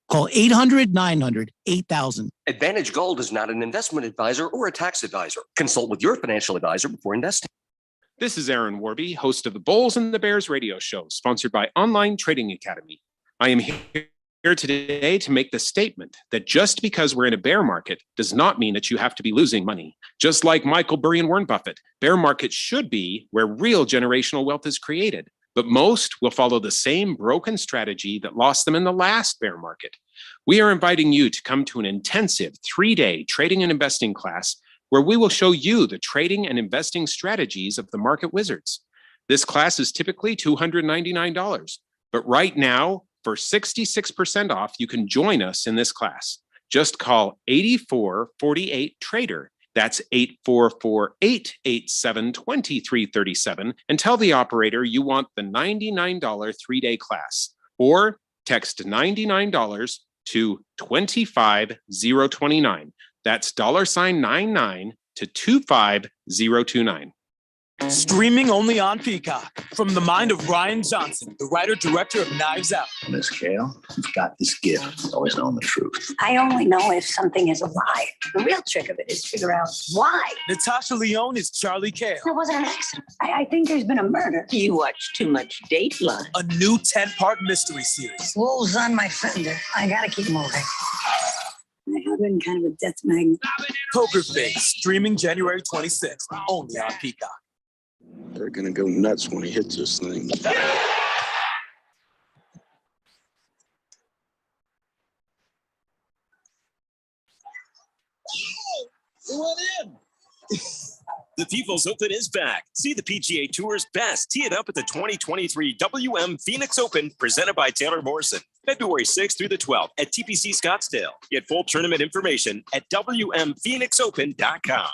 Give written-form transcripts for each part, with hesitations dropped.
Call 800-900-8000. Advantage Gold is not an investment advisor or a tax advisor. Consult with your financial advisor before investing. This is Aaron Warby, host of the Bulls and the Bears radio show, sponsored by Online Trading Academy. I am here today to make the statement that just because we're in a bear market does not mean that you have to be losing money. Just like Michael Burry and Warren Buffett, bear markets should be where real generational wealth is created. But most will follow the same broken strategy that lost them in the last bear market. We are inviting you to come to an intensive 3-day trading and investing class where we will show you the trading and investing strategies of the market wizards. This class is typically $299, but right now, for 66% off, you can join us in this class. Just call 8448-TRADER. That's 844-887-2337 and tell the operator you want the $99 3-day class, or text $99 to 25029. That's $99 to 25029. Streaming only on Peacock. From the mind of Rian Johnson, the writer-director of Knives Out. Miss Kale, you've got this gift, always knowing the truth. I only know if something is a lie. The real trick of it is to figure out why. Natasha Lyonne is Charlie Kale. It wasn't an accident. I think there's been a murder. You watch too much Dateline. A new 10-part mystery series. Wolves on my fender. I gotta keep moving. I have been kind of a death magnet. Poker Face, streaming January 26th, only on Peacock. They're gonna go nuts when he hits this thing. It went in. The People's Open is back. See the PGA Tour's best. Tee it up at the 2023 WM Phoenix Open, presented by Taylor Morrison. February 6th through the 12th at TPC Scottsdale. Get full tournament information at WMPhoenixOpen.com.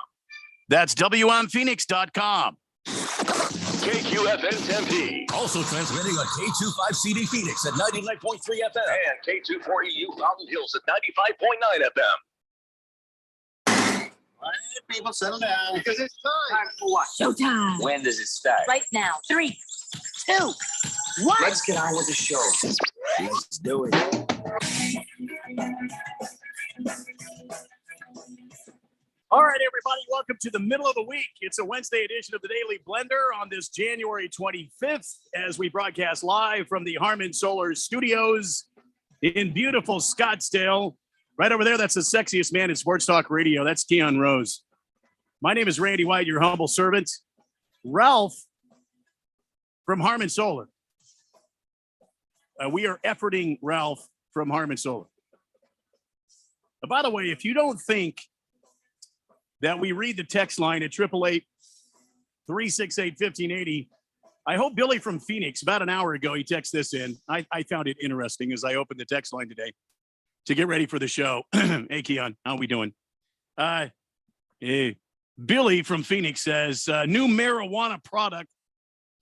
That's WMPhoenix.com. KQFN Tempe. Also transmitting on K25CD Phoenix at 99.3 FM. And K240U Mountain Hills at 95.9 FM. All right, people, settle down. Because it's time for what? Showtime. When does it start? Right now. 3, 2, 1. Let's get on with the show. Let's do it. All right, everybody, welcome to the middle of the week. It's a Wednesday edition of the Daily Blender on this January 25th as we broadcast live from the Harman Solar Studios in beautiful Scottsdale. Right over there, that's the sexiest man in sports talk radio. That's Keon Rose. My name is Randy White, your humble servant. Ralph from Harman Solar. We are efforting Ralph from Harman Solar. By the way, if you don't think that we read the text line at 888-368-1580, I hope Billy from Phoenix, about an hour ago, he texted this in. I found it interesting as I opened the text line today to get ready for the show. Hey, Keon, how we doing? Billy from Phoenix says, new marijuana product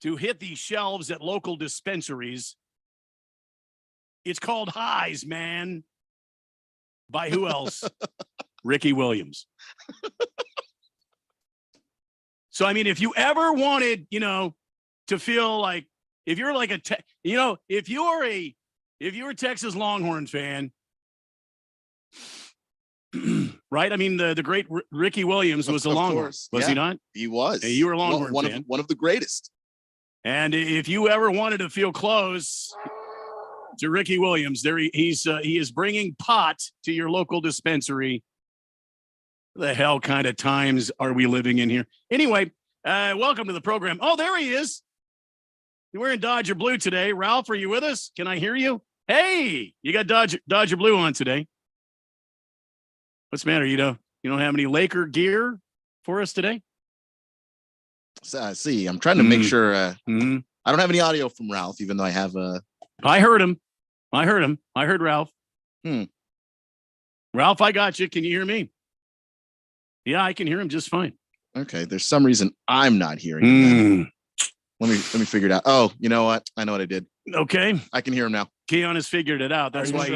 to hit the shelves at local dispensaries. It's called Highs, man. By who else? Ricky Williams. So, I mean, if you ever wanted, to feel like, if you're like if you're a Texas Longhorn fan, right? I mean, the great Ricky Williams was a Longhorn, was he not? He was. Hey, you were a Longhorn fan. One of the greatest. And if you ever wanted to feel close to Ricky Williams, he is bringing pot to your local dispensary. The hell kind of times are we living in here? Anyway, welcome to the program. Oh, there he is. You're wearing Dodger Blue today. Ralph, are you with us? Can I hear you? Hey, you got Dodger Blue on today. What's the matter? You don't have any Laker gear for us today? See, I'm trying to make sure. I don't have any audio from Ralph, even though I have I heard him. I heard Ralph. Ralph, I got you. Can you hear me? Yeah, I can hear him just fine. Okay, there's some reason I'm not hearing him. Let me figure it out. Oh, you know what? I know what I did. Okay, I can hear him now. Keon has figured it out. That's why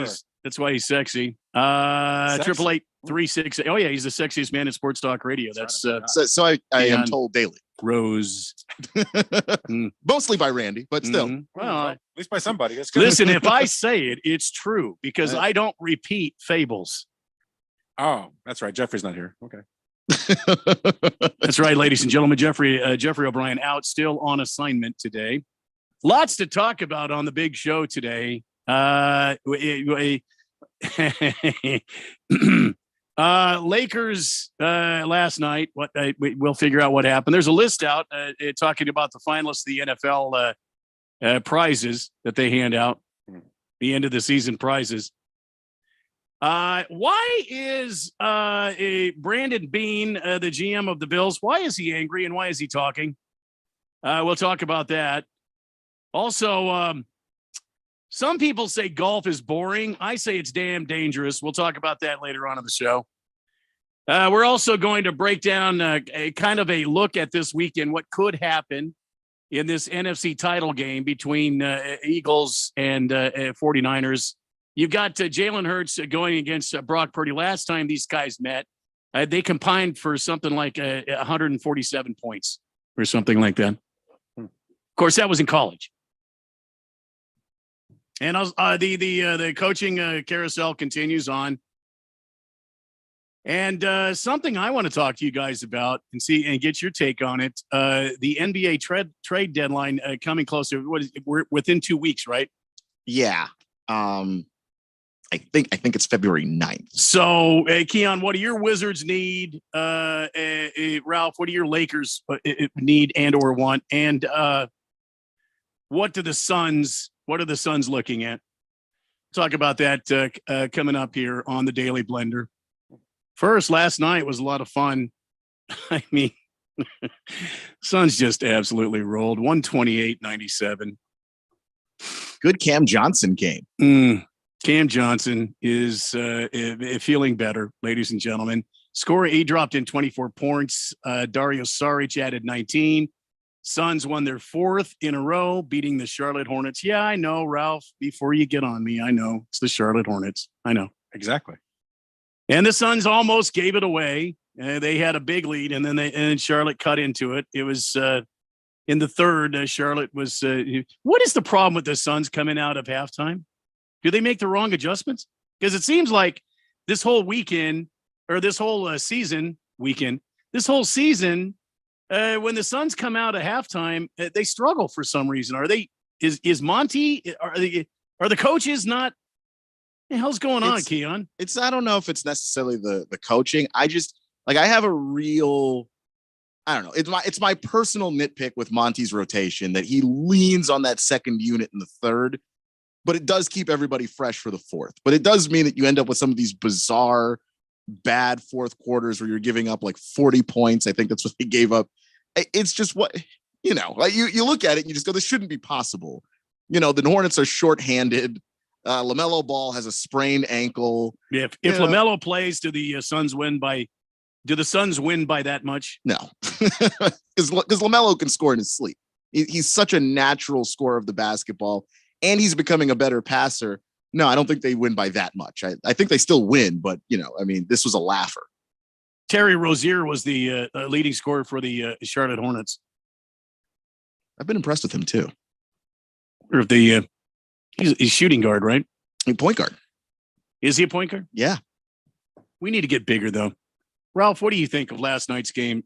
he's sexy. 888-368. Oh yeah, he's the sexiest man in sports talk radio. That's so I am told daily. Rose. Mostly by Randy, but still. Well, At least by somebody. That's good. listen, if I say it, it's true because I don't repeat fables. Oh, that's right. Jeffrey's not here. Okay. That's right, ladies and gentlemen. Jeffrey O'Brien out, still on assignment today. Lots to talk about on the big show today. Lakers last night. We'll figure out what happened. There's a list out talking about the finalists of the NFL prizes that they hand out, the end of the season prizes. Why is Brandon Beane, the GM of the Bills, why is he angry and why is he talking? We'll talk about that. Also, some people say golf is boring. I say it's damn dangerous. We'll talk about that later on in the show. We're also going to break down a kind of a look at this weekend, what could happen in this NFC title game between Eagles and 49ers. You've got Jalen Hurts going against Brock Purdy. Last time these guys met, they combined for something like 147 points or something like that. Of course, that was in college. And the coaching carousel continues on. And something I want to talk to you guys about and see and get your take on it. The NBA trade deadline coming closer. We're within 2 weeks, right? Yeah. I think it's February 9th. So, Keon, what do your Wizards need? Ralph, what do your Lakers need and or want? And what are the Suns looking at? Talk about that coming up here on the Daily Blender. First, last night was a lot of fun. I mean, Suns just absolutely rolled 128-97. Good Cam Johnson game. Cam Johnson is feeling better, ladies and gentlemen. He dropped in 24 points. Dario Saric added 19. Suns won their 4th in a row, beating the Charlotte Hornets. Yeah, I know, Ralph. Before you get on me, I know it's the Charlotte Hornets. I know. Exactly. And the Suns almost gave it away. They had a big lead, and then Charlotte cut into it. It was in the third. Charlotte was. What is the problem with the Suns coming out of halftime? Do they make the wrong adjustments? Because it seems like this whole weekend, or this whole season, when the Suns come out at halftime, they struggle for some reason. Are they? Is Monty? Are the coaches not? What the hell's going on, Keon? I don't know if it's necessarily the coaching. I just I have a real. I don't know. It's my personal nitpick with Monty's rotation that he leans on that second unit in the third. But it does keep everybody fresh for the fourth. But it does mean that you end up with some of these bizarre, bad fourth quarters where you're giving up like 40 points. I think that's what they gave up. It's just what, you look at it and you just go, this shouldn't be possible. The Hornets are shorthanded. LaMelo Ball has a sprained ankle. If LaMelo plays, do the Suns win by that much? No, because LaMelo can score in his sleep. He's such a natural scorer of the basketball. And he's becoming a better passer. No, I don't think they win by that much. I think they still win, but, this was a laugher. Terry Rozier was the leading scorer for the Charlotte Hornets. I've been impressed with him, too. Or he's shooting guard, right? Point guard. Is he a point guard? Yeah. We need to get bigger, though. Ralph, what do you think of last night's game?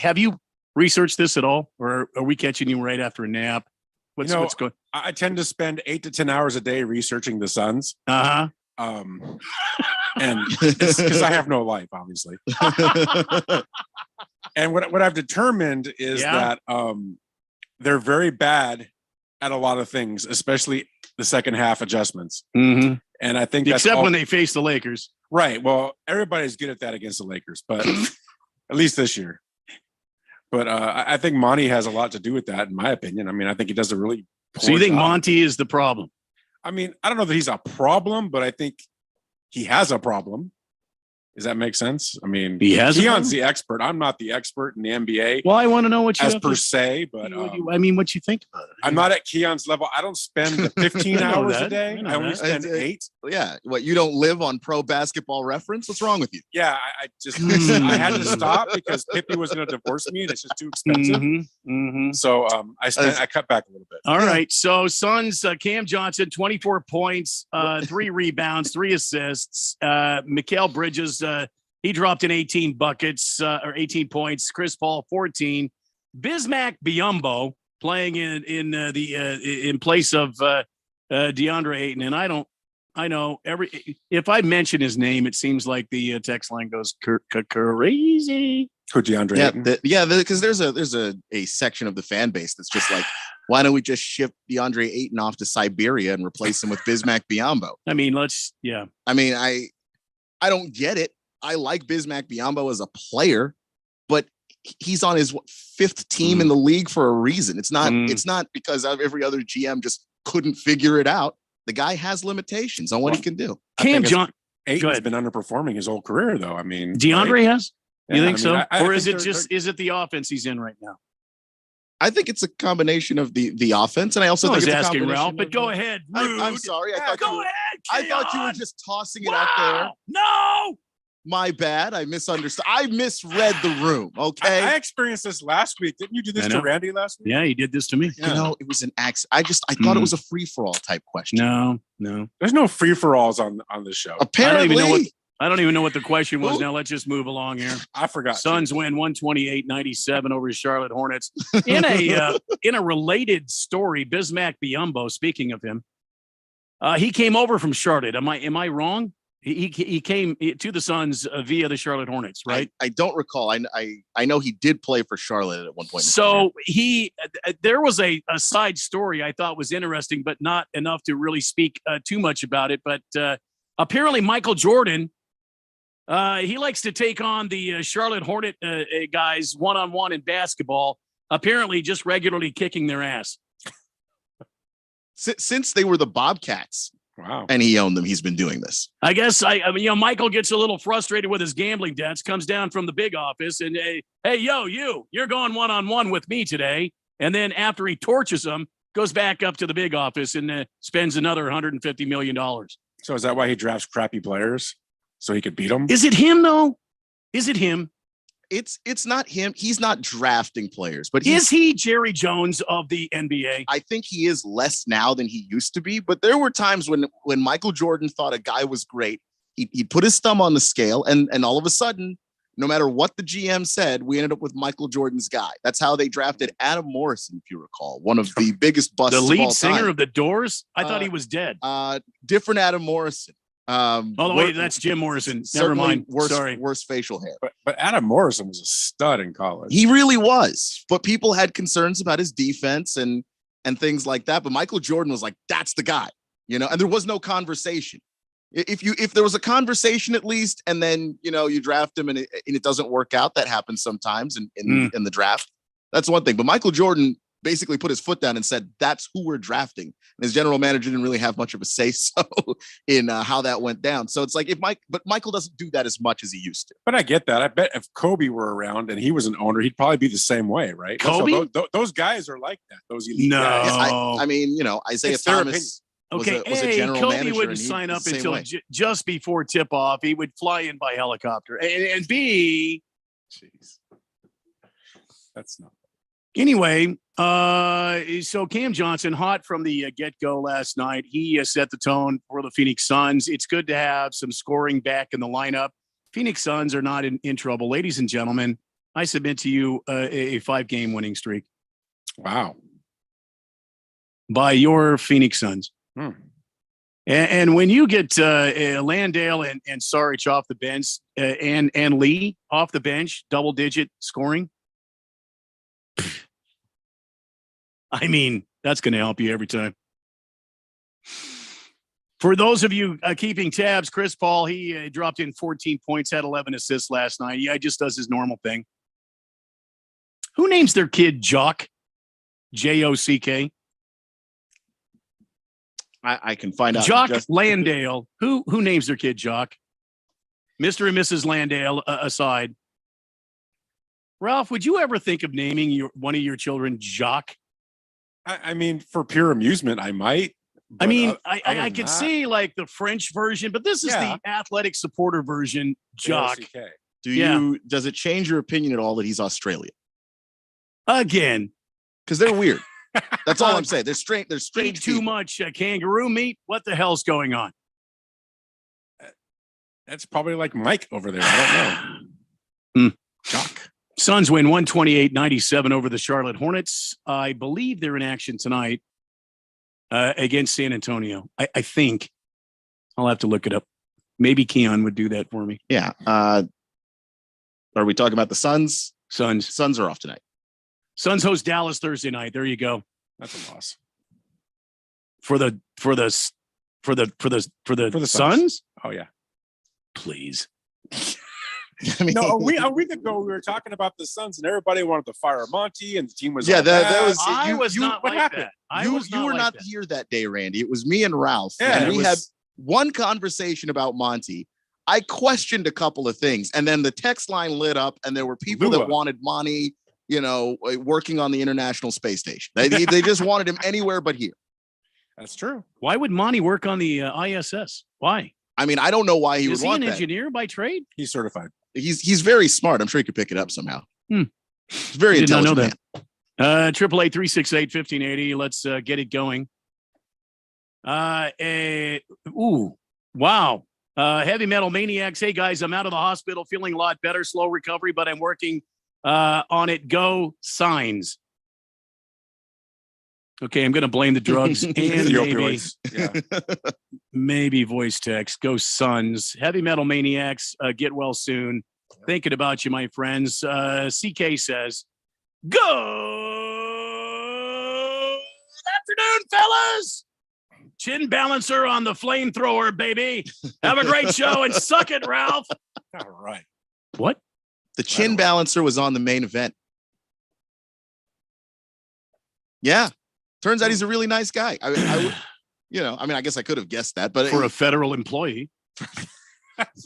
Have you researched this at all? Or are we catching you right after a nap? What's going? I tend to spend 8 to 10 hours a day researching the Suns. And because I have no life, obviously. And what I've determined is that they're very bad at a lot of things, especially the second half adjustments. Mm-hmm. And I think except when they face the Lakers, right? Well, everybody's good at that against the Lakers, but at least this year. But I think Monty has a lot to do with that, in my opinion. I mean, I think he does a really poor So you think job. Monty is the problem? I mean, I don't know that he's a problem, but I think he has a problem. Does that make sense? I mean, He has a Keon's phone? the expert. I'm not the expert in the NBA Well, I want to know what you as have per to- se, but what you think about it. I'm not at Keon's level. I don't spend the 15 I know hours a that. day. I know I only that. spend 8. Yeah. What, you don't live on Pro Basketball Reference? What's wrong with you? Yeah, I just I had to stop because Pippi was going to divorce me, and it's just too expensive. So I cut back a little bit. All right. So Suns, Cam Johnson, 24 points, 3 rebounds, 3 assists. Mikal Bridges, he dropped in 18 buckets or 18 points. Chris Paul, 14. Bismack Biyombo playing in place of DeAndre Ayton. And I know if I mention his name, it seems like the text line goes crazy. For DeAndre Ayton. Because there's a section of the fan base that's just like, why don't we just ship DeAndre Ayton off to Siberia and replace him with Bismack Biyombo? I mean, I don't get it. I like Bismack Biyombo as a player, but he's on his 5th team in the league for a reason. It's not because every other GM just couldn't figure it out. The guy has limitations on what he can do. Ayton's been underperforming his whole career, though. I mean, DeAndre has? You think so? Or is think is it the offense he's in right now? I think it's a combination of the offense, and I also I was think it's a asking combination Ralph, but go ahead. I'm sorry. I thought you were just tossing it out Wow. there. No. My bad. I misunderstood. I misread the room. Okay. I experienced this last week. Didn't you do this to Randy last week? Yeah, he did this to me. You know, it was an accident. I thought it was a free for all type question. No. There's no free for alls on the show. Apparently, I don't even know what the question was. Now let's just move along here. I forgot. Suns win 128-97 over Charlotte Hornets. In a related story, Bismack Biyombo, speaking of him, he came over from Charlotte. Am I wrong? He came to the Suns via the Charlotte Hornets, right? I don't recall. I know he did play for Charlotte at one point. So there was a side story I thought was interesting, but not enough to really speak too much about it. But apparently Michael Jordan, he likes to take on the Charlotte Hornet guys one-on-one in basketball, apparently just regularly kicking their ass. Since they were the Bobcats. Wow. And he owned them. He's been doing this. I guess Michael gets a little frustrated with his gambling debts, comes down from the big office and, hey, you're going one-on-one with me today. And then after he torches them, goes back up to the big office and spends another $150 million. So is that why he drafts crappy players? So he could beat them? Is it him, though? Is it him? It's not him. He's not drafting players, but is he Jerry Jones of the NBA? I think he is less now than he used to be. But there were times when Michael Jordan thought a guy was great, he'd put his thumb on the scale, and all of a sudden, no matter what the GM said, we ended up with Michael Jordan's guy. That's how they drafted Adam Morrison, if you recall, one of the biggest busts. The lead of all singer time. of the Doors. I thought he was dead. Different Adam Morrison. Wait, that's Jim Morrison. Never mind. Worse facial hair. But Adam Morrison was a stud in college. He really was. But people had concerns about his defense and things like that. But Michael Jordan was like, that's the guy, and there was no conversation. If there was a conversation at least, and then, you draft him and it doesn't work out, that happens sometimes in the draft. That's one thing. But Michael Jordan basically put his foot down and said, that's who we're drafting. And his general manager didn't really have much of a say so in how that went down. So it's like but Michael doesn't do that as much as he used to. But I get that. I bet if Kobe were around and he was an owner, he'd probably be the same way, right? Kobe? So those guys are like that. Those elite guys. I mean, Isaiah Thomas was a general Kobe manager. wouldn't sign up until just before tip-off. He would fly in by helicopter. And B, jeez, that's not. Anyway, so Cam Johnson, hot from the get-go last night. He set the tone for the Phoenix Suns. It's good to have some scoring back in the lineup. Phoenix Suns are not in trouble. Ladies and gentlemen, I submit to you a 5-game winning streak. Wow. By your Phoenix Suns. And when you get Landale and Saric off the bench and Lee off the bench, double-digit scoring, I mean, that's going to help you every time. For those of you keeping tabs, Chris Paul, he dropped in 14 points, had 11 assists last night. He just does his normal thing. Who names their kid Jock? Jock? I can find out. Jock Landale. Who names their kid Jock? Mr. and Mrs. Landale aside, Ralph, would you ever think of naming one of your children Jock? I mean, for pure amusement, I might. I mean, other I than could that, see like the French version, but this is Yeah. the athletic supporter version, Jock. AOCK. Does it change your opinion at all that he's Australian? Again, Because they're weird. That's all I'm saying. They're strange. They're eat strange. too people. much kangaroo meat. What the hell's going on? That's probably like Mike over there. I don't know. Jock. Suns win 128-97 over the Charlotte Hornets. I believe they're in action tonight against San Antonio. I think. I'll have to look it up. Maybe Keon would do that for me. Yeah. Are we talking about the Suns? Suns. Suns are off tonight. Suns host Dallas Thursday night. There you go. That's a loss. For the Suns? Oh yeah. Please. I mean, No, a week ago we were talking about the Suns and everybody wanted to fire Monty and the team was yeah, all that bad. was. I you- was you- not what like happened? that. I you was you were like not that. here that day, Randy. It was me and Ralph. Yeah, and it we was- had one conversation about Monty. I questioned a couple of things, and then the text line lit up, and there were people Lua. that wanted Monty, working on the International Space Station. They just wanted him anywhere but here. That's true. Why would Monty work on the ISS? Why? I mean, I don't know why he Is would he want an that. engineer by trade? He's certified. He's very smart. I'm sure he could pick it up somehow. Hmm. He's very Did not know intelligent. that. 888-368-1580. Let's get it going. Wow. Heavy Metal Maniacs. Hey guys, I'm out of the hospital, feeling a lot better. Slow recovery, but I'm working on it. Go Signs. Okay, I'm going to blame the drugs and The maybe, opioids. Yeah. maybe voice text. Go Suns. Heavy Metal Maniacs. Get well soon. Thinking about you, my friends. CK says, "Good afternoon, fellas. Chin balancer on the flamethrower, baby. Have a great show and suck it, Ralph." All right. What? The chin balancer was on the main event. Yeah. Turns out he's a really nice guy. I guess I could have guessed that, but For a federal employee.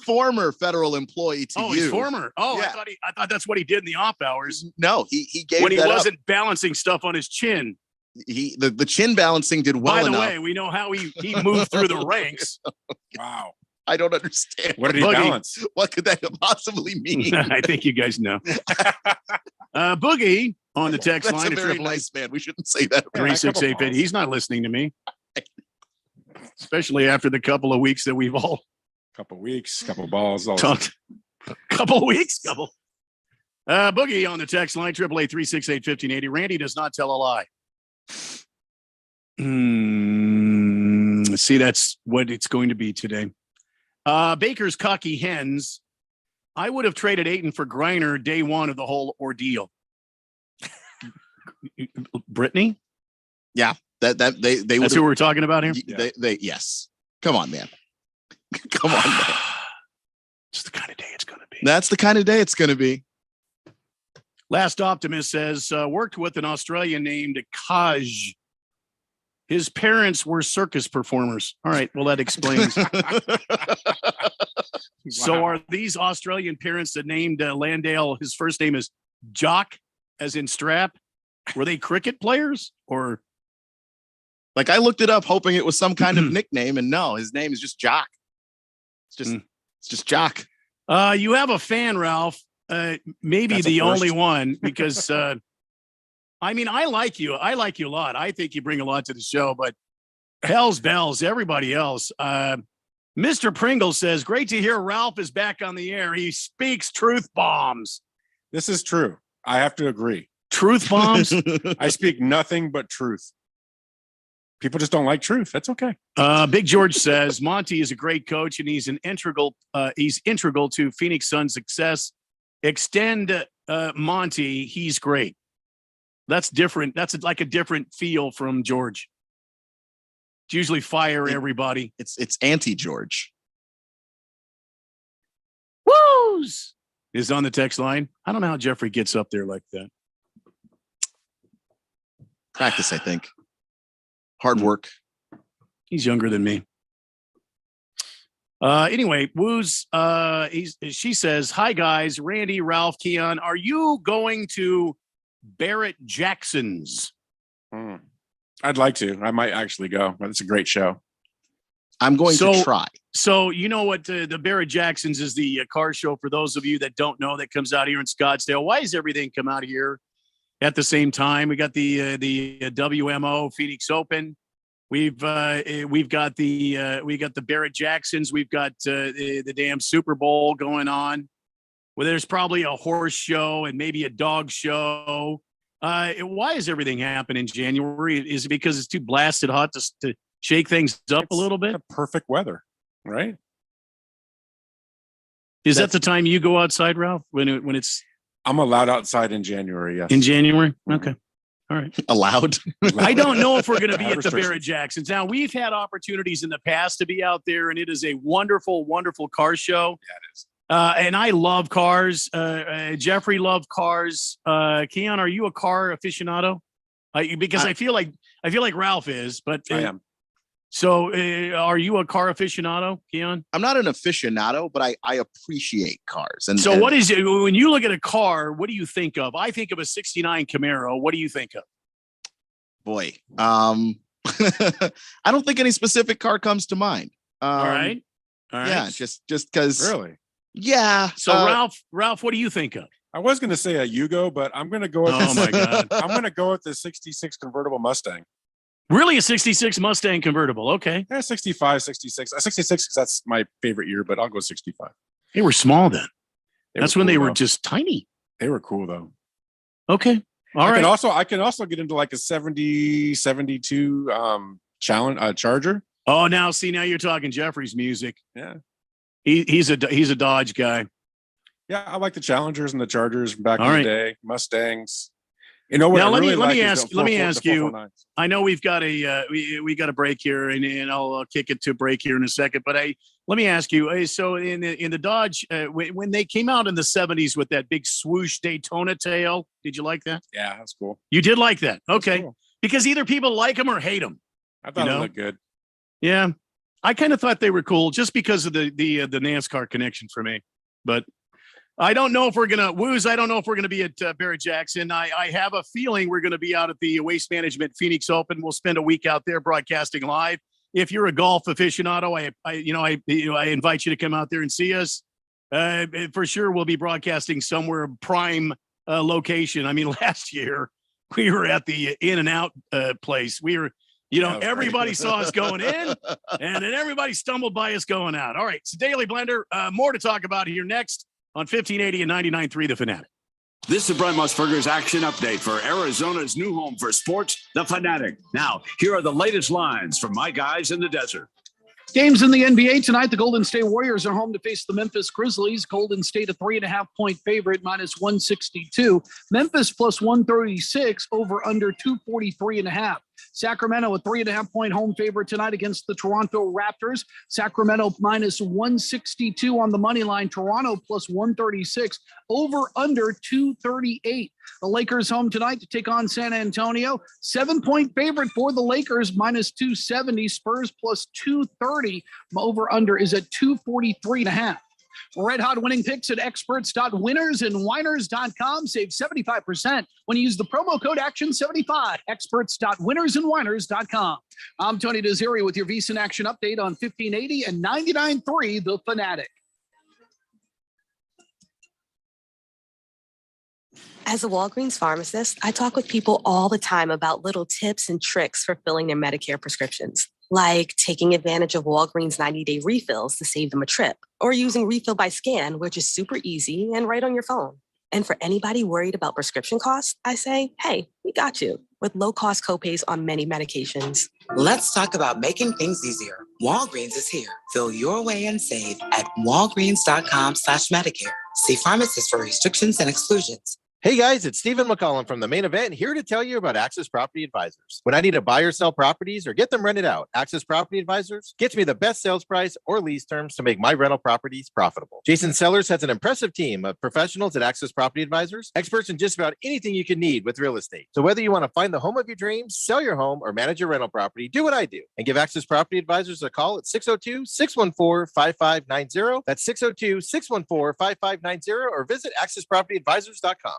former federal employee to Oh, you. he's former. Oh, Yeah. I thought that's what he did in the off hours No, he gave when he that up. wasn't balancing stuff on his chin. The chin balancing did well By the enough. way, we know how he moved through the ranks. Wow. I don't understand. What did he Boogie. balance? What could that possibly mean? I think you guys know. Boogie on the text That's line a at very 888 nice man. We shouldn't say that. 368. He's not listening to me, especially after the couple of weeks that we've all Couple weeks, couple balls. All talked. Couple of weeks, couple. Boogie on the text line 888-368-1580. Randy does not tell a lie. See, that's what it's going to be today. Baker's cocky hens. I would have traded Ayton for Griner day one of the whole ordeal. Brittany? Yeah, they That's who we're talking about here? Yes. Come on, man. Come on, man. It's the kind of day it's going to be. That's the kind of day it's going to be. Last Optimist says, worked with an Australian named Kaj. His parents were circus performers. All right, well, that explains. So are these Australian parents that named Landale, his first name is Jock, as in strap? Were they cricket players or? Like, I looked it up hoping it was some kind of nickname, and no, his name is just Jock. It's just Jock. You have a fan, Ralph. Maybe That's a the first. only one, because I mean, I like you. I like you a lot. I think you bring a lot to the show, but hell's bells, everybody else. Mr. Pringle says, great to hear Ralph is back on the air. He speaks truth bombs. This is true. I have to agree. Truth bombs? I speak nothing but truth. People just don't like truth. That's okay. Big George says Monty is a great coach and he's integral to Phoenix Suns' success. Extend Monty, he's great. That's different. That's like a different feel from George. It's usually fire everybody. It's anti-George. Woos is on the text line. I don't know how Jeffrey gets up there like that. Practice, I think. Hard work. He's younger than me. Anyway, Woo's, she says, hi, guys. Randy, Ralph, Keon, are you going to Barrett Jackson's? I'd like to. I might actually go. It's a great show. I'm going to try. So you know what the Barrett Jacksons is, the car show for those of you that don't know, that comes out here in Scottsdale. Why does everything come out here at the same time? We got the WMO Phoenix Open. We've got the Barrett Jacksons. We've got the damn Super Bowl going on. Well, there's probably a horse show and maybe a dog show. Why is everything happening in January? Is it because it's too blasted hot to shake things up a little bit? Perfect weather, right? Is that the time you go outside, Ralph? When it's I'm allowed outside in January. Yes. In January? Okay. All right. Allowed. I don't know if we're going to be at the Barrett Jacksons. Now, we've had opportunities in the past to be out there, and it is a wonderful, wonderful car show. Yeah, it is. And I love cars. Jeffrey loves cars. Keon, are you a car aficionado? Because I feel like Ralph is, but I am. So, are you a car aficionado, Keon? I'm not an aficionado, but I appreciate cars. And so, what is it when you look at a car? What do you think of? I think of a '69 Camaro. What do you think of? Boy, I don't think any specific car comes to mind. All right. Yeah, just because. Really? Yeah. So, Ralph, what do you think of? I was going to say a Yugo, but I'm going to go with my God. I'm going to go with the 66 convertible Mustang. Really, a 66 Mustang convertible? Okay. Yeah, 65, 66. 66 because that's my favorite year, but I'll go 65. They were small then. That's when they were just tiny. They were cool though. Okay. All right. I can also get into like a 70, 72 Charger. Oh, now you're talking Jeffrey's music. Yeah. He's a Dodge guy. Yeah, I like the Challengers and the Chargers from back All in right. the day. Mustangs. You know what? Now let me ask you. I know we've got we got a break here, and I'll kick it to break here in a second. But let me ask you. So in the Dodge, when they came out in the '70s with that big swoosh Daytona tail, did you like that? Yeah, that's cool. You did like that, okay? Cool. Because either people like them or hate them. I thought it looked good. Yeah, I kind of thought they were cool just because of the NASCAR connection for me, but. I don't know if we're going to be at Barrett Jackson. I have a feeling we're going to be out at the Waste Management Phoenix Open. We'll spend a week out there broadcasting live. If you're a golf aficionado, I invite you to come out there and see us. For sure, we'll be broadcasting somewhere prime location. I mean, last year we were at the In-N-Out place. We were, everybody saw us going in, and then everybody stumbled by us going out. All right, it's Daily Blender. More to talk about here next. On 1580 and 99.3 The Fanatic. This is Brent Musburger's action update for Arizona's new home for sports, The Fanatic. Now, here are the latest lines from my guys in the desert. Games in the NBA tonight. The Golden State Warriors are home to face the Memphis Grizzlies. Golden State a 3.5-point favorite, minus 162. Memphis plus 136, over under 243.5. Sacramento a 3.5-point home favorite tonight against the Toronto Raptors. Sacramento minus 162 on the money line. Toronto plus 136, over under 238. The Lakers home tonight to take on San Antonio. 7-point favorite for the Lakers, minus 270. Spurs plus 230. Over under is at 243.5. Red hot winning picks at experts.winnersandwiners.com. Save 75% when you use the promo code ACTION75. Experts.winnersandwiners.com. I'm Tony Desiri with your VSiN Action Update on 1580 and 99.3 The Fanatic. As a Walgreens pharmacist, I talk with people all the time about little tips and tricks for filling their Medicare prescriptions, like taking advantage of Walgreens 90-day refills to save them a trip, or using Refill by Scan, which is super easy and right on your phone. And for anybody worried about prescription costs, I say, hey, we got you with low-cost copays on many medications. Let's talk about making things easier. Walgreens is here. Fill your way and save at walgreens.com/Medicare. See pharmacists for restrictions and exclusions. Hey guys, it's Stephen McCollum from The Main Event, here to tell you about Access Property Advisors. When I need to buy or sell properties or get them rented out, Access Property Advisors gets me the best sales price or lease terms to make my rental properties profitable. Jason Sellers has an impressive team of professionals at Access Property Advisors, experts in just about anything you can need with real estate. So whether you want to find the home of your dreams, sell your home, or manage your rental property, do what I do and give Access Property Advisors a call at 602-614-5590. That's 602-614-5590 or visit accesspropertyadvisors.com.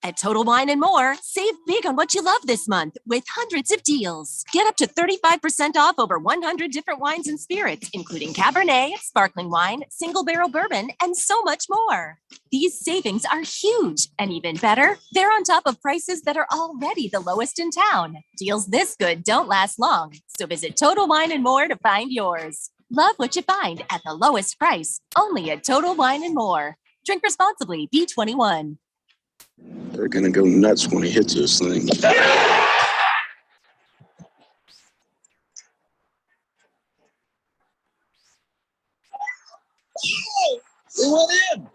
At Total Wine & More, save big on what you love this month with hundreds of deals. Get up to 35% off over 100 different wines and spirits, including Cabernet, sparkling wine, single barrel bourbon, and so much more. These savings are huge, and even better, they're on top of prices that are already the lowest in town. Deals this good don't last long, so visit Total Wine & More to find yours. Love what you find at the lowest price, only at Total Wine & More. Drink responsibly, B21. They're going to go nuts when he hits this thing. It went in.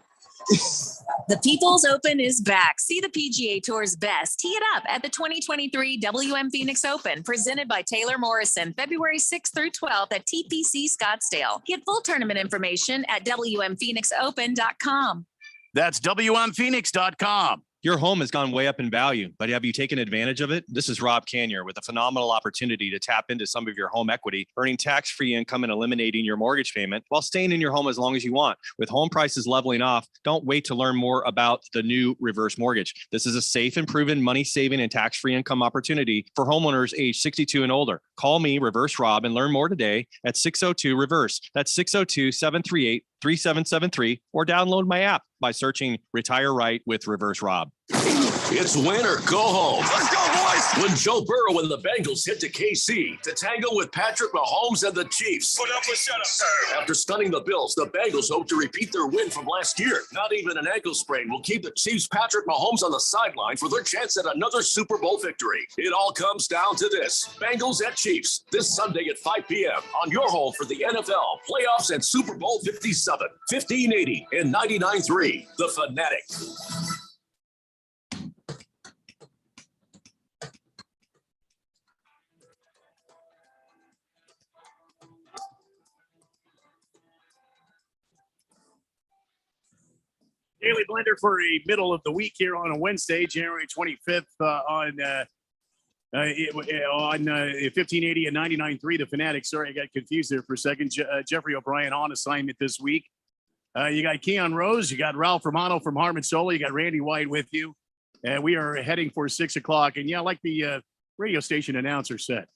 The People's Open is back. See the PGA Tour's best. Tee it up at the 2023 WM Phoenix Open, presented by Taylor Morrison, February 6th through 12th at TPC Scottsdale. Get full tournament information at WMPhoenixOpen.com. That's WMPhoenix.com. Your home has gone way up in value, but have you taken advantage of it? This is Rob Canier with a phenomenal opportunity to tap into some of your home equity, earning tax-free income and eliminating your mortgage payment while staying in your home as long as you want. With home prices leveling off, don't wait to learn more about the new reverse mortgage. This is a safe and proven money-saving and tax-free income opportunity for homeowners age 62 and older. Call me, Reverse Rob, and learn more today at 602-REVERSE. That's 602-738-3773, or download my app by searching Retire Right with Reverse Rob. It's win or go home. Let's go, boys! When Joe Burrow and the Bengals head to KC to tangle with Patrick Mahomes and the Chiefs. Put up a shut up, sir. After stunning the Bills, the Bengals hope to repeat their win from last year. Not even an ankle sprain will keep the Chiefs' Patrick Mahomes on the sideline for their chance at another Super Bowl victory. It all comes down to this. Bengals at Chiefs this Sunday at 5 p.m. on your home for the NFL playoffs and Super Bowl 57, 1580 and 99.3. The Fanatic. Daily Blender for a middle of the week here on a Wednesday, January 25th on 1580 and 99.3, the Fanatic. Sorry, I got confused there for a second. Jeffrey O'Brien on assignment this week. You got Keon Rose, you got Ralph Romano from Harmon Solo, you got Randy White with you. And we are heading for 6 o'clock. And yeah, like the radio station announcer said,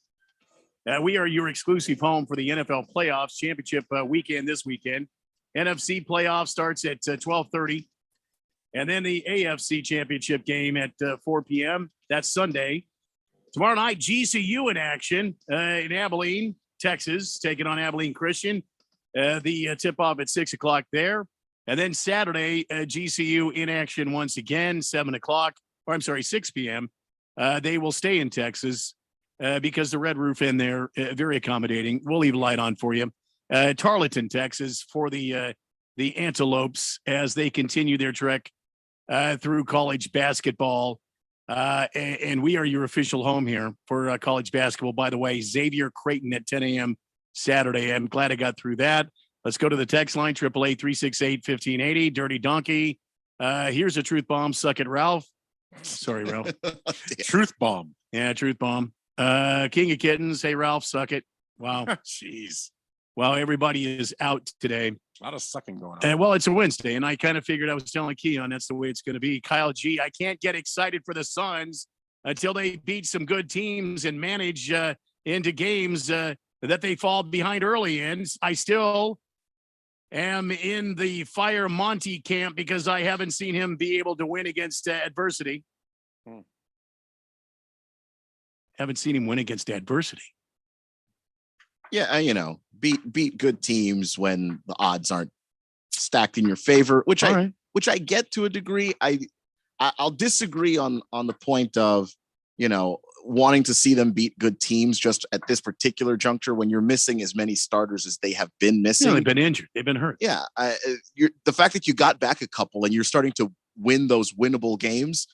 we are your exclusive home for the NFL playoffs championship weekend this weekend. NFC playoff starts at 12:30. And then the AFC championship game at 4 p.m. That's Sunday. Tomorrow night, GCU in action in Abilene, Texas, taking on Abilene Christian. The tip-off at 6 o'clock there. And then Saturday, GCU in action once again, 6 p.m. They will stay in Texas because the Red Roof in there, very accommodating. We'll leave a light on for you. Tarleton, Texas, for the Antelopes as they continue their trek through college basketball. And we are your official home here for college basketball. By the way, Xavier Creighton at 10 a.m. Saturday. I'm glad I got through that. Let's go to the text line, 888-368-1580. Dirty Donkey. Here's a truth bomb. Suck it, Ralph. Sorry, Ralph. Truth bomb. Yeah, truth bomb. King of Kittens. Hey, Ralph, suck it. Wow. Jeez. Well, everybody is out today. A lot of sucking going on. Well, it's a Wednesday, and I kind of figured I was telling Keon that's the way it's going to be. Kyle G, I can't get excited for the Suns until they beat some good teams and manage into games that they fall behind early in. I still am in the Fire Monty camp because I haven't seen him be able to win against adversity. Haven't seen him win against adversity. Yeah, beat good teams when the odds aren't stacked in your favor, which I get to a degree. I'll disagree on the point of, wanting to see them beat good teams just at this particular juncture when you're missing as many starters as they have been missing. They've been injured. They've been hurt. Yeah. The fact that you got back a couple and you're starting to win those winnable games,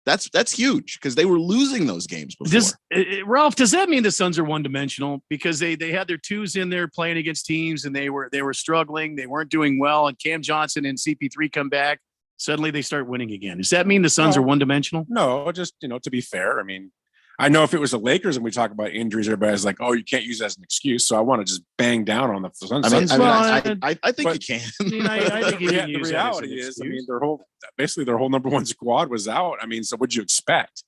that's huge because they were losing those games before. Ralph, does that mean the Suns are one-dimensional because they had their twos in there playing against teams and they were struggling, they weren't doing well, and Cam Johnson and CP3 come back, suddenly they start winning again? Does that mean the Suns are one-dimensional? No, just to be fair, I mean, I know if it was the Lakers and we talk about injuries, everybody's like, "Oh, you can't use that as an excuse." So I want to just bang down on the Suns. I think you can. I think The reality is, I mean, their whole number one squad was out. I mean, so what'd you expect?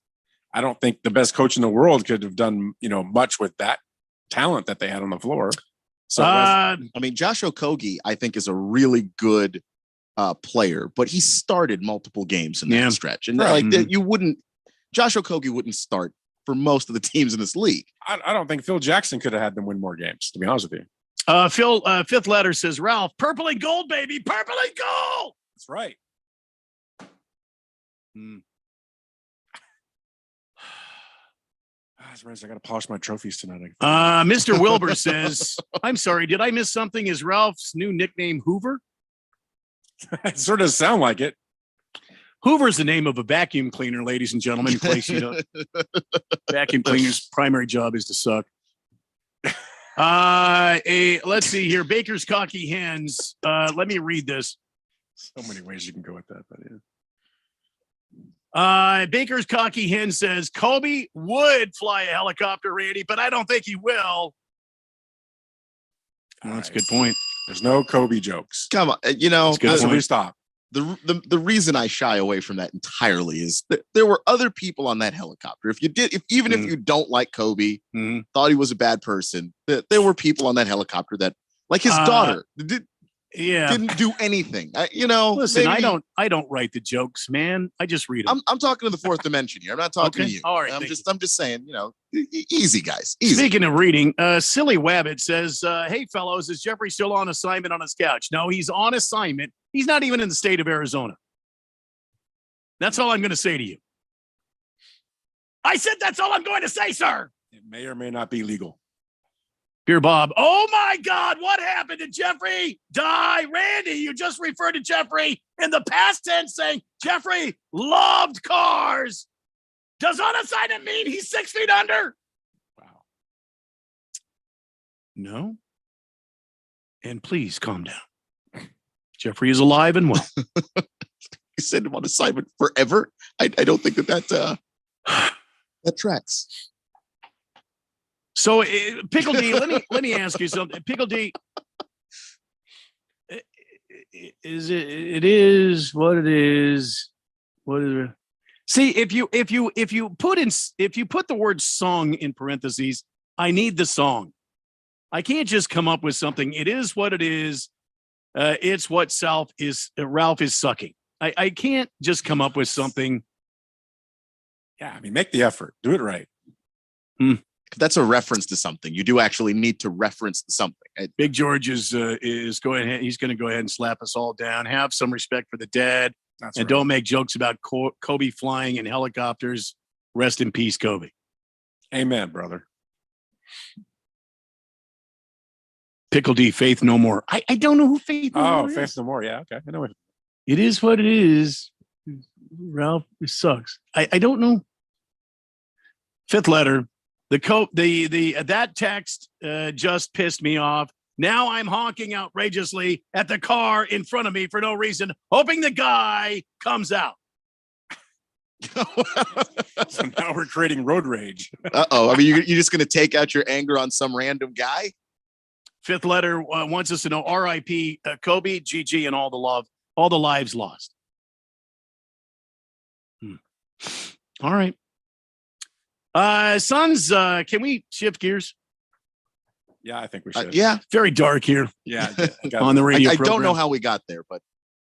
I don't think the best coach in the world could have done, much with that talent that they had on the floor. So I mean, Josh Okogie, I think, is a really good player, but he started multiple games in that stretch, and Josh Okogie wouldn't start for most of the teams in this league. I don't think Phil Jackson could have had them win more games, to be honest with you. Phil, fifth letter says, Ralph, purple and gold, baby, purple and gold. That's right. I got to polish my trophies tonight. Mr. Wilbur says, I'm sorry, did I miss something? Is Ralph's new nickname Hoover? It sort of sound like it. Hoover's the name of a vacuum cleaner, ladies and gentlemen. In case you know, vacuum cleaner's primary job is to suck. Let's see here. Baker's Cocky Hens. Let me read this. So many ways you can go with that, but yeah. Baker's Cocky Hen says Kobe would fly a helicopter, Randy, but I don't think he will. Well, that's a good point. There's no Kobe jokes. Come on, we stop. The reason I shy away from that entirely is that there were other people on that helicopter. If you don't like Kobe, thought he was a bad person, there were people on that helicopter that, like his daughter, didn't do anything. Listen, maybe, I don't write the jokes, man. I just read them. I'm talking to the fourth dimension here. I'm not talking to you. All right. I'm just saying, easy guys. Easy. Speaking of reading, Silly Wabbit says, hey fellows, is Jeffrey still on assignment on his couch? No, he's on assignment. He's not even in the state of Arizona. That's all I'm going to say to you. I said that's all I'm going to say, sir. It may or may not be legal. Beer Bob. Oh my God, what happened? Did Jeffrey die? Randy, you just referred to Jeffrey in the past tense saying Jeffrey loved cars. Does on assignment mean he's 6 feet under? Wow. No. And please calm down. Jeffrey is alive and well. You send him on assignment forever. I don't think that tracks. So, Pickle D, let me ask you something. Pickle D, it is what it is. What is it? See, if you put the word song in parentheses, I need the song. I can't just come up with something. It is what it is. It's what Ralph is sucking. I can't just come up with something. Yeah, I mean, make the effort. Do it right. That's a reference to something. You do actually need to reference something. Big George is going ahead. He's going to go ahead and slap us all down. Have some respect for the dead, and don't make jokes about Kobe flying in helicopters. Rest in peace, Kobe. Amen, brother. Pickle D, Faith No More. I don't know who Faith No More is. Faith No More. Yeah, okay. I know it. It is what it is. Ralph, it sucks. I don't know. Fifth letter. That text just pissed me off. Now I'm honking outrageously at the car in front of me for no reason, hoping the guy comes out. So now we're creating road rage. Uh-oh. I mean, you're just going to take out your anger on some random guy? Fifth letter wants us to know R.I.P. Kobe, GG, and all the lives lost. All right. Suns, can we shift gears? Yeah, I think we should. Yeah. Very dark here. Yeah. On the radio I program. don't know how we got there, but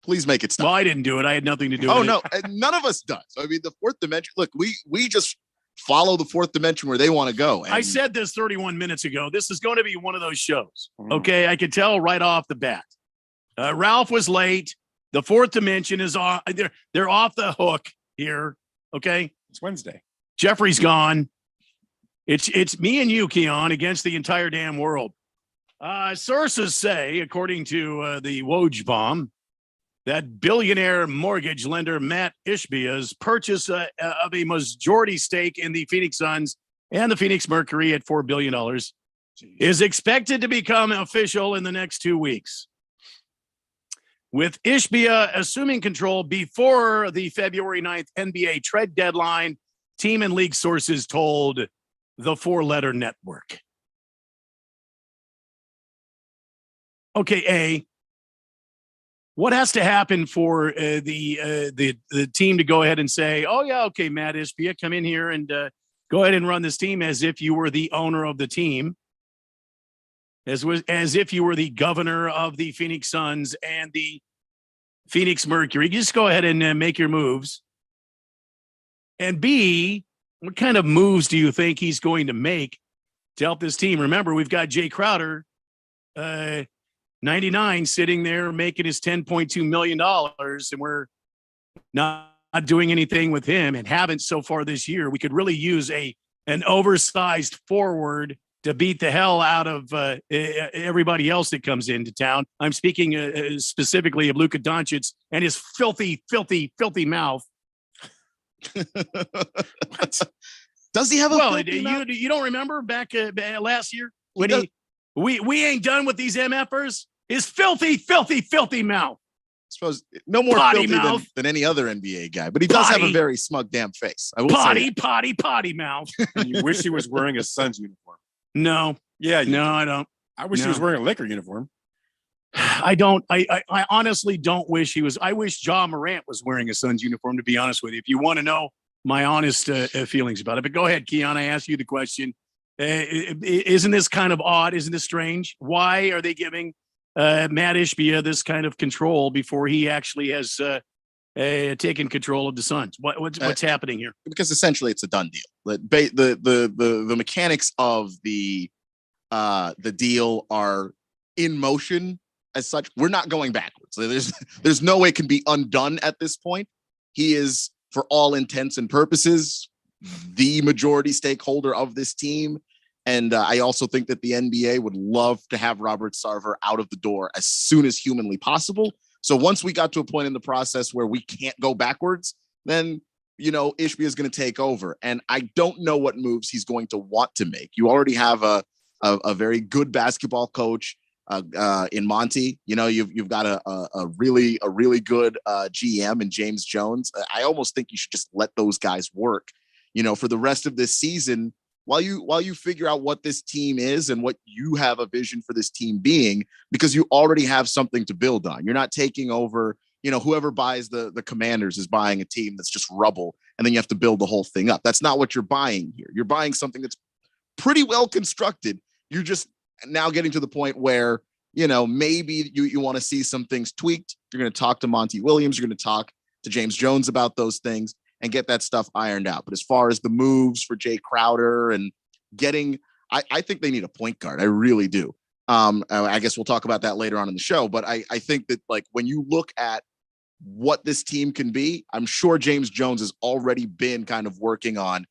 please make it stop. Well, I didn't do it. I had nothing to do with it. Oh, no. None of us does. I mean, the fourth dimension, look, we just follow the fourth dimension where they want to go. I said this 31 minutes ago. This is going to be one of those shows. Okay. I could tell right off the bat. Ralph was late. The fourth dimension is off. They're off the hook here. Okay. It's Wednesday. Jeffrey's gone. It's me and you, Keon, against the entire damn world. Sources say, according to the Woj bomb, that billionaire mortgage lender Matt Ishbia's purchase of a majority stake in the Phoenix Suns and the Phoenix Mercury at $4 billion is expected to become official in the next 2 weeks. With Ishbia assuming control before the February 9th NBA trade deadline, team and league sources told the Four-Letter Network. Okay, what has to happen for the team to go ahead and say, oh, yeah, okay, Matt Ishbia, come in here and go ahead and run this team as if you were the owner of the team, as if you were the governor of the Phoenix Suns and the Phoenix Mercury. Just go ahead and make your moves. And B, what kind of moves do you think he's going to make to help this team? Remember, we've got Jay Crowder, 99, sitting there making his $10.2 million, and we're not doing anything with him and haven't so far this year. We could really use an oversized forward to beat the hell out of everybody else that comes into town. I'm speaking specifically of Luka Doncic and his filthy, filthy, filthy mouth. Does he have a filthy mouth? You don't remember back last year when we ain't done with these MFers? His filthy, filthy, filthy mouth. I suppose no more Potty filthy than any other NBA guy, but he does have a very smug damn face. I will say that. Potty mouth. And you wish he was wearing a Suns uniform. No. Yeah. No, I don't. I wish he was wearing a Laker uniform. I don't. I honestly don't wish he was. I wish Ja Morant was wearing a Suns uniform, to be honest with you. If you want to know my honest feelings about it. But go ahead, Keon. I asked you the question. Isn't this kind of odd? Isn't this strange? Why are they giving Matt Ishbia this kind of control before he actually has taken control of the Suns? What's happening here? Because essentially it's a done deal. The mechanics of the deal are in motion as such. We're not going backwards. There's no way it can be undone at this point. He is, for all intents and purposes, the majority stakeholder of this team. And I also think that the NBA would love to have Robert Sarver out of the door as soon as humanly possible. So once we got to a point in the process where we can't go backwards, then, Ishbia is going to take over. And I don't know what moves he's going to want to make. You already have a very good basketball coach in Monty. You've got a really good GM in James Jones. I almost think you should just let those guys work, for the rest of this season, while you figure out what this team is and what you have a vision for this team being, because you already have something to build on. You're not taking over, whoever buys the Commanders is buying a team that's just rubble, and then you have to build the whole thing up. That's not what you're buying here. You're buying something that's pretty well constructed. You're just now getting to the point where, maybe you want to see some things tweaked. You're going to talk to Monty Williams. You're going to talk to James Jones about those things and get that stuff ironed out. But as far as the moves for Jay Crowder and getting, I think they need a point guard. I really do. I guess we'll talk about that later on in the show. But I think that, like, when you look at what this team can be, I'm sure James Jones has already been kind of working on,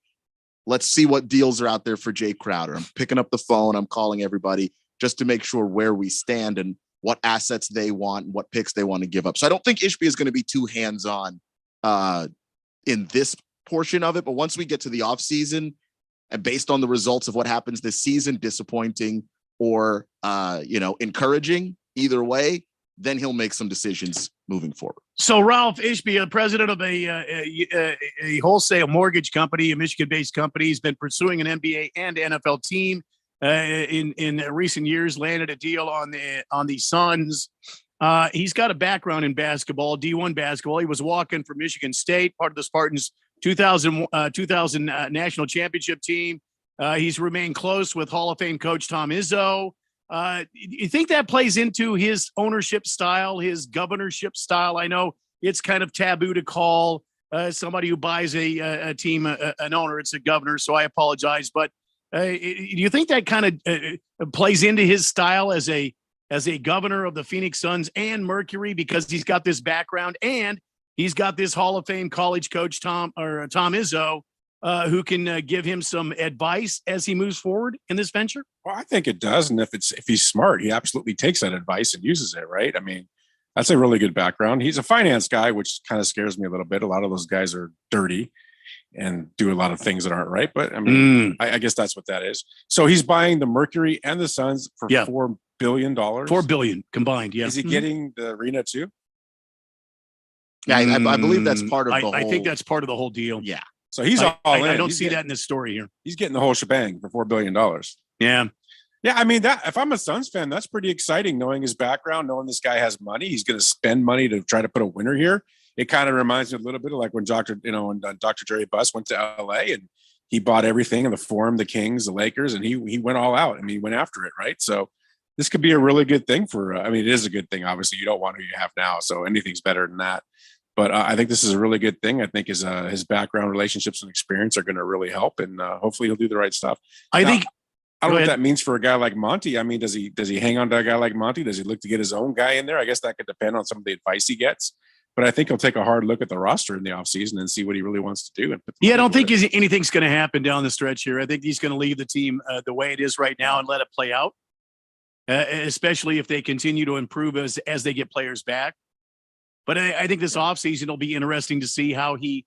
let's see what deals are out there for Jay Crowder. I'm picking up the phone. I'm calling everybody just to make sure where we stand and what assets they want and what picks they want to give up. So I don't think Ishbia is going to be too hands-on in this portion of it. But once we get to the offseason, and based on the results of what happens this season, disappointing or, encouraging, either way, then he'll make some decisions moving forward. So Ralph Ishbia, president of a wholesale mortgage company, a Michigan-based company, has been pursuing an NBA and NFL team in recent years, landed a deal on the Suns. He's got a background in basketball, D1 basketball. He was walking from Michigan State, part of the Spartans 2000 national championship team. He's remained close with Hall of Fame coach Tom Izzo. You think that plays into his ownership style, his governorship style? I know it's kind of taboo to call somebody who buys a team an owner. It's a governor, so I apologize. But do you think that kind of plays into his style as a governor of the Phoenix Suns and Mercury, because he's got this background and he's got this Hall of Fame college coach Tom Izzo, who can give him some advice as he moves forward in this venture? Well, I think it does. And if he's smart, he absolutely takes that advice and uses it, right? I mean, That's a really good background. He's a finance guy, which kind of scares me a little bit. A lot of those guys are dirty and do a lot of things that aren't right. But I mean, I guess that's what that is. So he's buying the Mercury and the Suns for $4 billion. $4 billion combined. Yeah. Is he getting the arena too? Yeah, I believe that's part of the whole. I think that's part of the whole deal. Yeah. So he's all in. I don't see that in this story here. He's getting the whole shebang for $4 billion. Yeah. Yeah, I mean, that if I'm a Suns fan, that's pretty exciting. Knowing his background, knowing this guy has money, he's going to spend money to try to put a winner here. It kind of reminds me a little bit of like when Dr. Jerry Buss went to LA and he bought everything in the Forum, the Kings, the Lakers, and he went all out. I mean, he went after it, right? So this could be a really good thing for. I mean, it is a good thing. Obviously, you don't want who you have now, so anything's better than that. But I think this is a really good thing. I think his background, relationships, and experience are going to really help, and hopefully he'll do the right stuff. I think. I don't know what that means for a guy like Monty. I mean, does he hang on to a guy like Monty? Does he look to get his own guy in there? I guess that could depend on some of the advice he gets. But I think he'll take a hard look at the roster in the offseason and see what he really wants to do. And I don't think anything's going to happen down the stretch here. I think he's going to leave the team the way it is right now and let it play out, especially if they continue to improve as they get players back. But I think this offseason will be interesting to see how he,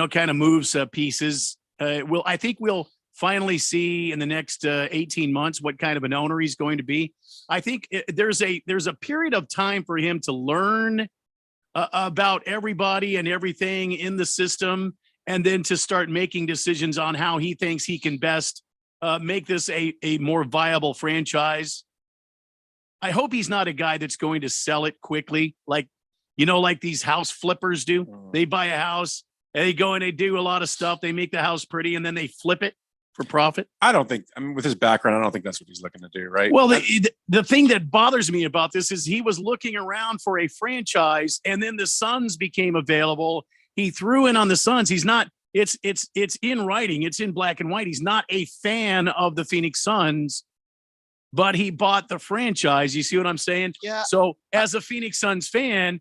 kind of moves pieces. I think we'll finally see in the next 18 months what kind of an owner he's going to be. I think there's a period of time for him to learn about everybody and everything in the system, and then to start making decisions on how he thinks he can best make this a more viable franchise. I hope he's not a guy that's going to sell it quickly, like these house flippers do. They buy a house, and they go and they do a lot of stuff. They make the house pretty, and then they flip it for profit. I don't think, with his background, I don't think that's what he's looking to do, right? Well, the thing that bothers me about this is he was looking around for a franchise, and then the Suns became available. He threw in on the Suns. He's not, it's in writing. It's in black and white. He's not a fan of the Phoenix Suns, but he bought the franchise. You see what I'm saying? Yeah. So as a Phoenix Suns fan,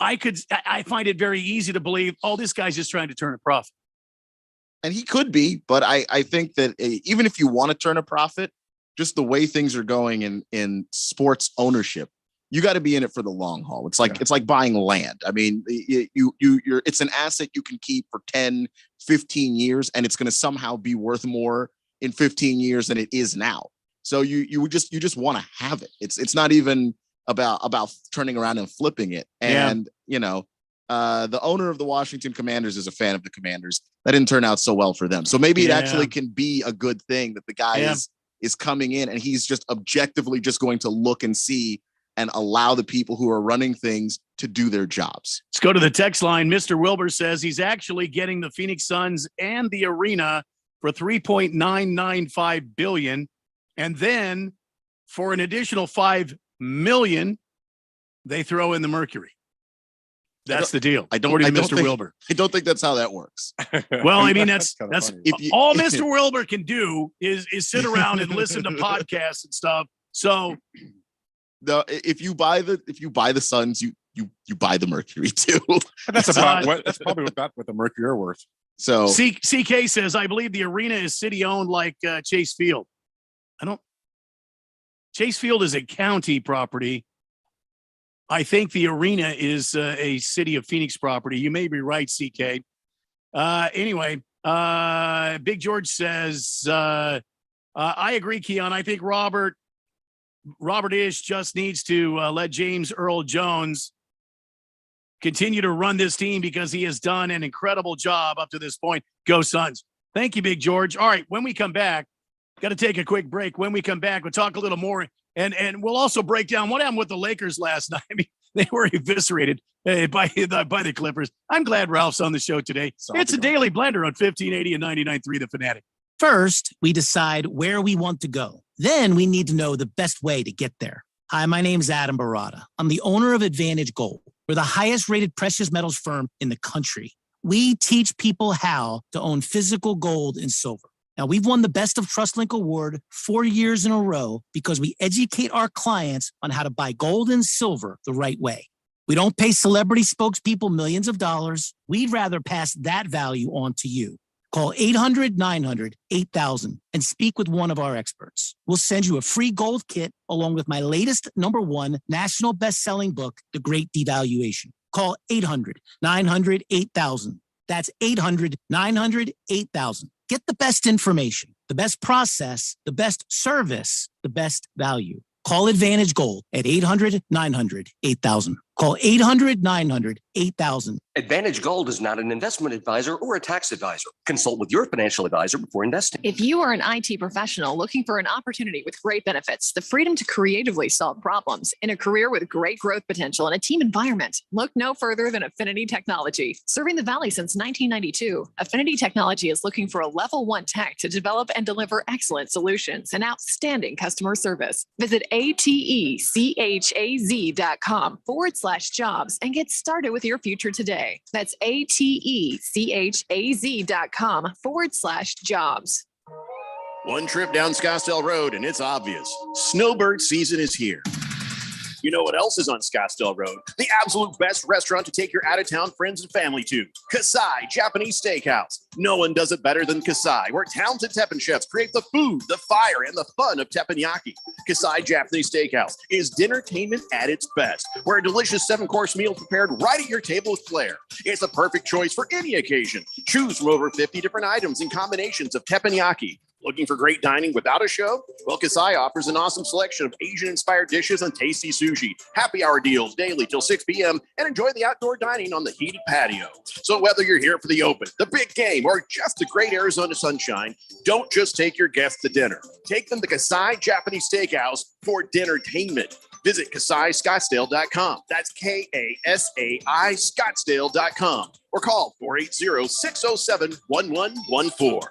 I find it very easy to believe, this guy's just trying to turn a profit. And he could be, but I think that even if you want to turn a profit, just the way things are going in sports ownership, you got to be in it for the long haul. It's like buying land. I mean, it's an asset you can keep for 10, 15 years, and it's going to somehow be worth more in 15 years than it is now. So you just want to have it. It's not even about turning around and flipping it. And the owner of the Washington Commanders is a fan of the Commanders. That didn't turn out so well for them. So maybe it actually can be a good thing that the guy is coming in and he's just objectively just going to look and see and allow the people who are running things to do their jobs. Let's go to the text line. Mr. Wilbur says he's actually getting the Phoenix Suns and the arena for $3.995 billion. And then for an additional $5 million, they throw in the Mercury. That's the deal. I don't think that's how that works. Well, I mean, that's all Mr. Wilbur can do is sit around and listen to podcasts and stuff. So if you buy the Suns, you buy the Mercury too. That's probably what the Mercury are worth. So CK says, I believe the arena is city owned like Chase Field. Chase Field is a county property. I think the arena is a city of Phoenix property. You may be right, CK. Anyway, Big George says, I agree, Keon. I think Robert Ish just needs to let James Earl Jones continue to run this team because he has done an incredible job up to this point. Go Suns. Thank you, Big George. All right, when we come back, got to take a quick break. When we come back, we'll talk a little more. And we'll also break down what happened with the Lakers last night. I mean, they were eviscerated by the Clippers. I'm glad Ralph's on the show today. It's a Daily Blender on 1580 and 99.3 The Fanatic. First, we decide where we want to go. Then we need to know the best way to get there. Hi, my name is Adam Barada. I'm the owner of Advantage Gold. We're the highest rated precious metals firm in the country. We teach people how to own physical gold and silver. Now, we've won the Best of TrustLink Award 4 years in a row because we educate our clients on how to buy gold and silver the right way. We don't pay celebrity spokespeople millions of dollars. We'd rather pass that value on to you. Call 800-900-8000 and speak with one of our experts. We'll send you a free gold kit along with my latest #1 national best-selling book, The Great Devaluation. Call 800-900-8000. That's 800-900-8000. Get the best information, the best process, the best service, the best value. Call Advantage Gold at 800-900-8000. Call 800-900-8000. Advantage Gold is not an investment advisor or a tax advisor. Consult with your financial advisor before investing. If you are an IT professional looking for an opportunity with great benefits, the freedom to creatively solve problems in a career with great growth potential and a team environment, look no further than Affinity Technology. Serving the Valley since 1992, Affinity Technology is looking for a level 1 tech to develop and deliver excellent solutions and outstanding customer service. Visit atechaz.com/jobs and get started with your future today. That's atechaz.com/jobs. One trip down Scottsdale Road and it's obvious. Snowbird season is here. You know what else is on Scottsdale Road? The absolute best restaurant to take your out-of-town friends and family to. Kasai Japanese Steakhouse. No one does it better than Kasai, where talented teppanyaki chefs create the food, the fire, and the fun of teppanyaki. Kasai Japanese Steakhouse is dinnertainment at its best, where a delicious 7-course meal prepared right at your table with flair. It's the perfect choice for any occasion. Choose from over 50 different items and combinations of teppanyaki. Looking for great dining without a show? Well, Kasai offers an awesome selection of Asian-inspired dishes and tasty sushi. Happy hour deals daily till 6 p.m. and enjoy the outdoor dining on the heated patio. So whether you're here for the open, the big game, or just the great Arizona sunshine, don't just take your guests to dinner. Take them to Kasai Japanese Steakhouse for dinnertainment. Visit KasaiScottsdale.com. That's KASAI Scottsdale.com. Or call 480-607-1114.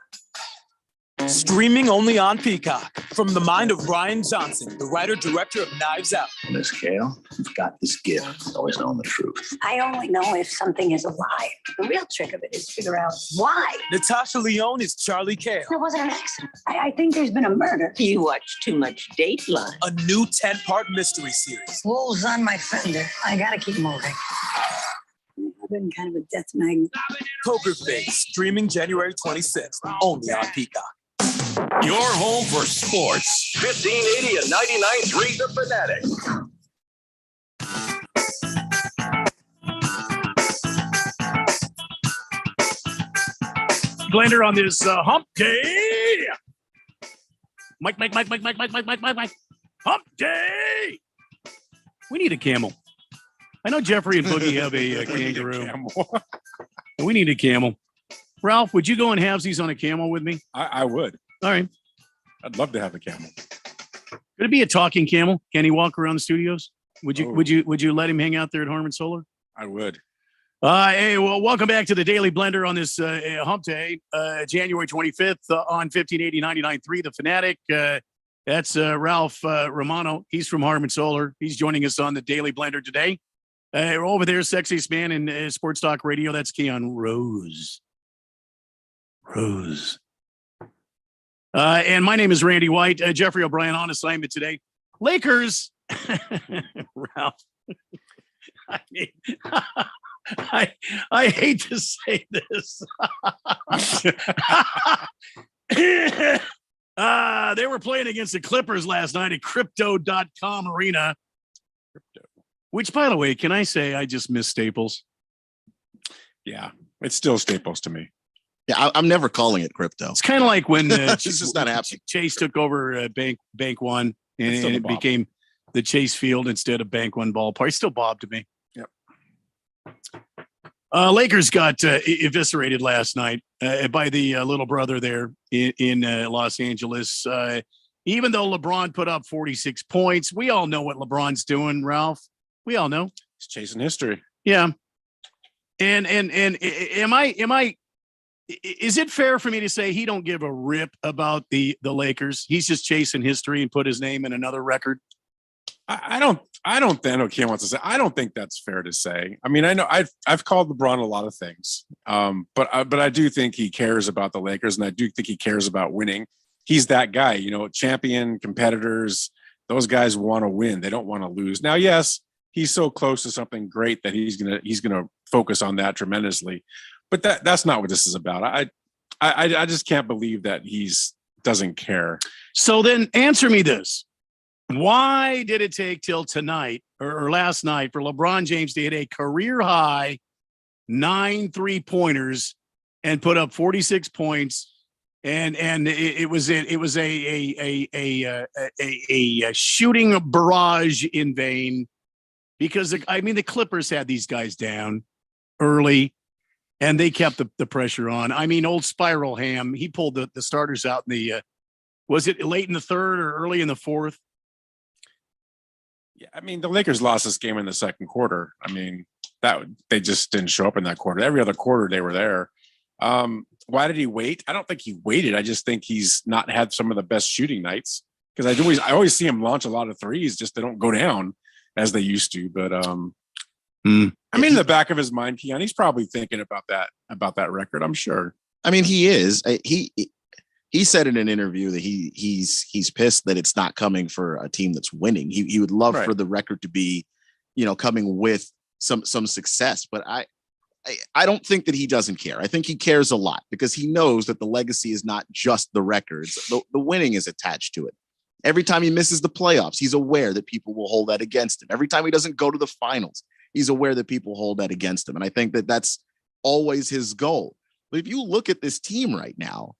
Streaming only on Peacock. From the mind of Ryan Johnson, the writer-director of Knives Out. Miss Kale, you've got this gift. Always knowing the truth. I only know if something is a lie. The real trick of it is to figure out why. Natasha Lyonne is Charlie Kale. It wasn't an accident. I think there's been a murder. You watch too much Dateline. A new 10-part mystery series. Wolves on my fender. I gotta keep moving. I've been kind of a death magnet. Poker Face, streaming January 26th, only on Peacock. Your home for sports. 1580 and 99.3 The Fanatic. Blender on this hump day. Mike. Hump day. We need a camel. I know Jeffrey and Boogie have a kangaroo. We need a camel. Ralph, would you go in halvesies on a camel with me? I would. All right. I'd love to have a camel. Could it be a talking camel? Can he walk around the studios? Would you let him hang out there at Harmon Solar? I would. Hey, well, welcome back to the Daily Blender on this hump day, January 25th on 1580 99.3 The Fanatic. That's Ralph Romano. He's from Harmon Solar. He's joining us on the Daily Blender today. Over there, sexiest man in sports talk radio. That's Keon Rose. And my name is Randy White. Jeffrey O'Brien on assignment today. Lakers. Ralph. I mean, I hate to say this. They were playing against the Clippers last night at Crypto.com Arena. Which, by the way, can I say I just miss Staples? Yeah, it's still Staples to me. Yeah, I'm never calling it crypto. It's kind of like when it's just not happening. Chase took over Bank One, and it became the Chase Field instead of Bank One Ballpark. It's still Bob to me. Yep. Lakers got eviscerated last night by the little brother there in Los Angeles. Even though LeBron put up 46 points, we all know what LeBron's doing, Ralph. We all know he's chasing history. Yeah. And am I? Is it fair for me to say he don't give a rip about the Lakers? He's just chasing history and put his name in another record. I don't think okay wants to say. I don't think that's fair to say. I mean, I know I've called LeBron a lot of things, but I do think he cares about the Lakers, and I do think he cares about winning. He's that guy, you know, champion competitors. Those guys want to win. They don't want to lose. Now, yes, he's so close to something great that he's gonna focus on that tremendously. But that's not what this is about. I just can't believe that doesn't care. So then answer me this. Why did it take till tonight or last night for LeBron James to hit a career high 9 3-pointers and put up 46 points? And it was a shooting barrage in vain because the Clippers had these guys down early and they kept the pressure on. I mean, old Spiral Ham, he pulled the starters out in the was it late in the third or early in the fourth? Yeah, I mean, the Lakers lost this game in the second quarter. I mean, they just didn't show up in that quarter. Every other quarter they were there. Why did he wait? I don't think he waited. I just think he's not had some of the best shooting nights because I always see him launch a lot of threes. Just they don't go down as they used to. But I mean, in the back of his mind, Keon, he's probably thinking about that record. I'm sure. I mean, he is. He said in an interview that he's pissed that it's not coming for a team that's winning. He would love for the record to be, coming with some success. But I don't think that he doesn't care. I think he cares a lot because he knows that the legacy is not just the records. The winning is attached to it. Every time he misses the playoffs, he's aware that people will hold that against him. Every time he doesn't go to the finals, he's aware that people hold that against him. And I think that that's always his goal. But if you look at this team right now,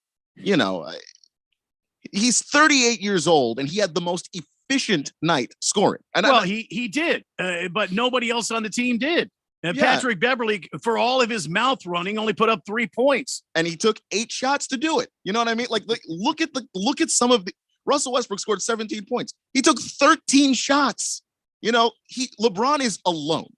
he's 38 years old and he had the most efficient night scoring. And he did, but nobody else on the team did. And Patrick Beverley, for all of his mouth running, only put up 3 points, and he took 8 shots to do it. You know what I mean? Like look at some of the Russell Westbrook scored 17 points. He took 13 shots. LeBron is alone.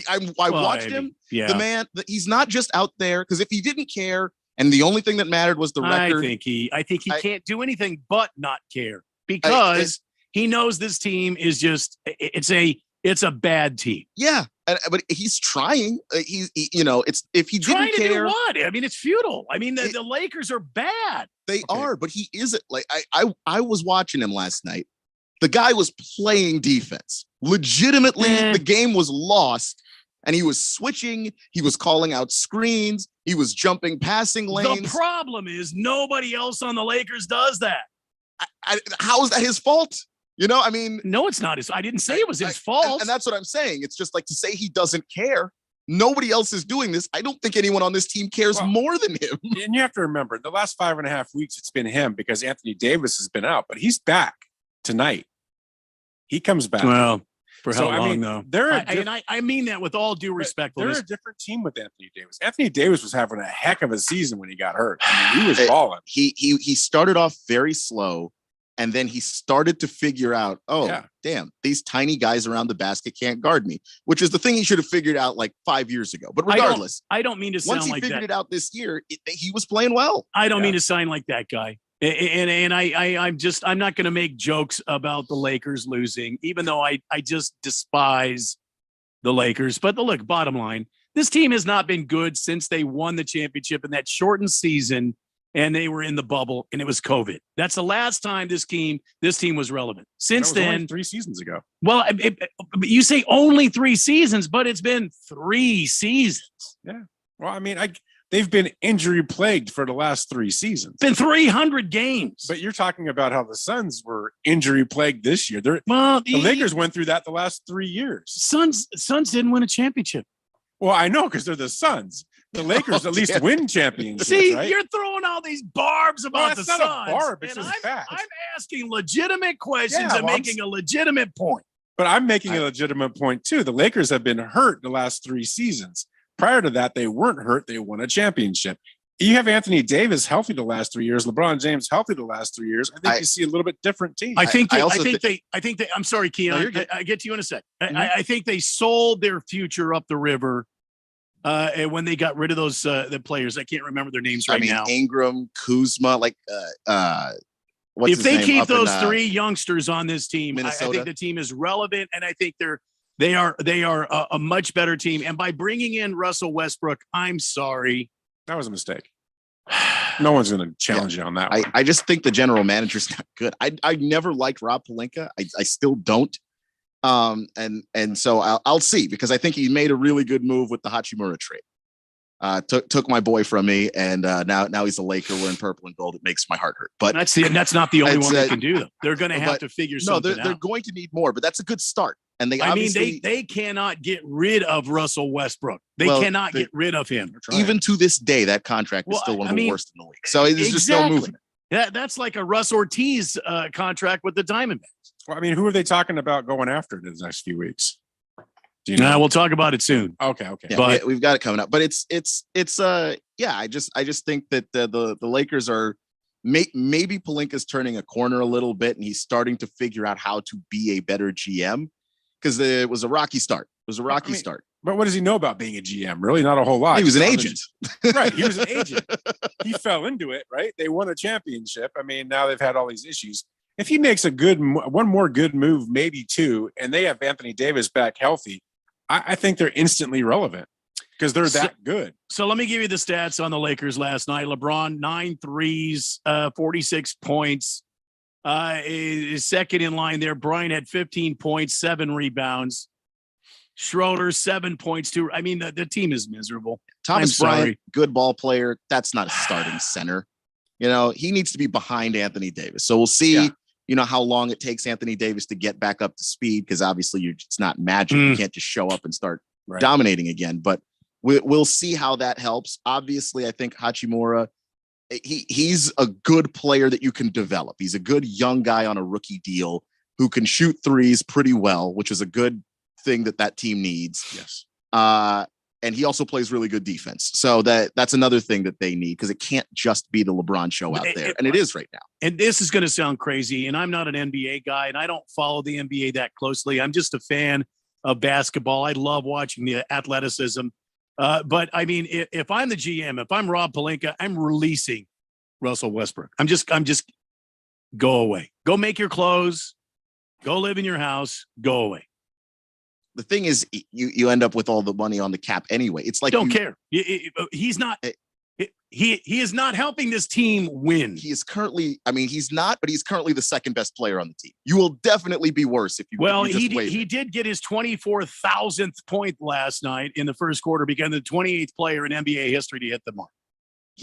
I watched him. Yeah. The man, he's not just out there because if he didn't care and the only thing that mattered was the record, I think he can't do anything but not care because he knows this team is just it's a bad team. Yeah. But he's trying. It's if he trying didn't to care. Do what? I mean, it's futile. I mean, the Lakers are bad. They are, but he isn't. Like I was watching him last night. The guy was playing defense. Legitimately, the game was lost, and he was switching. He was calling out screens. He was jumping passing lanes. The problem is nobody else on the Lakers does that. How is that his fault? I mean, no, it's not I didn't say it was his fault. And that's what I'm saying. It's just like to say he doesn't care. Nobody else is doing this. I don't think anyone on this team cares more than him. And you have to remember, the last 5.5 weeks, it's been him because Anthony Davis has been out, but he's back tonight. He comes back. Well, for how long, though? I mean that with all due respect. They're a different team with Anthony Davis. Anthony Davis was having a heck of a season when he got hurt. I mean, he was balling. He started off very slow. And then he started to figure out, damn, these tiny guys around the basket can't guard me, which is the thing he should have figured out like 5 years ago. But regardless, I don't mean to sound like that. Once he figured it out this year, he was playing well. I don't mean to sound like that guy. And I'm not going to make jokes about the Lakers losing, even though I just despise the Lakers. But look, bottom line, this team has not been good since they won the championship in that shortened season. And they were in the bubble, and it was COVID. That's the last time this team was relevant. Since then, only 3 seasons ago. Well, you say only 3 seasons, but it's been 3 seasons. Yeah. Well, I mean, they've been injury plagued for the last 3 seasons. Been 300 games. But you're talking about how the Suns were injury plagued this year. The Lakers went through that the last 3 years. Suns didn't win a championship. Well, I know because they're the Suns. The Lakers at least win championships. See, right? You're throwing all these barbs about the Suns. Not a barb, it's just facts. I'm asking legitimate questions and making a legitimate point. But I'm making a legitimate point too. The Lakers have been hurt the last 3 seasons. Prior to that, they weren't hurt. They won a championship. You have Anthony Davis healthy the last 3 years. LeBron James healthy the last 3 years. I think you see a little bit different team. I think they. I'm sorry, Keon. I get to you in a sec. I think they sold their future up the river. And when they got rid of those the players, I can't remember their names now. Ingram, Kuzma, if they keep those 3 youngsters on this team, I think the team is relevant, and I think they are a much better team. And by bringing in Russell Westbrook, I'm sorry, that was a mistake. No one's going to challenge you on that one. I just think the general manager's not good. I never liked Rob Pelinka. I still don't. And so I'll see, because I think he made a really good move with the Hachimura trade. took my boy from me, and now he's a Laker wearing purple and gold. It makes my heart hurt. But that's not the only one they can do. Though. They're going to have to figure something out. They're going to need more, but that's a good start. And they cannot get rid of Russell Westbrook. They cannot get rid of him. Even to this day, that contract is still one of the worst in the league. So it's just no movement. That's like a Russ Ortiz contract with the Diamondbacks. Well, I mean, who are they talking about going after in the next few weeks? We'll talk about it soon. Okay. Yeah, but we've got it coming up. But it's I just think that the Lakers are maybe Pelinka's turning a corner a little bit, and he's starting to figure out how to be a better GM. Because it was a rocky start. Start. But what does he know about being a GM? Really, not a whole lot. He was an agent. Right. He was an agent. He fell into it, right? They won a championship. I mean, now they've had all these issues. If he makes one more good move, maybe two, and they have Anthony Davis back healthy, I think they're instantly relevant because they're that good. So let me give you the stats on the Lakers last night. LeBron, 9 threes, 46 points. Is second in line there. Bryant had 15 points, 7 rebounds. Schroeder, 7 points, 2. I mean, the team is miserable. Thomas Bryant, good ball player. That's not a starting center. He needs to be behind Anthony Davis. So we'll see, how long it takes Anthony Davis to get back up to speed, because obviously it's not magic. You can't just show up and start dominating again. But we'll see how that helps. Obviously, I think Hachimura, he's a good player that you can develop. He's a good young guy on a rookie deal who can shoot threes pretty well, which is a good thing that team needs. Yes. And he also plays really good defense. So that's another thing that they need, because it can't just be the LeBron show out there. And it is right now. And this is going to sound crazy. And I'm not an NBA guy, and I don't follow the NBA that closely. I'm just a fan of basketball. I love watching the athleticism. But I mean, if I'm the GM, if I'm Rob Pelinka, I'm releasing Russell Westbrook. I'm just go away. Go make your clothes. Go live in your house. Go away. The thing is, you end up with all the money on the cap anyway. It's like don't care. He's not. He is not helping this team win. He is currently. I mean, he's not, but he's currently the second best player on the team. You will definitely be worse if you. Well, he did get his 24,000th point last night in the first quarter, becoming the 28th player in NBA history to hit the mark.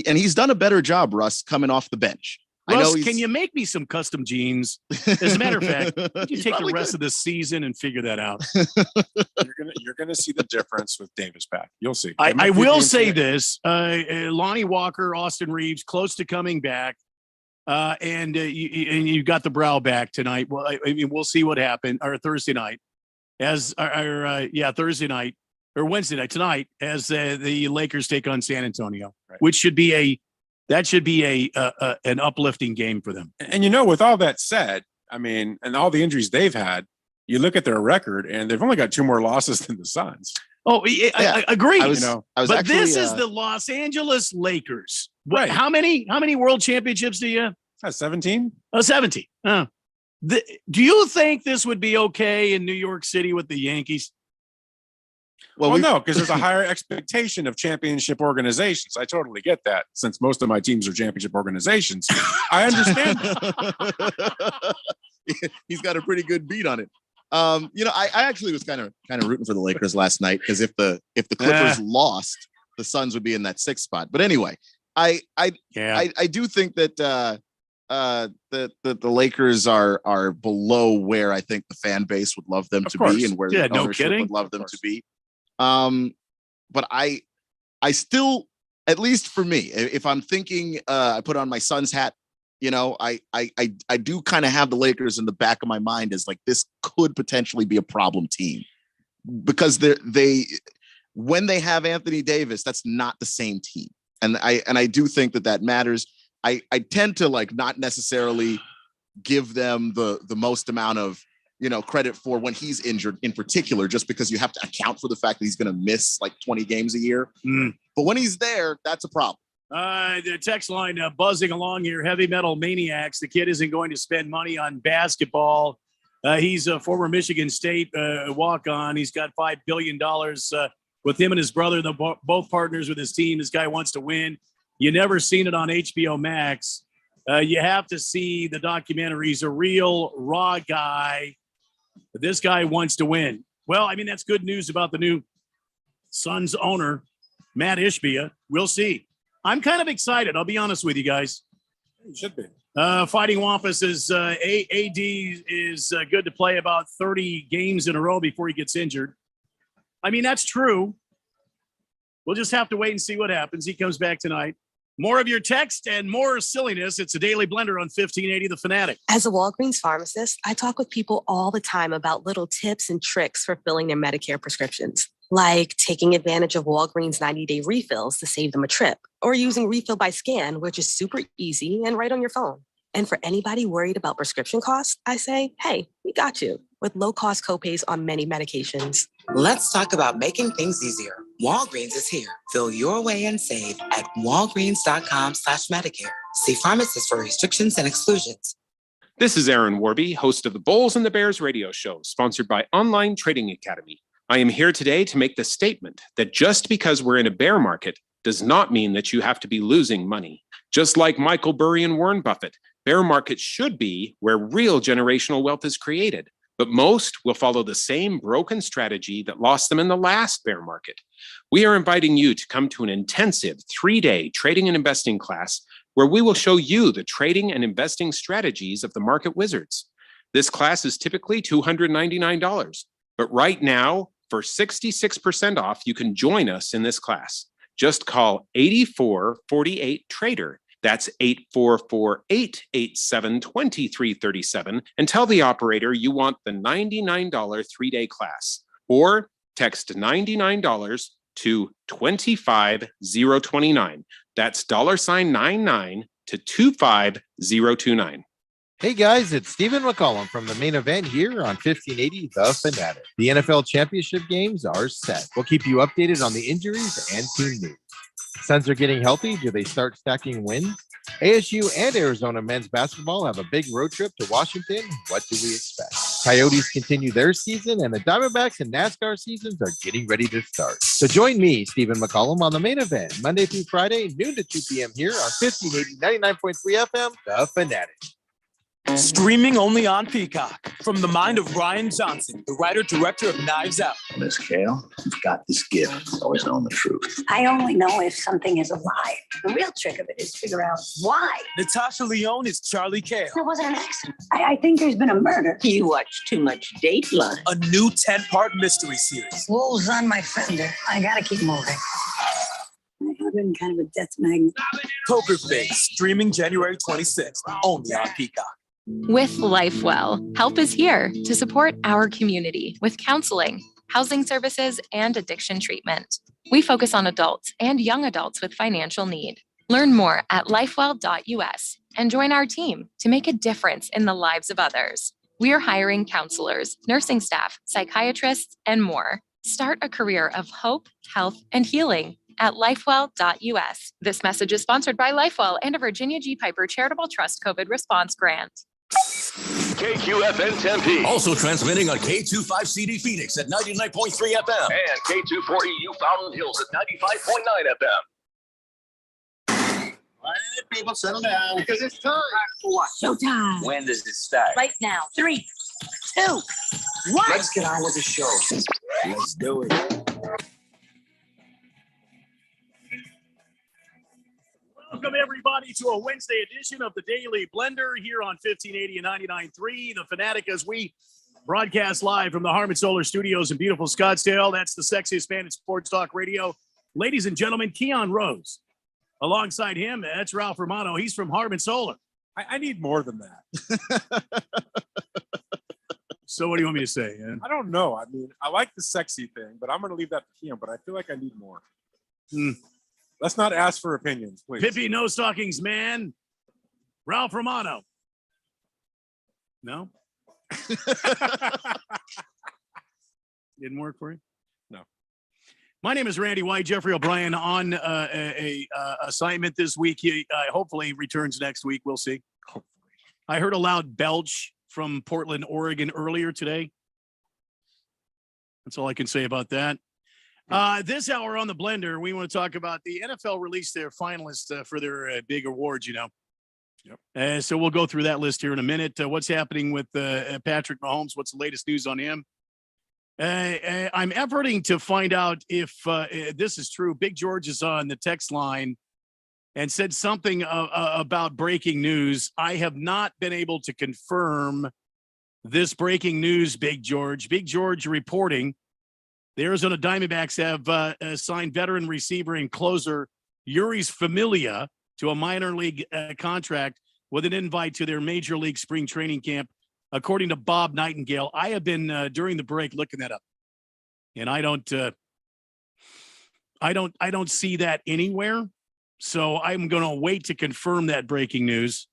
And he's done a better job, Russ, coming off the bench. Russ, can you make me some custom jeans? As a matter of fact, you take the rest of the season and figure that out. You're gonna see the difference with Davis back. You'll see. I will say this: Lonnie Walker, Austin Reeves, close to coming back, and you got the brow back tonight. Well, I mean, we'll see what happened. Or Thursday night, Thursday night or Wednesday night tonight, as the Lakers take on San Antonio, which should be an uplifting game for them. And with all that said, I mean, and all the injuries they've had, you look at their record, and they've only got 2 more losses than the Suns. Oh, I agree. But this is the Los Angeles Lakers. Right? How many world championships do you have? 17. 17. Do you think this would be okay in New York City with the Yankees? Well, no, because there's a higher expectation of championship organizations. I totally get that, since most of my teams are championship organizations. I understand that. He's got a pretty good beat on it. I actually was kind of rooting for the Lakers last night, because if the Clippers lost, the Suns would be in that 6th spot. But anyway, I do think that the Lakers are below where I think the fan base would love them to be, and where the ownership would love them to be. But I still, at least for me, if I'm thinking, I put on my son's hat, I do kind of have the Lakers in the back of my mind as like, this could potentially be a problem team, because when they have Anthony Davis, that's not the same team. And I do think that matters. I tend to not necessarily give them the most amount of, credit for when he's injured in particular, just because you have to account for the fact that he's going to miss 20 games a year. But when he's there, that's a problem. The text line buzzing along here. Heavy Metal Maniacs. The kid isn't going to spend money on basketball. He's a former Michigan State walk-on. He's got $5 billion with him and his brother. They're both partners with his team. This guy wants to win. You never seen it on HBO Max. You have to see the documentary. He's a real raw guy. This guy wants to win. Well, I mean, that's good news about the new Suns owner. Matt Ishbia. We'll see. I'm kind of excited. I'll be honest with you guys. You should be. Fighting Wampus is AD is good to play about 30 games in a row before he gets injured. I mean, that's true. We'll just have to wait and see what happens. He comes back tonight. More of your text and more silliness. It's a Daily Blender on 1580 The Fanatic. As a Walgreens pharmacist, I talk with people all the time about little tips and tricks for filling their Medicare prescriptions, like taking advantage of Walgreens 90-day refills to save them a trip, or using Refill by Scan, which is super easy and right on your phone. And for anybody worried about prescription costs, I say, hey, we got you with low-cost copays on many medications. Let's talk about making things easier. Walgreens is here. Fill your way and save at walgreens.com/Medicare. See pharmacists for restrictions and exclusions. This is Aaron Warby, host of the Bulls and the Bears radio show, sponsored by Online Trading Academy. I am here today to make the statement that just because we're in a bear market does not mean that you have to be losing money. Just like Michael Burry and Warren Buffett, bear markets should be where real generational wealth is created. But most will follow the same broken strategy that lost them in the last bear market. We are inviting you to come to an intensive 3-day trading and investing class where we will show you the trading and investing strategies of the market wizards. This class is typically $299, but right now, for 66% off, you can join us in this class. Just call 8448-TRADER. That's 8448-87-2337 and tell the operator you want the $99 3-day class, or text $99 to 25029. That's $99 to 25029. Hey guys, it's Stephen McCollum from the Main Event here on 1580 The Fanatic. The NFL championship games are set. We'll keep you updated on the injuries and team news. Suns are getting healthy. Do they start stacking wins? ASU and Arizona men's basketball have a big road trip to Washington. What do we expect? Coyotes continue their season, and the Diamondbacks and NASCAR seasons are getting ready to start. So join me, Stephen McCollum, on the Main Event, Monday through Friday, noon to 2 p.m. here on 1580 99.3 FM, The Fanatic. Streaming only on Peacock. From the mind of Ryan Johnson, the writer-director of Knives Out. Miss Kale, you've got this gift. Always knowing the truth. I only know if something is a lie. The real trick of it is to figure out why. Natasha Lyonne is Charlie Kale. It wasn't an accident. I think there's been a murder. You watch too much Dateline. A new 10-part mystery series. Wolves on my fender. I gotta keep moving. I've been kind of a death magnet. Poker Face, streaming January 26th, only on Peacock. With LifeWell, help is here to support our community with counseling, housing services, and addiction treatment. We focus on adults and young adults with financial need. Learn more at lifewell.us and join our team to make a difference in the lives of others. We are hiring counselors, nursing staff, psychiatrists, and more. Start a career of hope, health, and healing at lifewell.us. This message is sponsored by LifeWell and a Virginia G. Piper Charitable Trust COVID Response Grant. KQFN Tempe. Also transmitting on K25CD Phoenix at 99.3 FM. And K240U Fountain Hills at 95.9 FM. All right, people, settle down because it's time. Showtime. When does it start? Right now. 3, 2, 1. Let's get on with the show. Let's do it. Welcome, everybody, to a Wednesday edition of the Daily Blender here on 1580 and 99.3 The Fanatic, as we broadcast live from the Harmon Solar Studios in beautiful Scottsdale. That's the sexiest band in sports talk radio. Ladies and gentlemen, Keon Rose. Alongside him, that's Ralph Romano. He's from Harmon Solar. I need more than that. So what do you want me to say? I don't know. I mean, I like the sexy thing, but I'm going to leave that to Keon, but I feel like I need more. Let's not ask for opinions, please. Pippi No Stockings Man, Ralph Romano. No? Didn't work for you? No. My name is Randy White. Jeffrey O'Brien on a assignment this week. He hopefully returns next week. We'll see. Hopefully. I heard a loud belch from Portland, Oregon earlier today. That's all I can say about that. This hour on the Blender, we want to talk about the NFL released their finalists for their big awards, you know. Yep. So we'll go through that list here in a minute. What's happening with Patrick Mahomes? What's the latest news on him? I'm efforting to find out if this is true. Big George is on the text line and said something about breaking news. I have not been able to confirm this breaking news, Big George. Big George reporting the Arizona Diamondbacks have signed veteran receiver and closer Yuris Familia to a minor league contract with an invite to their major league spring training camp, according to Bob Nightingale. I have been during the break looking that up, and I don't see that anywhere. So I'm going to wait to confirm that breaking news.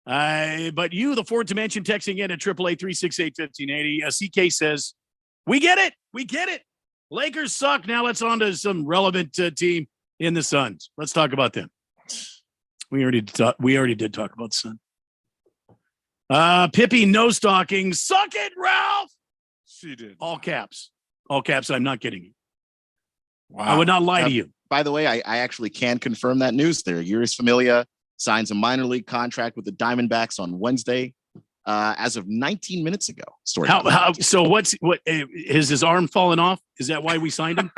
But you, the fourth dimension, texting in at 888-368-1580. CK says, we get it. We get it. Lakers suck. Now let's on to some relevant team in the Suns. Let's talk about them. We already did talk about the Sun. Pippi no stalking. Suck it, Ralph. She did. All caps. All caps. I'm not kidding you. Wow. I would not lie to you. By the way, I actually can confirm that news there. Yuris Familia signs a minor league contract with the Diamondbacks on Wednesday, as of 19 minutes ago. So what is his arm falling off? Is that why we signed him?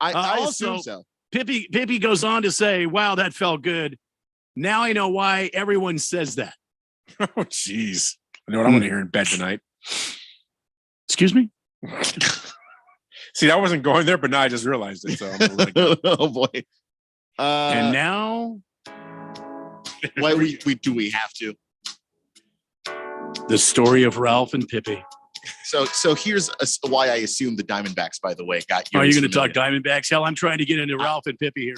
I also, assume so. Pippi goes on to say, wow, that felt good. Now I know why everyone says that. Oh, jeez. I know what I'm going to hear in bed tonight. Excuse me? See, I wasn't going there, but now I just realized it. So oh, boy. And now? Why do we have to? The story of Ralph and Pippi. So here's why I assume the Diamondbacks, by the way, got you. Are you going to talk Diamondbacks? Hell, I'm trying to get into Ralph and Pippi here.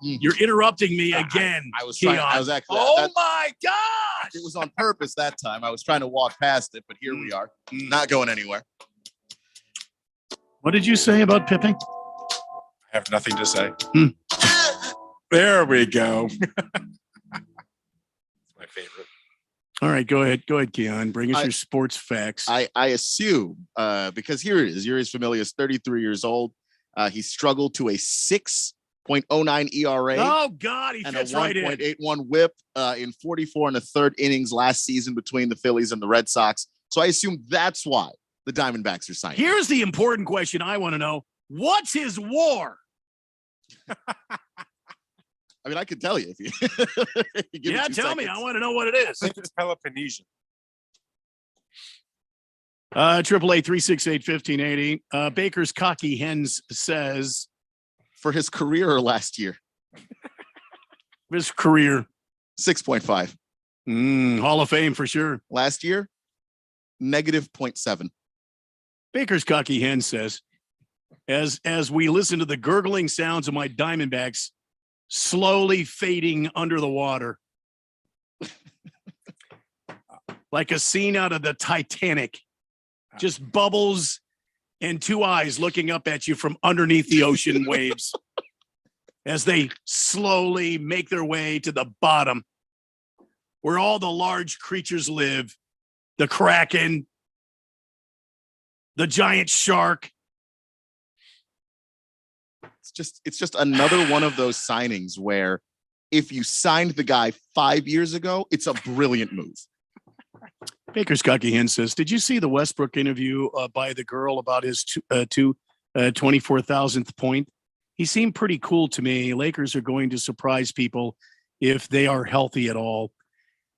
You're interrupting me again. I was trying. I was actually. My gosh! It was on purpose that time. I was trying to walk past it, but here we are, not going anywhere. What did you say about Pippi? I have nothing to say. There we go. My favorite. All right, go ahead. Go ahead, Keon. Bring us your sports facts. I assume, because here it is. Yuris Familia is 33 years old. He struggled to a 6.09 ERA. Oh, God, he and fits a right in. 1.81 whip in 44 and a third innings last season between the Phillies and the Red Sox. So I assume that's why the Diamondbacks are signing. Here's the important question I want to know. What's his WAR? I mean, I could tell you if you. Yeah, tell me. I want to know what it is. I think it's Peloponnesian. 888-368-1580. Baker's Cocky Hens says, for his career or last year? His career. 6.5. Hall of Fame for sure. Last year, -0.7. Baker's Cocky Hen says, as we listen to the gurgling sounds of my Diamondbacks slowly fading under the water, like a scene out of the Titanic, just bubbles and two eyes looking up at you from underneath the ocean waves as they slowly make their way to the bottom where all the large creatures live, the Kraken, the giant shark. It's just another one of those signings where if you signed the guy 5 years ago, it's a brilliant move. Baker's Cocky Hen says, did you see the Westbrook interview by the girl about his 24,000th point? He seemed pretty cool to me. Lakers are going to surprise people if they are healthy at all.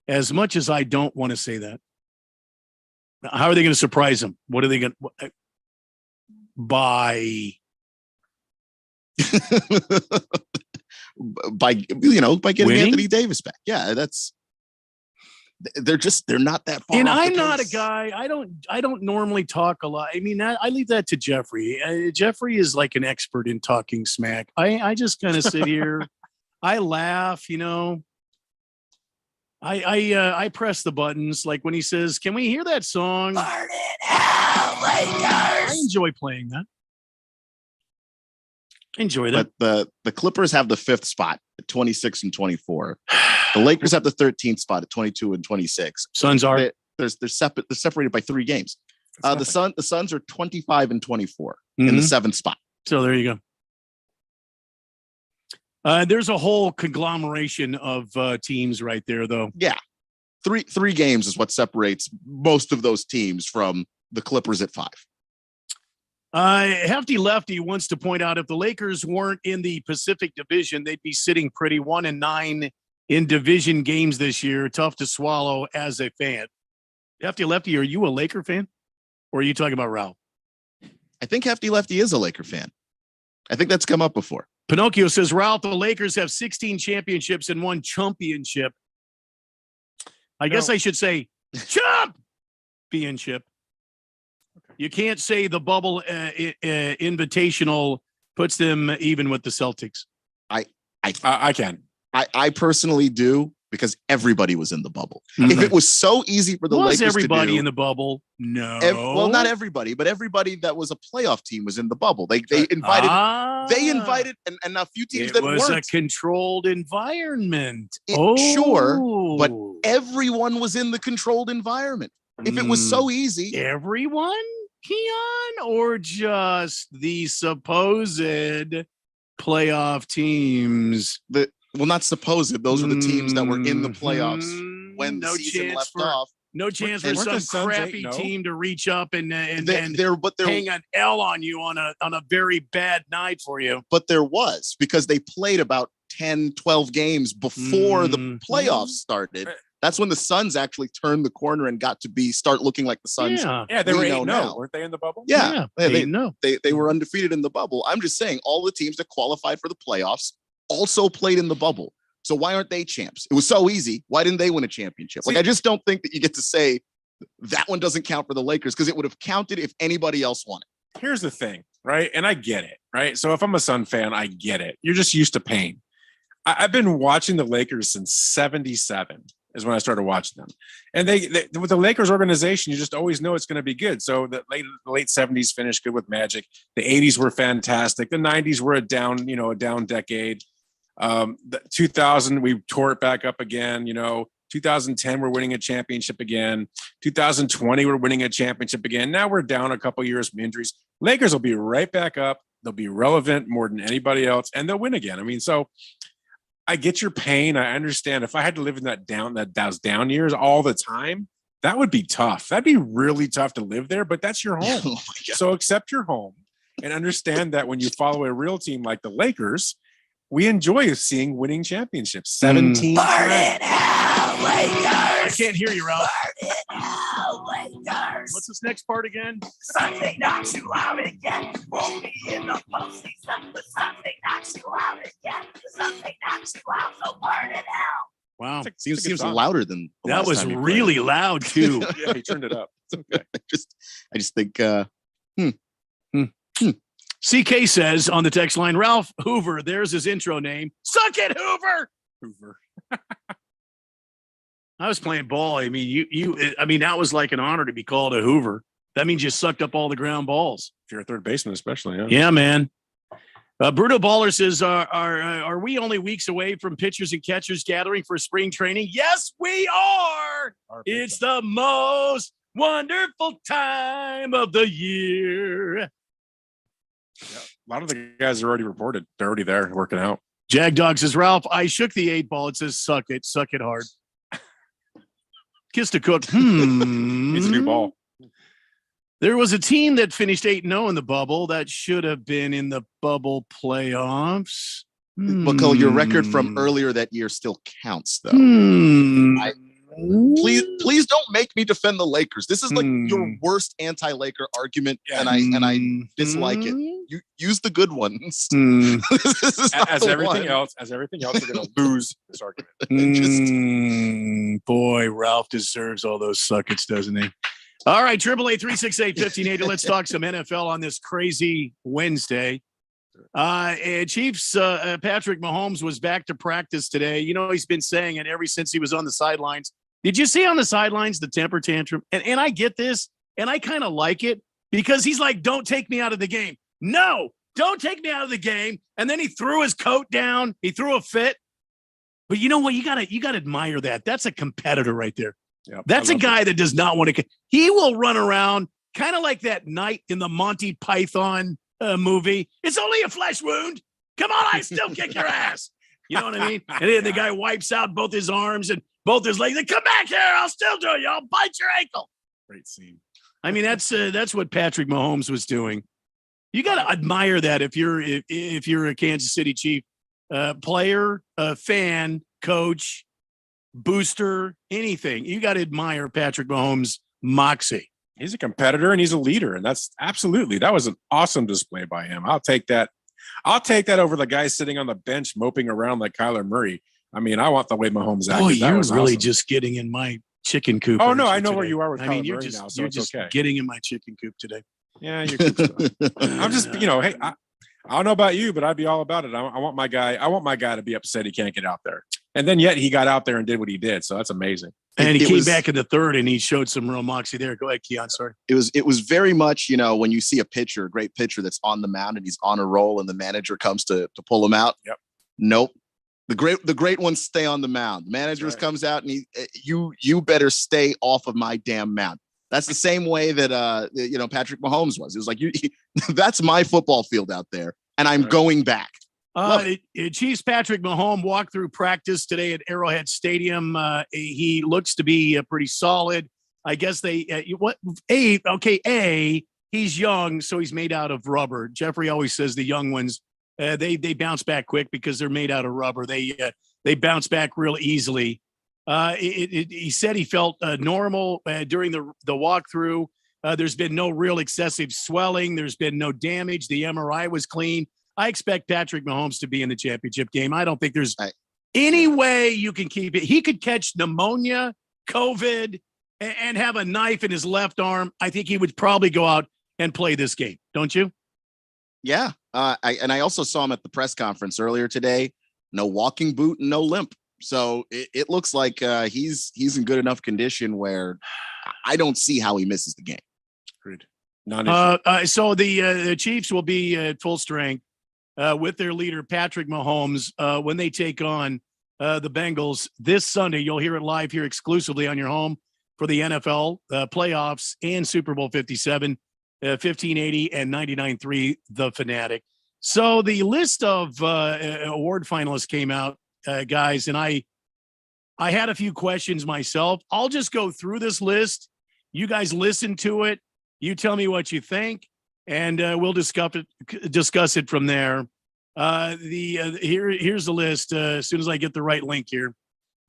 As much as I don't want to say that. How are they going to surprise him? What are they going to by getting winning? Anthony Davis back? Yeah, they're not that far. And off I'm the not a pace. guy. I don't normally talk a lot. I mean, I leave that to Jeffrey. Jeffrey is like an expert in talking smack. I just kind of sit here. I laugh, I press the buttons, like when he says, "Can we hear that song?" Burn it hell, Lakers. I enjoy playing that. Enjoy that. But the Clippers have the 5th spot at 26 and 24. The Lakers have the 13th spot at 22 and 26. Suns are they're separated by 3 games. The Suns are 25 and 24 in the 7th spot. So there you go. There's a whole conglomeration of teams right there, though. Yeah, three games is what separates most of those teams from the Clippers at 5. Hefty Lefty wants to point out if the Lakers weren't in the Pacific Division, they'd be sitting pretty 1-9 in division games this year. Tough to swallow as a fan. Hefty Lefty, are you a Laker fan? Or are you talking about Ralph? I think Hefty Lefty is a Laker fan. I think that's come up before. Pinocchio says, Ralph, the Lakers have 16 championships and 1 championship. I guess I should say championship. You can't say the bubble invitational puts them even with the Celtics. I can. I personally do, because everybody was in the bubble. If it was so easy for the Lakers everybody to do, in the bubble? No. Well, not everybody, but everybody that was a playoff team was in the bubble. They invited and a few teams that was weren't. A controlled environment. Sure, but everyone was in the controlled environment. If it was so easy, everyone, Keon, or just the supposed playoff teams? Well, not supposed. Those were the teams that were in the playoffs when the season left off. No chance for some crappy team to reach up and hang an L on you on a very bad night for you. But there was, because they played about 10, 12 games before the playoffs started. That's when the Suns actually turned the corner and got to start looking like the Suns. Yeah, they were 8-0, weren't they, in the bubble? Yeah, they were undefeated in the bubble. I'm just saying, all the teams that qualified for the playoffs also played in the bubble. So why aren't they champs? It was so easy. Why didn't they win a championship? I just don't think that you get to say that one doesn't count for the Lakers, because it would have counted if anybody else won it. Here's the thing, right? And I get it, right? So if I'm a Sun fan, I get it. You're just used to pain. I've been watching the Lakers since 77 is when I started watching them. And they with the Lakers organization, you just always know it's going to be good. So the late 70s finished good with Magic. The 80s were fantastic. The 90s were a down decade. The 2000, we tore it back up again. 2010, we're winning a championship again. 2020, we're winning a championship again. Now we're down a couple years from injuries. Lakers will be right back up. They'll be relevant more than anybody else, and they'll win again. I mean, so I get your pain. I understand. If I had to live in those down years all the time, that would be tough. That'd be really tough to live there, but that's your home. So accept your home and understand that when you follow a real team like the Lakers, we enjoy seeing winning championships. 17. I can't hear you, Ralph. What's this next part again? Something knocks you out again. Won't be in the postseason, but something knocks you out again. Something knocks you out, so burn it out. Wow. Seems louder than the that last was time you really played. loud too. Yeah, he turned it up. Okay. I just think CK says on the text line, Ralph Hoover, there's his intro name. Suck it, Hoover. I was playing ball. I mean, that was like an honor to be called a Hoover. That means you sucked up all the ground balls. If you're a third baseman, especially. Yeah, man. Bruno Baller says, are we only weeks away from pitchers and catchers gathering for spring training? Yes, we are. It's the most wonderful time of the year. Yeah, a lot of the guys are already reported. They're already there working out. Jag Dog says, Ralph, I shook the 8 ball. It says, suck it hard. Kiss to Cook. Needs a new ball. There was a team that finished 8-0 in the bubble that should have been in the bubble playoffs. But Cole, your record from earlier that year still counts, though. Please don't make me defend the Lakers. This is like your worst anti-Laker argument, and I dislike it. You use the good ones. As everything else, we're going to lose this argument. Boy, Ralph deserves all those suckets, doesn't he? All right, 888-368-1580. Let's talk some NFL on this crazy Wednesday. Chiefs Patrick Mahomes was back to practice today. He's been saying it ever since he was on the sidelines. Did you see on the sidelines the temper tantrum? And I get this, and I kind of like it because he's like, don't take me out of the game. No, don't take me out of the game. And then he threw his coat down. He threw a fit. But you know what? You gotta admire that. That's a competitor right there. Yep, that's a guy that does not want to. He will run around kind of like that knight in the Monty Python movie. It's only a flesh wound. Come on, I still kick your ass. You know what I mean? And then the guy wipes out both his arms and both his legs. Come back here. I'll still do it. I'll bite your ankle. Great scene. I mean, that's what Patrick Mahomes was doing. You got to admire that if you're a Kansas City Chief player, fan, coach, booster, anything. You got to admire Patrick Mahomes' moxie. He's a competitor and he's a leader, and that was an awesome display by him. I'll take that. I'll take that over the guy sitting on the bench moping around like Kyler Murray. I mean, I want the way Mahomes acted. Boy, That you're was really awesome. just getting in my chicken coop. Oh no, I aren't know you, where today? you are with I Kyler mean, you're Murray just now, so you're it's just okay. getting in my chicken coop today. Yeah, you could. I'm just, hey, I don't know about you, but I'd be all about it. I want my guy. I want my guy to be upset he can't get out there, and then yet he got out there and did what he did. So that's amazing. And he came back in the third, and he showed some real moxie there. Go ahead, Keon. Sorry. It was very much, when you see a great pitcher that's on the mound and he's on a roll, and the manager comes to pull him out. Yep. Nope. The great ones stay on the mound. The manager comes out and you better stay off of my damn mound. That's the same way that Patrick Mahomes was. It was like that's my football field out there, and I'm going back. Chiefs Patrick Mahomes walked through practice today at Arrowhead Stadium. He looks to be pretty solid. I guess he's young, so he's made out of rubber. Jeffrey always says the young ones, they bounce back quick because they're made out of rubber. They bounce back real easily. He said he felt normal during the walkthrough. There's been no real excessive swelling. There's been no damage. The MRI was clean. I expect Patrick Mahomes to be in the championship game. I don't think there's any way you can keep it. He could catch pneumonia, COVID, and have a knife in his left arm. I think he would probably go out and play this game. Don't you? Yeah. I also saw him at the press conference earlier today. No walking boot and no limp. So it looks like he's in good enough condition where I don't see how he misses the game. Agreed. So the Chiefs will be at full strength with their leader, Patrick Mahomes, when they take on the Bengals this Sunday. You'll hear it live here exclusively on your home for the NFL playoffs and Super Bowl 57, 1580 and 99.3 The Fanatic. So the list of award finalists came out, guys, and I had a few questions myself. I'll just go through this list. You guys listen to it. You tell me what you think, and we'll discuss it from there. Here's the list. As soon as I get the right link here,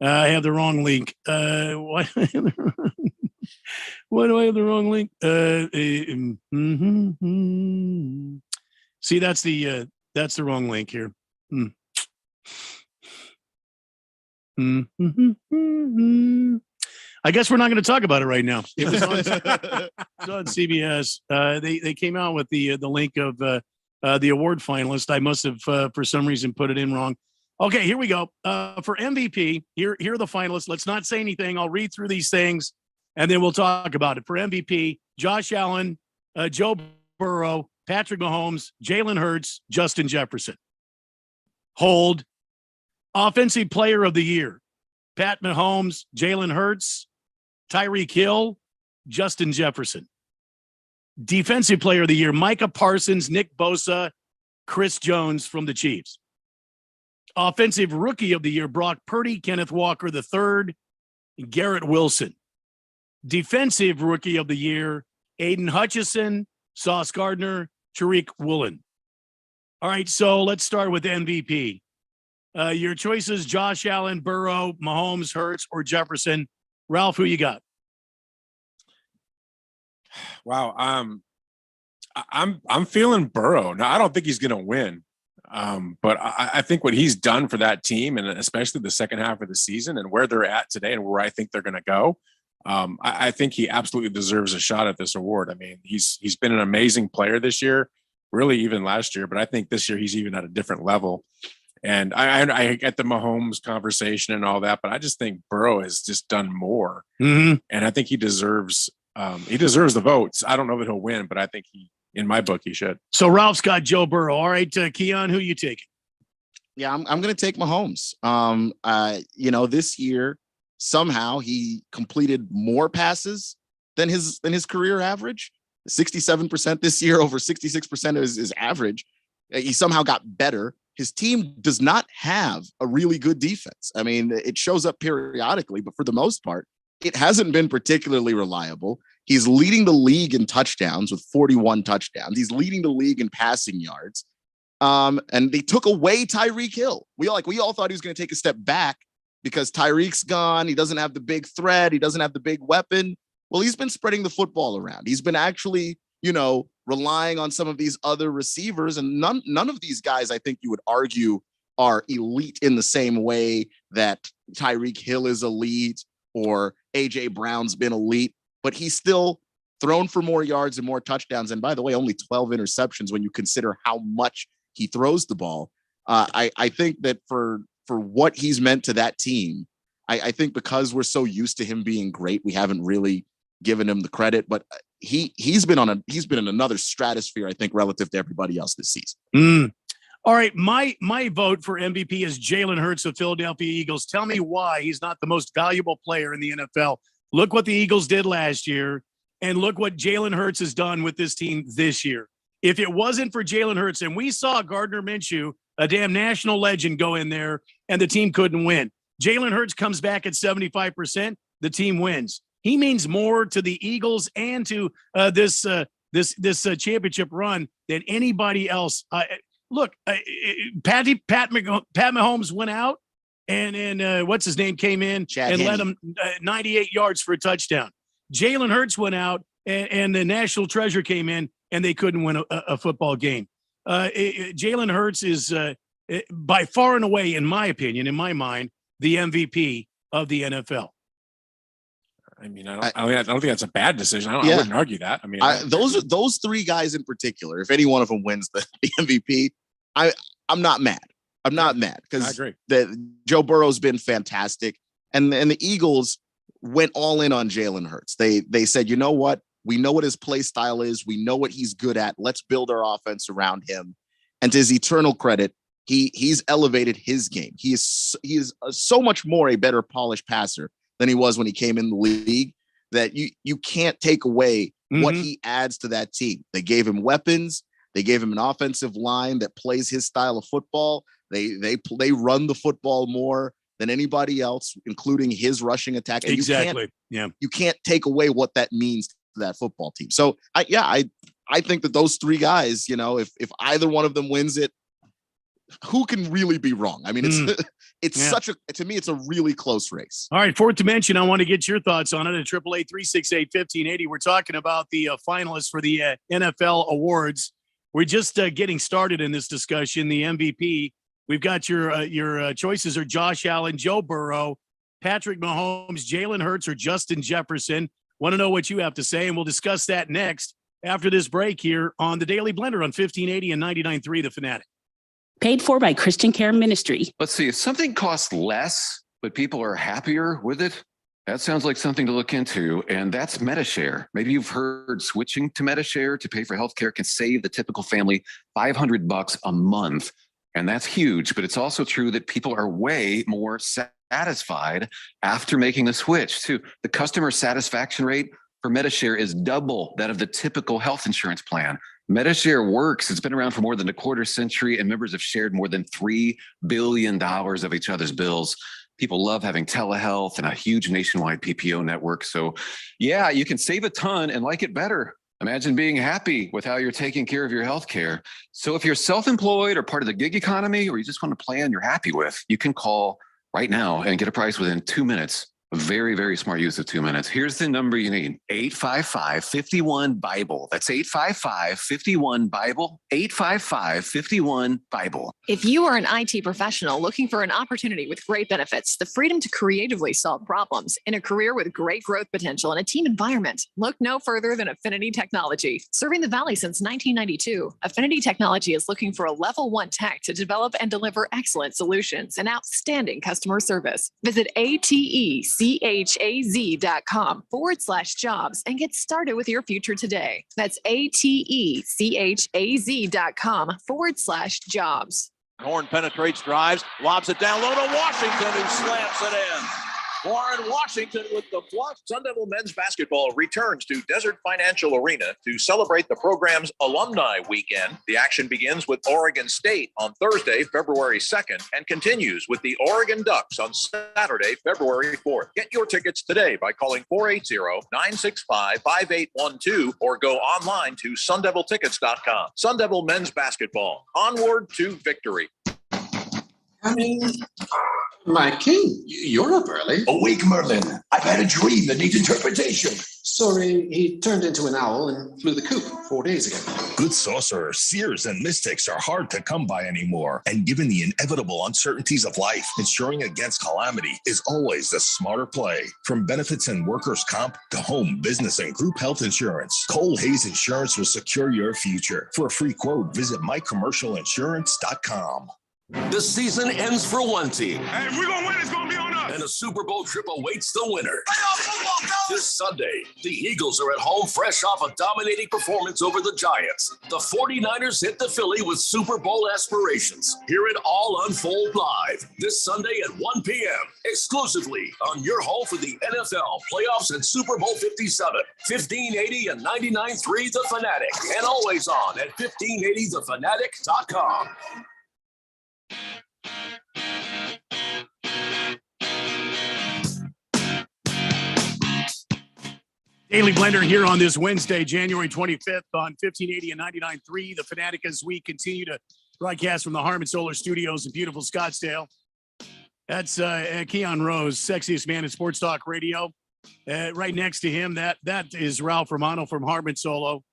I have the wrong link. Why do I have the wrong link? See, that's the wrong link here. I guess we're not going to talk about it right now. It was on CBS. They came out with the link of the award finalist. I must have for some reason put it in wrong. Okay, here we go. For MVP, here are the finalists. Let's not say anything. I'll read through these things, and then we'll talk about it. For MVP, Josh Allen, Joe Burrow, Patrick Mahomes, Jalen Hurts, Justin Jefferson. Hold. Offensive Player of the Year, Pat Mahomes, Jalen Hurts, Tyreek Hill, Justin Jefferson. Defensive Player of the Year, Micah Parsons, Nick Bosa, Chris Jones from the Chiefs. Offensive Rookie of the Year, Brock Purdy, Kenneth Walker III, Garrett Wilson. Defensive Rookie of the Year, Aiden Hutchinson, Sauce Gardner, Tariq Woolen. All right, so let's start with MVP. Your choices: Josh Allen, Burrow, Mahomes, Hurts, or Jefferson. Ralph, who you got? Wow. I'm feeling Burrow. Now, I don't think he's going to win. But I think what he's done for that team, and especially the second half of the season and where they're at today and where I think they're going to go, I think he absolutely deserves a shot at this award. I mean, he's been an amazing player this year, really even last year, but I think this year he's even at a different level. And I get the Mahomes conversation and all that, but I just think Burrow has just done more. Mm-hmm. And I think he deserves the votes. I don't know that he'll win, but I think in my book, he should. So Ralph's got Joe Burrow. All right, Keon, who you taking? Yeah, I'm going to take Mahomes. This year, somehow he completed more passes than his career average. 67% this year over 66% of his average. He somehow got better. His team does not have a really good defense. I mean, it shows up periodically, but for the most part, it hasn't been particularly reliable. He's leading the league in touchdowns with 41 touchdowns. He's leading the league in passing yards. And they took away Tyreek Hill. We all thought he was going to take a step back because Tyreek's gone. He doesn't have the big threat. He doesn't have the big weapon. Well, he's been spreading the football around. He's been actually, relying on some of these other receivers, and none of these guys, I think you would argue, are elite in the same way that Tyreek Hill is elite or AJ Brown's been elite, but he's still thrown for more yards and more touchdowns. And by the way, only 12 interceptions when you consider how much he throws the ball. I think that for what he's meant to that team, I think because we're so used to him being great, we haven't really given him the credit, but he's been in another stratosphere, I think, relative to everybody else this season. All right, my vote for MVP is Jalen Hurts of Philadelphia Eagles. Tell me why he's not the most valuable player in the NFL. Look what the Eagles did last year, and look what Jalen Hurts has done with this team this year. If it wasn't for Jalen Hurts, and we saw Gardner Minshew, a damn national legend, go in there, and the team couldn't win. Jalen Hurts comes back at 75%, the team wins. He means more to the Eagles and to this championship run than anybody else. Look, Pat Mahomes went out, and what's his name came in and led him 98 yards for a touchdown. Jalen Hurts went out, and the national treasure came in, and they couldn't win a football game. Jalen Hurts is by far and away, in my opinion, in my mind, the MVP of the NFL. I mean, I don't think that's a bad decision. I wouldn't argue that. I mean, those three guys in particular, if any one of them wins the MVP, I'm not mad. I'm not mad because Joe Burrow's been fantastic, and the Eagles went all in on Jalen Hurts. They said, you know what? We know what his play style is. We know what he's good at. Let's build our offense around him. And to his eternal credit, he's elevated his game. He is so much more a better polished passer than he was when he came in the league, that you can't take away what he adds to that team. They gave him weapons. They gave him an offensive line that plays his style of football. They run the football more than anybody else, including his rushing attack. And you can't take away what that means to that football team. So I think that those three guys, if either one of them wins it, who can really be wrong? I mean, to me, it's a really close race. All right, Fourth Dimension, I want to get your thoughts on it at 888-368-1580. We're talking about the finalists for the NFL awards. We're just getting started in this discussion. The MVP, we've got your choices are Josh Allen, Joe Burrow, Patrick Mahomes, Jalen Hurts, or Justin Jefferson. Want to know what you have to say, and we'll discuss that next after this break here on the Daily Blender on 1580 and 99.3 The Fanatic. Paid for by Christian Care Ministry. Let's see, if something costs less, but people are happier with it, that sounds like something to look into. And that's MediShare. Maybe you've heard switching to MediShare to pay for healthcare can save the typical family $500 a month. And that's huge. But it's also true that people are way more satisfied after making the switch too. The customer satisfaction rate for MediShare is double that of the typical health insurance plan. MediShare works. It's been around for more than a quarter century, and members have shared more than $3 billion of each other's bills. People love having telehealth and a huge nationwide PPO network. So yeah, you can save a ton and like it better. Imagine being happy with how you're taking care of your health care. So if you're self-employed or part of the gig economy, or you just want a plan you're happy with, you can call right now and get a price within 2 minutes. A very, very smart use of 2 minutes. Here's the number you need, 855-51-BIBLE. That's 855-51-BIBLE, 855-51-BIBLE. If you are an IT professional looking for an opportunity with great benefits, the freedom to creatively solve problems in a career with great growth potential and a team environment, look no further than Affinity Technology. Serving the Valley since 1992, Affinity Technology is looking for a level 1 tech to develop and deliver excellent solutions and outstanding customer service. Visit atechaz.com/jobs and get started with your future today. That's atechaz.com/jobs. Horn penetrates, drives, lobs it down low to Washington, who slams it in. Warren Washington with the flush. Sun Devil men's basketball returns to Desert Financial Arena to celebrate the program's alumni weekend. The action begins with Oregon State on Thursday, February 2nd, and continues with the Oregon Ducks on Saturday, February 4th. Get your tickets today by calling 480-965-5812 or go online to sundeviltickets.com. Sun Devil men's basketball, onward to victory. My king, you're up early. Awake, Merlin. I've had a dream that needs interpretation. Sorry, he turned into an owl and flew the coop 4 days ago. Good sorcerers, seers, and mystics are hard to come by anymore. And given the inevitable uncertainties of life, insuring against calamity is always the smarter play. From benefits and workers' comp to home, business, and group health insurance, Cole Hayes Insurance will secure your future. For a free quote, visit mycommercialinsurance.com. The season ends for one team. Hey, if we're going to win, it's going to be on us. And a Super Bowl trip awaits the winner. This Sunday, the Eagles are at home fresh off a dominating performance over the Giants. The 49ers hit the Philly with Super Bowl aspirations. Hear it all unfold live this Sunday at 1 p.m. exclusively on your home for the NFL playoffs and Super Bowl 57, 1580 and 99.3 The Fanatic, and always on at 1580thefanatic.com. Daily Blender here on this Wednesday, January 25th on 1580 and 99.3 The Fanatic, as we continue to broadcast from the Harmon Solar Studios in beautiful Scottsdale. That's Keon Rose, sexiest man in sports talk radio. Right next to him, that is Ralph Romano from Harmon Solo.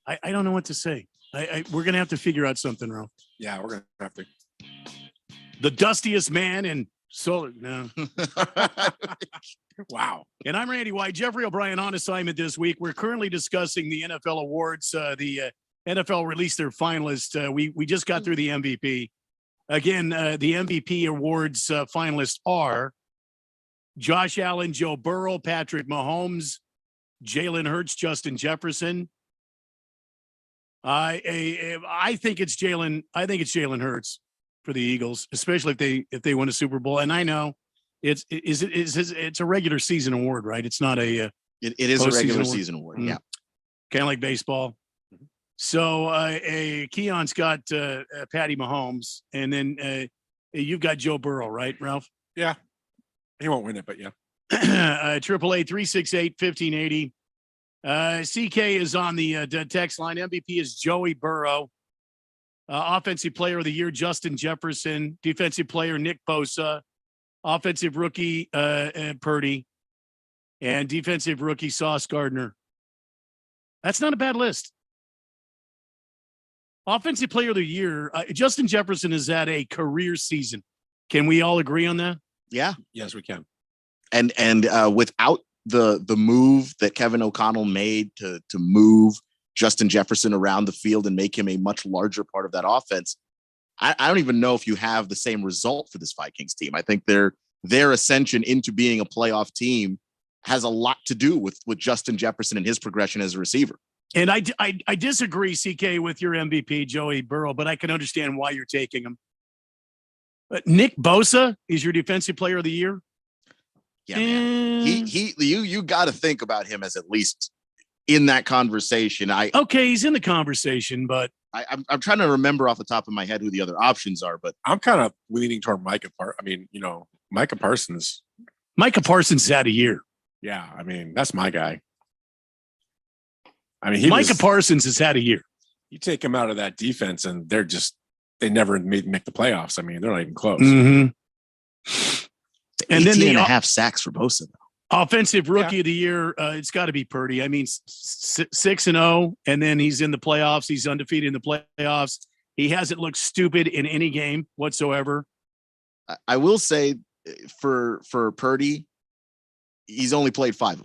I don't know what to say. We're going to have to figure out something, Ralph. Yeah, we're going to have to. The dustiest man in solar. No. Wow. And I'm Randy White. Jeffrey O'Brien on assignment this week. We're currently discussing the NFL awards. The NFL released their finalists. We just got through the MVP. Again, the MVP awards finalists are Josh Allen, Joe Burrow, Patrick Mahomes, Jalen Hurts, Justin Jefferson. I think it's Jalen. I think it's Jalen Hurts for the Eagles, especially if they win a Super Bowl. And I know it's a regular season award, right? It's not a it is a regular season award. Yeah, kind of like baseball. So Keon's got Patty Mahomes, and then you've got Joe Burrow, right, Ralph? Yeah, he won't win it, but yeah. 888-368-1580. CK is on the text line. MVP is Joey Burrow. Offensive player of the year, Justin Jefferson. Defensive player, Nick Bosa. Offensive rookie, Purdy. And defensive rookie, Sauce Gardner. That's not a bad list. Offensive player of the year, Justin Jefferson is at a career season. Can we all agree on that? Yeah. Yes, we can. And without the move that Kevin O'Connell made to move Justin Jefferson around the field and make him a much larger part of that offense, I don't even know if you have the same result for this Vikings team. I think their ascension into being a playoff team has a lot to do with Justin Jefferson and his progression as a receiver. And I disagree, CK, with your MVP, Joey Burrow, but I can understand why you're taking him. But Nick Bosa is your defensive player of the year. Yeah, man. You got to think about him as at least in that conversation. Okay, he's in the conversation, but I'm trying to remember off the top of my head who the other options are. But I'm kind of leaning toward Micah Micah Parsons. Micah Parsons is out a year. Yeah, I mean that's my guy. I mean, Micah Parsons has had a year. You take him out of that defense, and they never make the playoffs. I mean, they're not even close. Mm-hmm. And then the half sacks for Bosa. Offensive rookie of the year, it's got to be Purdy. I mean, 6-0, and then he's in the playoffs. He's undefeated in the playoffs. He hasn't looked stupid in any game whatsoever. I will say for Purdy, he's only played five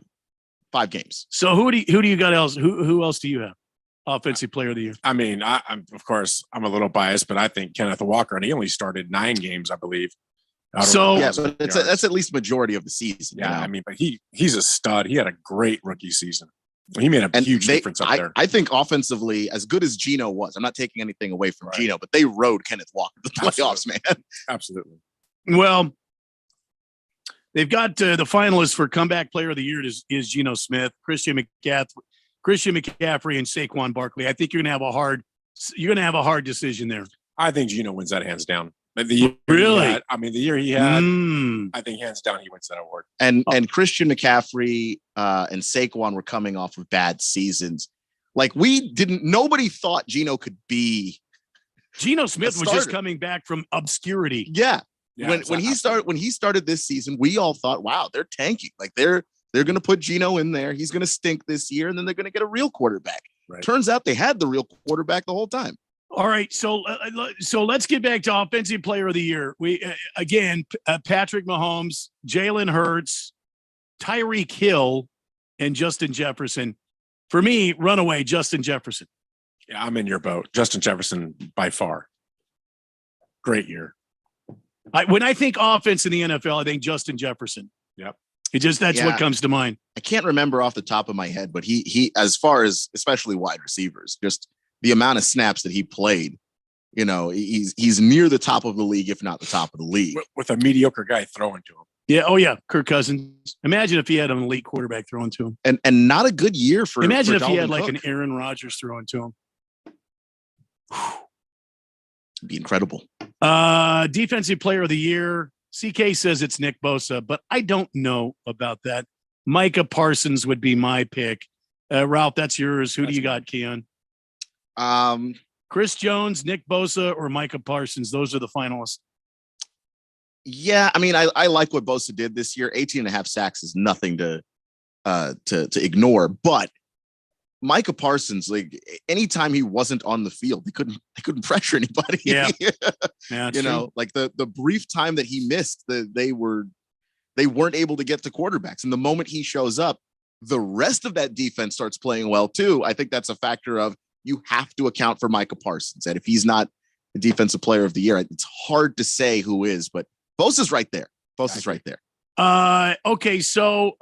games. So who do you got else? Who else do you have? Offensive player of the year. I mean, I'm of course I'm a little biased, but I think Kenneth Walker, and he only started 9 games, I believe. So yeah, but that's at least majority of the season. Yeah, I mean, but he's a stud. He had a great rookie season. He made a huge difference up there. I think offensively, as good as Geno was, I'm not taking anything away from Geno, but they rode Kenneth Walker to the playoffs, man. Absolutely. Well, They've got the finalists for comeback player of the year is Geno Smith, Christian McCaffrey, and Saquon Barkley. I think you're going to have a hard decision there. I think Geno wins that hands down. The year Really? the year he had, I think hands down he wins that award. And Christian McCaffrey and Saquon were coming off of bad seasons. Like nobody thought Geno could be. Geno Smith was just coming back from obscurity. Yeah. Yeah, when he started this season, we all thought, wow, they're tanking. Like they're going to put Geno in there. He's going to stink this year, and then they're going to get a real quarterback. Right. Turns out they had the real quarterback the whole time. All right, so let's get back to offensive player of the year. We Patrick Mahomes, Jalen Hurts, Tyreek Hill, and Justin Jefferson. For me, runaway Justin Jefferson. Yeah, I'm in your boat. Justin Jefferson by far. Great year. When I think offense in the NFL, I think Justin Jefferson. Yep. That's what comes to mind. I can't remember off the top of my head, but he as far as especially wide receivers, just the amount of snaps that he played, he's near the top of the league, if not the top of the league. With a mediocre guy throwing to him. Yeah. Oh yeah. Kirk Cousins. Imagine if he had an elite quarterback throwing to him. And not a good year for. Imagine for if he Dalvin had like Cook. an Aaron Rodgers throwing to him. It'd be incredible. Defensive player of the year. CK says it's Nick Bosa, but I don't know about that. Micah Parsons would be my pick. Ralph, that's yours. Who do you got, Keon? Chris Jones, Nick Bosa, or Micah Parsons? Those are the finalists. Yeah, I mean, I like what Bosa did this year. 18.5 sacks is nothing to ignore, but Micah Parsons, like anytime he wasn't on the field, they couldn't pressure anybody. Yeah, like the brief time that he missed, they weren't able to get to quarterbacks. And the moment he shows up, the rest of that defense starts playing well too. I think that's a factor of you have to account for Micah Parsons. And if he's not the defensive player of the year, it's hard to say who is, but Bosa's right there. Bosa's right there. Okay, so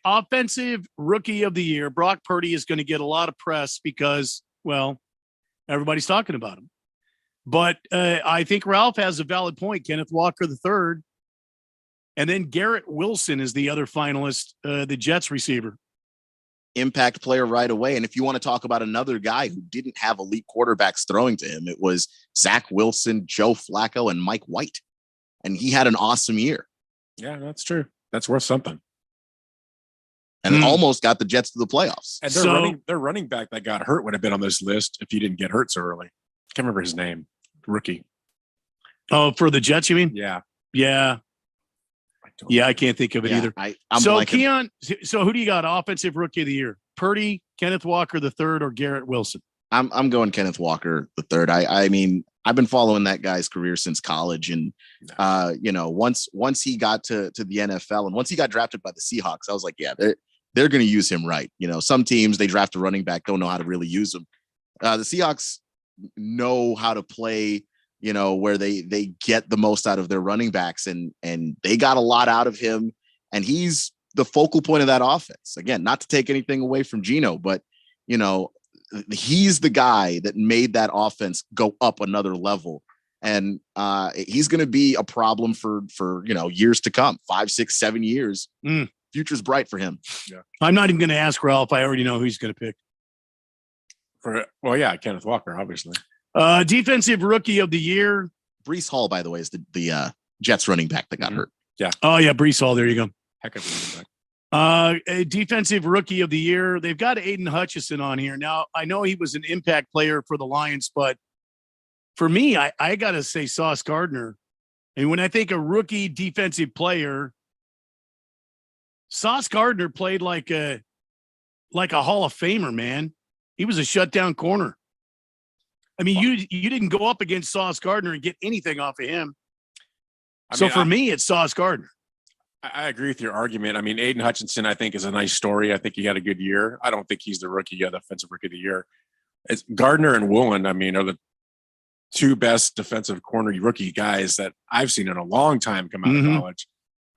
offensive rookie of the year, Brock Purdy is going to get a lot of press because, well, everybody's talking about him. But I think Ralph has a valid point. Kenneth Walker III, and then Garrett Wilson is the other finalist, the Jets receiver. Impact player right away. And if you want to talk about another guy who didn't have elite quarterbacks throwing to him, it was Zach Wilson, Joe Flacco, and Mike White. And he had an awesome year. Yeah, that's true. That's worth something. And almost got the Jets to the playoffs. And their running back that got hurt would have been on this list if he didn't get hurt so early. Can't remember his name. Rookie. Oh, for the Jets, you mean? Yeah. Yeah. I can't think of it either. I'm so blanking. Keon, so who do you got? Offensive rookie of the year? Purdy, Kenneth Walker III, or Garrett Wilson? I'm going Kenneth Walker III. I mean, I've been following that guy's career since college, and once he got to the NFL and once he got drafted by the Seahawks, I was like, yeah, they're going to use him right. Some teams they draft a running back don't know how to really use him. The Seahawks know how to play, where they get the most out of their running backs, and they got a lot out of him, and he's the focal point of that offense. Again, not to take anything away from Geno, but he's the guy that made that offense go up another level. And he's going to be a problem for years to come, 5, 6, 7 years. Future's bright for him. Yeah. I'm not even going to ask Ralph. I already know who he's going to pick. Kenneth Walker, obviously. Defensive rookie of the year. Breece Hall, by the way, is the Jets running back that got hurt. Yeah. Oh yeah. Breece Hall. There you go. Heck of a running back. A defensive rookie of the year. They've got Aiden Hutchinson on here. Now, I know he was an impact player for the Lions, but for me, I got to say Sauce Gardner. And when I think a rookie defensive player, Sauce Gardner played like a Hall of Famer, man. He was a shutdown corner. I mean, you didn't go up against Sauce Gardner and get anything off of him. For me, it's Sauce Gardner. I agree with your argument. I mean, Aiden Hutchinson, I think, is a nice story. I think he had a good year. I don't think he's the defensive rookie of the year. It's Gardner and Woolen, I mean, are the two best defensive corner rookie guys that I've seen in a long time come out of college.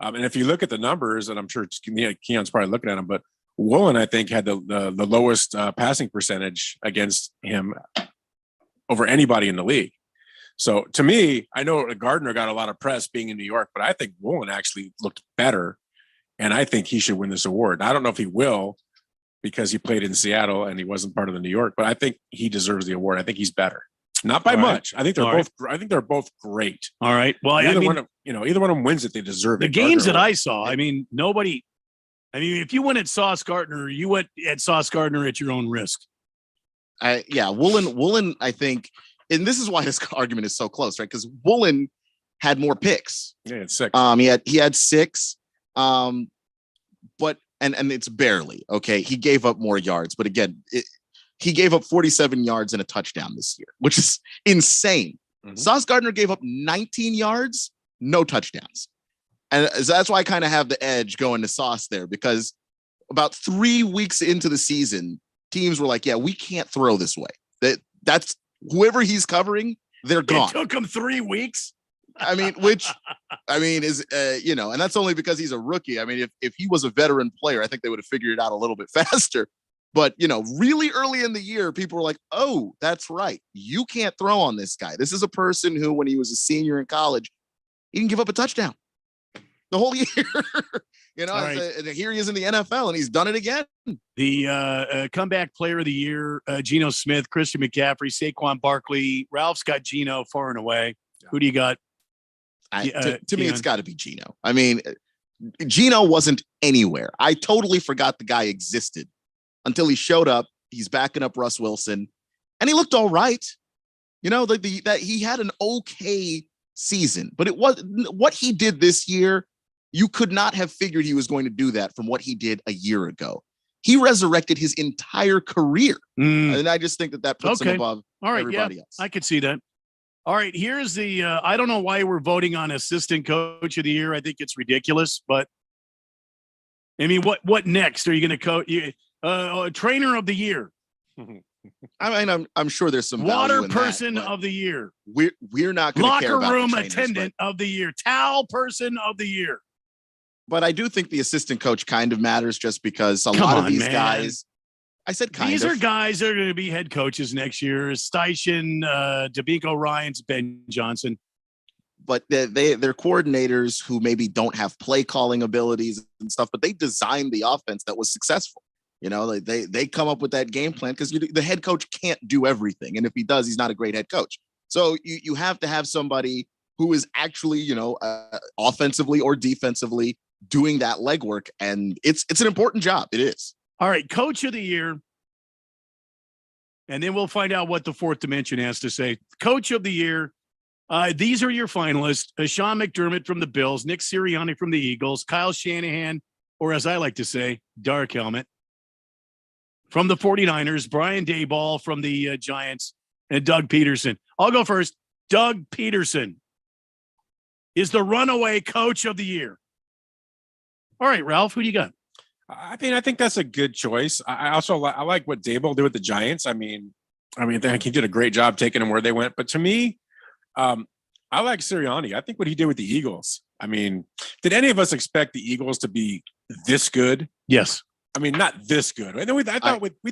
And if you look at the numbers, and I'm sure Keon's probably looking at them, but Woolen, I think, had the lowest passing percentage against him over anybody in the league. So to me, I know Gardner got a lot of press being in New York, but I think Woolen actually looked better. And I think he should win this award. I don't know if he will because he played in Seattle and he wasn't part of the New York, but I think he deserves the award. I think he's better. Not by much. I think they're both great. All right. Well, either one of them wins it, they deserve the it. games Gardner that I saw, I mean, nobody. I mean, if you went at Sauce Gardner, you went at Sauce Gardner at your own risk. Woolen, I think, and this is why this argument is so close, right? Because Woolen had more picks. Yeah, it's 6. He had 6. But it's barely okay. He gave up more yards, but again, he gave up 47 yards and a touchdown this year, which is insane. Sauce Gardner gave up 19 yards, no touchdowns. And that's why I kind of have the edge going to Sauce there, because about 3 weeks into the season, teams were like, yeah, we can't throw this way. That's whoever he's covering, they're gone. It took him 3 weeks. Is and that's only because he's a rookie. I mean, if he was a veteran player, I think they would have figured it out a little bit faster. But, really early in the year, people were like, oh, that's right. You can't throw on this guy. This is a person who, when he was a senior in college, he didn't give up a touchdown the whole year. And here he is in the NFL, and he's done it again. The comeback player of the year, Geno Smith, Christian McCaffrey, Saquon Barkley. Ralph's got Geno far and away. Who do you got? To me, it's got to be Geno. I mean, Geno wasn't anywhere. I totally forgot the guy existed until he showed up. He's backing up Russ Wilson, and he looked all right. That he had an okay season, but it was what he did this year. You could not have figured he was going to do that from what he did a year ago. He resurrected his entire career, and I just think that puts him above everybody else. I could see that. All right, here's the I don't know why we're voting on assistant coach of the year. I think it's ridiculous, but I mean, what next? Are you going to coach trainer of the year? I mean, I'm sure there's some water person of the year. We're not going to care about locker room attendant of the year, towel person of the year. But I do think the assistant coach kind of matters, just because a lot of these guys. I said kind of. These are guys that are going to be head coaches next year. Steichen, DeMeco Ryans, Ben Johnson. But they're coordinators who maybe don't have play calling abilities and stuff, but they designed the offense that was successful. They come up with that game plan, because the head coach can't do everything. And if he does, he's not a great head coach. So you have to have somebody who is actually, offensively or defensively doing that legwork. And it's an important job. It is. All right, coach of the year. And then we'll find out what the fourth dimension has to say. Coach of the year. These are your finalists. Sean McDermott from the Bills, Nick Sirianni from the Eagles, Kyle Shanahan, or as I like to say, Dark Helmet, from the 49ers, Brian Daboll from the Giants, and Doug Peterson. I'll go first. Doug Peterson is the runaway coach of the year. All right, Ralph, who do you got? I think that's a good choice. I also like what Daboll did with the Giants. I think he did a great job taking them where they went. But to me, I like Sirianni. I think what he did with the Eagles. I mean, did any of us expect the Eagles to be this good? Yes. I mean, not this good. We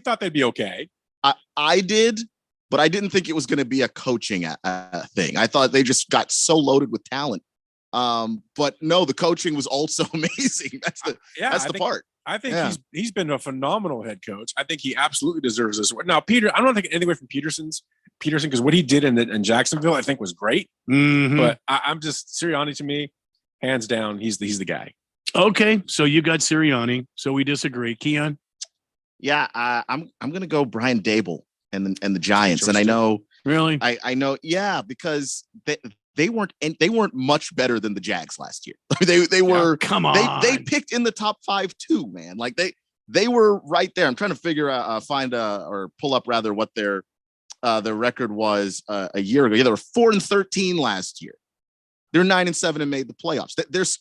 thought they'd be okay. I did, but I didn't think it was going to be a coaching thing. I thought they just got so loaded with talent. But no, the coaching was also amazing. That's the part. I think he's been a phenomenal head coach. I think he absolutely deserves this. Now, Peter, I don't think anything away from Peterson, because what he did in Jacksonville, I think was great. Mm-hmm. But I'm just Sirianni, to me, hands down, he's the guy. Okay, so you got Sirianni. So we disagree. Keon? Yeah, I'm going to go Brian Daboll and the Giants. And I know really, I know, because they weren't much better than the Jags last year. They were. Come on. They picked in the top 5 too, man. Like they were right there. I'm trying to figure out, or pull up rather what their record was a year ago. Yeah, they were 4-13 last year. They're 9-7 and made the playoffs.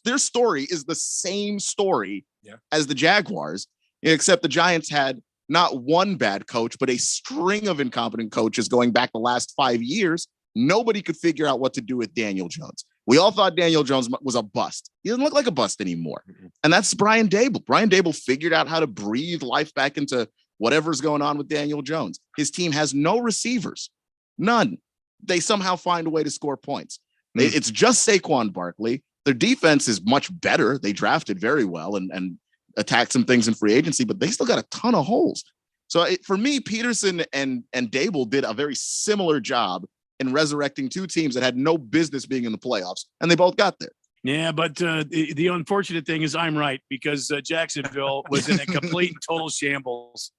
Their story is the same story as the Jaguars, except the Giants had not one bad coach, but a string of incompetent coaches going back the last 5 years. Nobody could figure out what to do with Daniel Jones. We all thought Daniel Jones was a bust. He doesn't look like a bust anymore. Mm-hmm. And that's Brian Daboll. Brian Daboll figured out how to breathe life back into whatever's going on with Daniel Jones. His team has no receivers. None. they somehow find a way to score points. It's just Saquon Barkley. Their defense is much better. They drafted very well and attacked some things in free agency, but they still got a ton of holes. So for me, Peterson and Dable did a very similar job in resurrecting two teams that had no business being in the playoffs, and they both got there. Yeah, but the unfortunate thing is I'm right, because Jacksonville was in a complete and total shambles.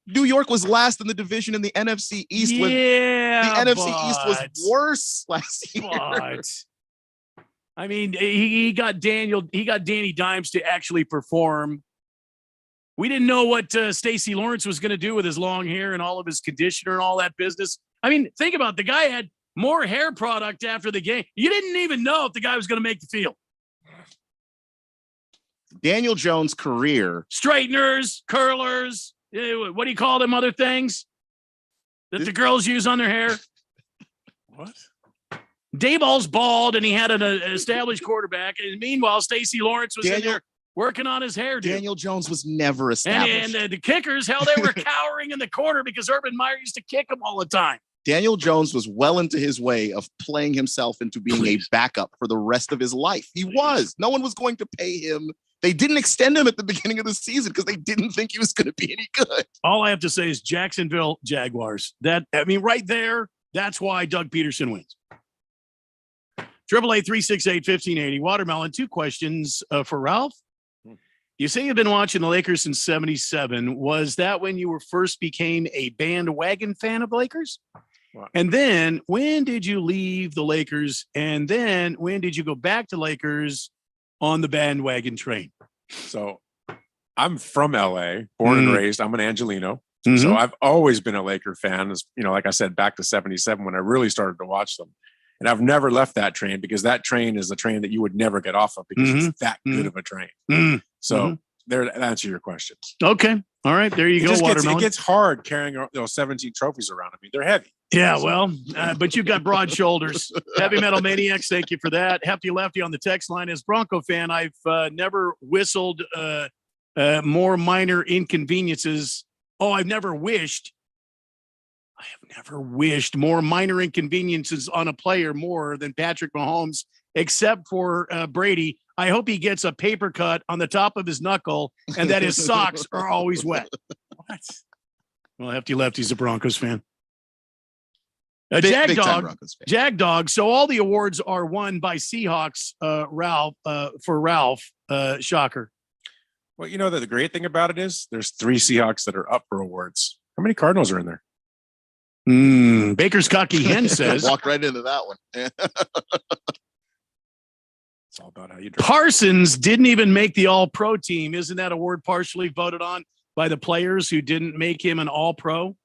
New York was last in the division in the NFC East. Yeah, the NFC East was worse last year. But, I mean, he got Danny Dimes to actually perform. We didn't know what Stacey Lawrence was going to do with his long hair and all of his conditioner and all that business. I mean, think about it. The guy had more hair product after the game. You didn't even know if the guy was going to make the field. Daniel Jones' career. Straighteners, curlers, what do you call them other things that the girls use on their hair? What? Dayball's bald, and he had an established quarterback. And meanwhile, Stacey Lawrence was in there working on his hair. Daniel Jones was never established. And the kickers, hell, they were cowering in the corner because Urban Meyer used to kick them all the time. Daniel Jones was well into his way of playing himself into being a backup for the rest of his life. He was. No one was going to pay him. They didn't extend him at the beginning of the season because they didn't think he was going to be any good. All I have to say is Jacksonville Jaguars. Right there, that's why Doug Peterson wins. 888-368-1580. Watermelon, two questions for Ralph. You say you've been watching the Lakers since 77. Was that when you first became a bandwagon fan of the Lakers? Wow. And then when did you leave the Lakers? And then when did you go back to Lakers on the bandwagon train? So I'm from LA, born and raised. I'm an Angelino. Mm-hmm. So I've always been a Laker fan. As you know, like I said, back to 77 when I really started to watch them. And I've never left that train because that train is a train that you would never get off of because it's that good of a train. So there, to answer your questions. Okay. All right. There you go. It gets hard carrying 17 trophies around. I mean, they're heavy. Yeah, well, but you've got broad shoulders. Heavy Metal Maniacs, thank you for that. Hefty Lefty on the text line. As Bronco fan, I've never whistled more minor inconveniences. I've never wished more minor inconveniences on a player more than Patrick Mahomes, except for Brady. I hope he gets a paper cut on the top of his knuckle and that his socks are always wet. What? Well, Hefty Lefty's a Broncos fan. Jag Dog. So all the awards are won by Seahawks, Ralph, shocker. Well, you know that the great thing about it is there's 3 Seahawks that are up for awards. How many Cardinals are in there? Baker's Cocky Hen says. Walked right into that one. It's all about how you drive. Parsons didn't even make the All-Pro team. Isn't that award partially voted on by the players who didn't make him an All-Pro?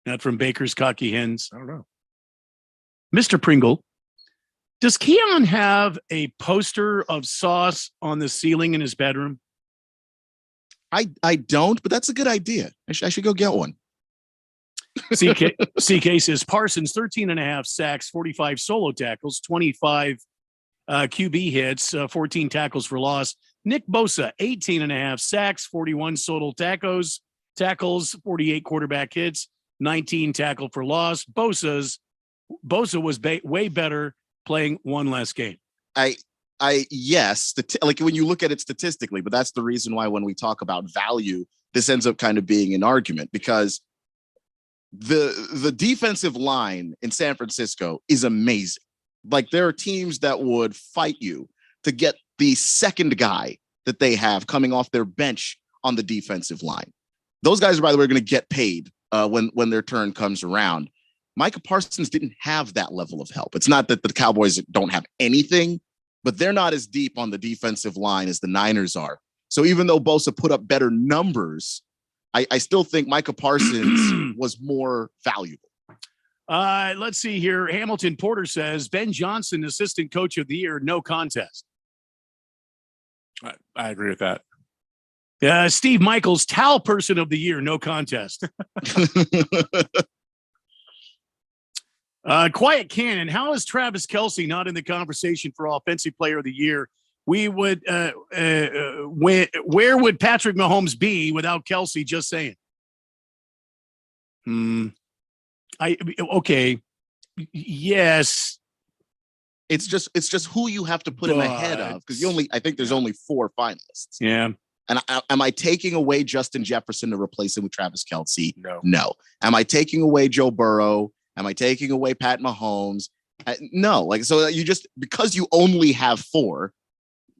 Not from Baker's Cocky Hens. I don't know. Mr. Pringle, does Keon have a poster of Sauce on the ceiling in his bedroom? I don't, but that's a good idea. I should go get one. CK says Parsons, 13.5 sacks, 45 solo tackles, 25 QB hits, 14 tackles for loss. Nick Bosa, 18.5 sacks, 41 solo tackles, 48 quarterback hits, 19 tackle for loss. Bosa was way better playing one less game. Yes, like when you look at it statistically, but that's the reason why when we talk about value, this ends up kind of being an argument because the defensive line in San Francisco is amazing. Like there are teams that would fight you to get the second guy that they have coming off their bench on the defensive line. Those guys, by the way, are going to get paid when their turn comes around. Micah Parsons didn't have that level of help. It's not that the Cowboys don't have anything, but they're not as deep on the defensive line as the Niners are. So even though Bosa put up better numbers, I still think Micah Parsons was more valuable. Let's see here. Hamilton Porter says, Ben Johnson, assistant coach of the year, no contest. I agree with that. Steve Michaels, towel person of the year, no contest. Quiet Cannon, how is Travis Kelce not in the conversation for offensive player of the year? We would, where would Patrick Mahomes be without Kelce? Just saying. Okay. Yes. It's just who you have to put him ahead of, because I think there's only 4 finalists. Yeah. And am I taking away Justin Jefferson to replace him with Travis Kelce? No. No. Am I taking away Joe Burrow? Am I taking away Pat Mahomes? No. Like, so you just, because you only have 4.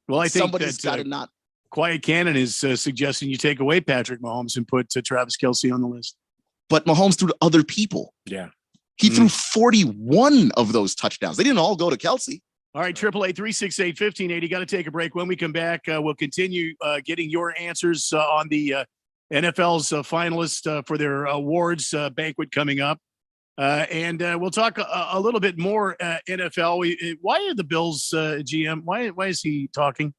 Well, I think somebody's got to not. Quiet Cannon is suggesting you take away Patrick Mahomes and put Travis Kelce on the list. But Mahomes threw to other people. Yeah. He threw 41 of those touchdowns. They didn't all go to Kelce. All right, 888-368-1580. Got to take a break. When we come back, we'll continue getting your answers on the NFL's finalists for their awards banquet coming up. And we'll talk a little bit more NFL. Why are the Bills GM? Why is he talking?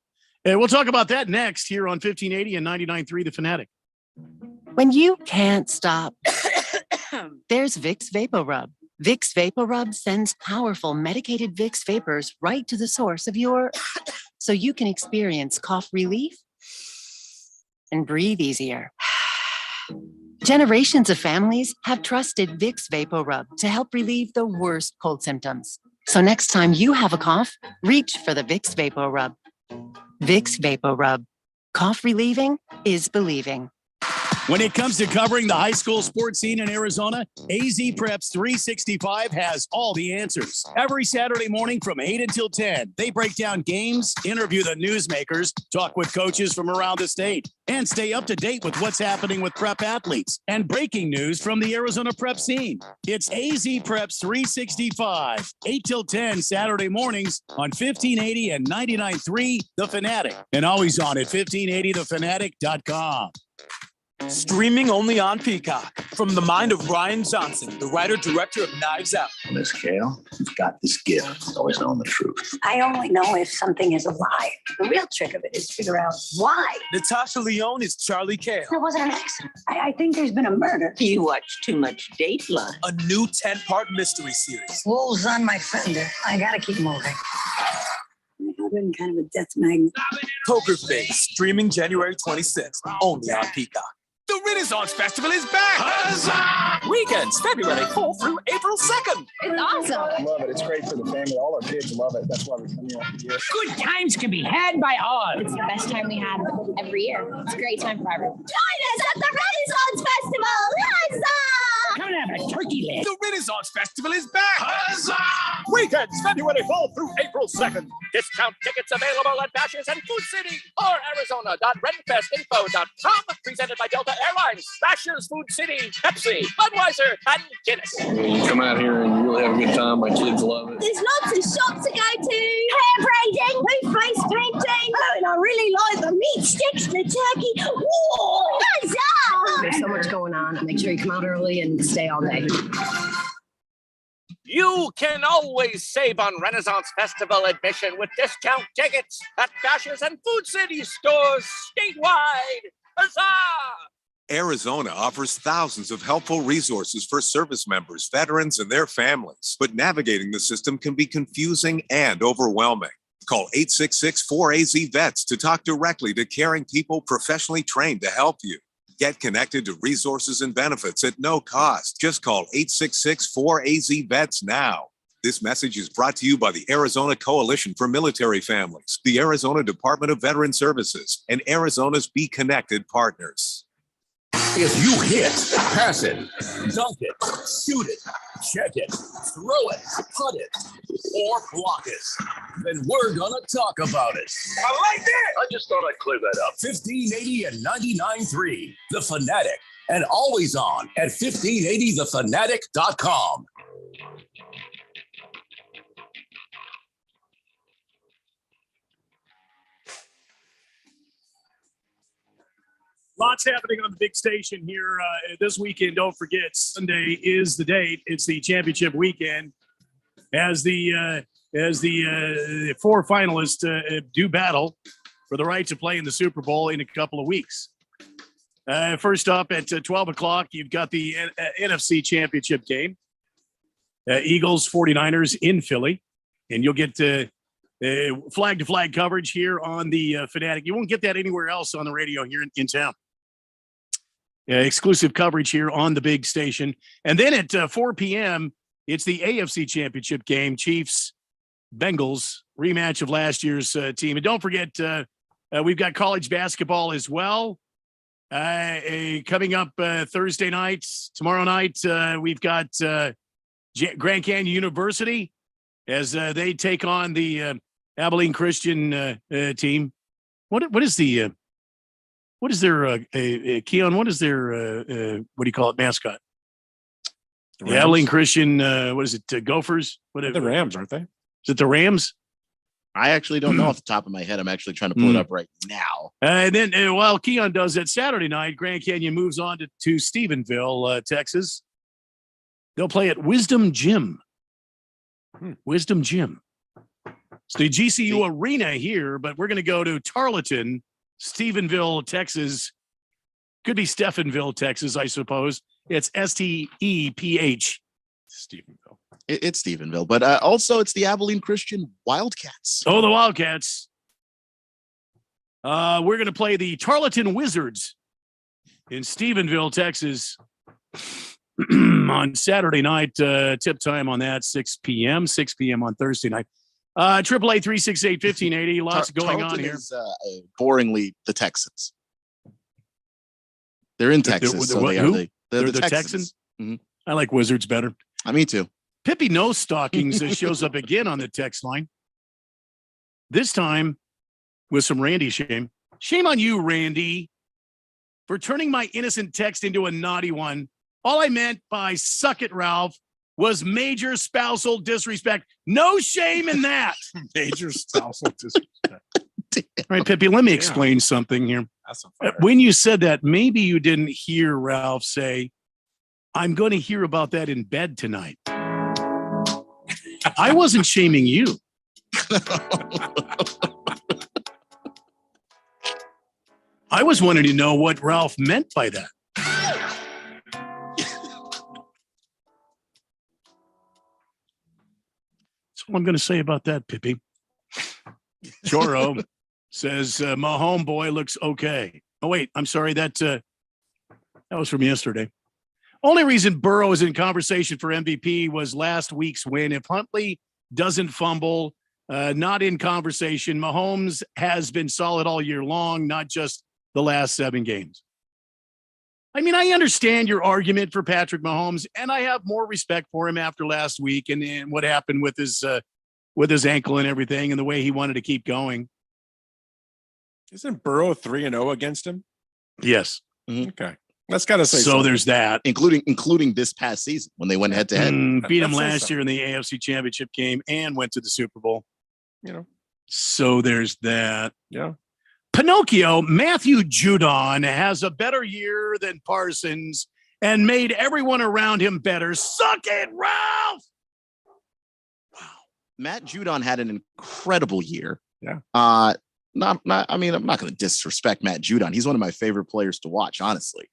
We'll talk about that next here on 1580 and 99.3 The Fanatic. When you can't stop, there's Vicks VapoRub. Vicks VapoRub sends powerful medicated Vicks vapors right to the source of your, so you can experience cough relief and breathe easier. Generations of families have trusted Vicks VapoRub to help relieve the worst cold symptoms. So next time you have a cough, reach for the Vicks VapoRub. Vicks VapoRub. Cough relieving is believing. When it comes to covering the high school sports scene in Arizona, AZ Preps 365 has all the answers. Every Saturday morning from 8 until 10, they break down games, interview the newsmakers, talk with coaches from around the state, and stay up to date with what's happening with prep athletes and breaking news from the Arizona prep scene. It's AZ Preps 365, 8 till 10 Saturday mornings on 1580 and 99.3 The Fanatic, and always on at 1580thefanatic.com. Streaming only on Peacock. From the mind of Ryan Johnson, the writer-director of Knives Out. Miss Kale, you've got this gift. Always knowing the truth. I only know if something is a lie. The real trick of it is to figure out why. Natasha Lyonne is Charlie Cale. It wasn't an accident. I think there's been a murder. You watch too much Dateline. A new 10-part mystery series. Wolves on my fender. I gotta keep moving. I've been kind of a death magnet. Poker Face, streaming January 26th, only on Peacock. The Renaissance Festival is back! Huzzah! Weekends, February 4th through April 2nd. It's awesome. I love it. It's great for the family. All our kids love it. That's why we come here every year. Good times can be had by all. It's the best time we have every year. It's a great time for everyone. Join us at the Renaissance Festival. Huzzah! Come and have a turkey leg. The Renaissance Festival is back! Huzzah! Weekends, February 4th through April 2nd. Discount tickets available at Bashers and Food City or Arizona.renfestinfo.com. Presented by Delta Airlines, Bashers, Food City, Pepsi, Budweiser, and Guinness. Come out here and really have a good time. My kids love it. There's lots of shops to go to. Hair braiding, face painting. Oh, and I really like the meat sticks, the turkey. Whoa! Huzzah! There's so much going on. Make sure you come out early and stay all day. You can always save on Renaissance Festival admission with discount tickets at Bashers and Food City stores statewide. Huzzah! Arizona offers thousands of helpful resources for service members, veterans, and their families, but navigating the system can be confusing and overwhelming. Call 866-4AZ-VETS to talk directly to caring people professionally trained to help you. Get connected to resources and benefits at no cost. Just call 866-4AZ-VETS now. This message is brought to you by the Arizona Coalition for Military Families, the Arizona Department of Veteran Services, and Arizona's Be Connected partners. If you hit, pass it, dunk it, shoot it, check it, throw it, putt it, or block it, then we're gonna talk about it. I like that. I just thought I'd clear that up. 1580 and 99.3, The Fanatic, and always on at 1580thefanatic.com. Lots happening on the big station here this weekend. Don't forget, Sunday is the date. It's the championship weekend as the 4 finalists do battle for the right to play in the Super Bowl in a couple of weeks. First up at 12 o'clock, you've got the NFC championship game. Eagles, 49ers in Philly. And you'll get flag-to-flag coverage here on the Fanatic. You won't get that anywhere else on the radio here in town. exclusive coverage here on the big station. And then at 4 p.m., it's the AFC Championship game, Chiefs, Bengals, rematch of last year's team. And don't forget, we've got college basketball as well. Coming up Thursday night, tomorrow night, we've got Grand Canyon University as they take on the Abilene Christian team. What is their Keon? What is their what do you call it, mascot? The Abilene Christian. What is it? Gophers? What the Rams, aren't they? Is it the Rams? I actually don't know off the top of my head. I'm actually trying to pull it up right now. And then while Keon does that, Saturday night, Grand Canyon moves on to Stephenville, Texas. They'll play at Wisdom Gym. Wisdom Gym. It's the GCU Arena here, but we're going to go to Tarleton, Stephenville, Texas. Could be Stephenville, Texas, I suppose. It's Steph. Stephenville. It's Stephenville, but also it's the Abilene Christian Wildcats. Oh, the Wildcats. We're going to play the Tarleton Wizards in Stephenville, Texas on Saturday night. Tip time on that, 6 p.m. 6 p.m. on Thursday night. 888-368-1580. Lots going Tarleton on here. Is, boringly, the Texans. They're in Texas. They're the Texans? Mm-hmm. I like Wizards better. Me too. Pippi No Stockings shows up again on the text line. This time with some Randy shame. Shame on you, Randy, for turning my innocent text into a naughty one. All I meant by suck it, Ralph, was major spousal disrespect. No shame in that. Major spousal disrespect. All right, Pippi, let me explain something here. When you said that, maybe you didn't hear Ralph say, I'm going to hear about that in bed tonight. I wasn't shaming you. I was wanting to know what Ralph meant by that. That's what I'm going to say about that, Pippi. Choro says, my homeboy looks okay. Oh, wait, I'm sorry. That was from yesterday. Only reason Burrow is in conversation for MVP was last week's win. If Huntley doesn't fumble, not in conversation. Mahomes has been solid all year long, not just the last 7 games. I mean, I understand your argument for Patrick Mahomes, and I have more respect for him after last week and what happened with his ankle and everything and the way he wanted to keep going. Isn't Burrow 3-0 against him? Yes. Mm-hmm. Okay. That's got to say so. Something. There's that, including this past season when they went head to head, beat him last year in the AFC Championship game and went to the Super Bowl. You know, so there's that. Yeah. Pinocchio, Matthew Judon has a better year than Parsons and made everyone around him better. Suck it, Ralph. Wow. Matt Judon had an incredible year. Yeah. I mean, I'm not going to disrespect Matt Judon. He's one of my favorite players to watch, honestly.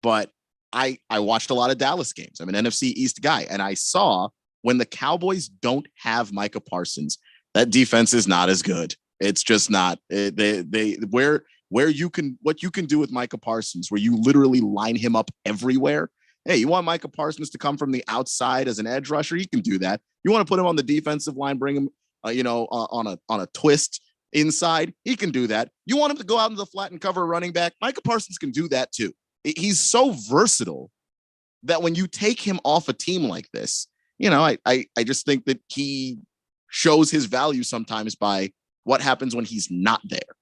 But I watched a lot of Dallas games. I'm an NFC East guy, and I saw when the Cowboys don't have Micah Parsons, that defense is not as good. It's just not. What you can do with Micah Parsons, where you literally line him up everywhere. Hey, you want Micah Parsons to come from the outside as an edge rusher? You can do that. You want to put him on the defensive line, bring him, on a twist inside. He can do that. You want him to go out into the flat and cover a running back? Micah Parsons can do that too. He's so versatile that when you take him off a team like this, I just think that he shows his value sometimes by what happens when he's not there.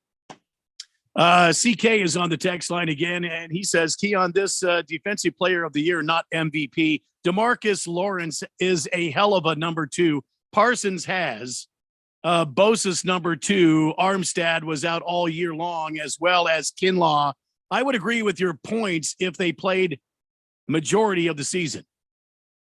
CK is on the text line again, and he says, Keon, this defensive player of the year, not MVP. DeMarcus Lawrence is a hell of a number 2. Parsons has Bosa's number 2. Armstead was out all year long, as well as Kinlaw. I would agree with your points if they played majority of the season.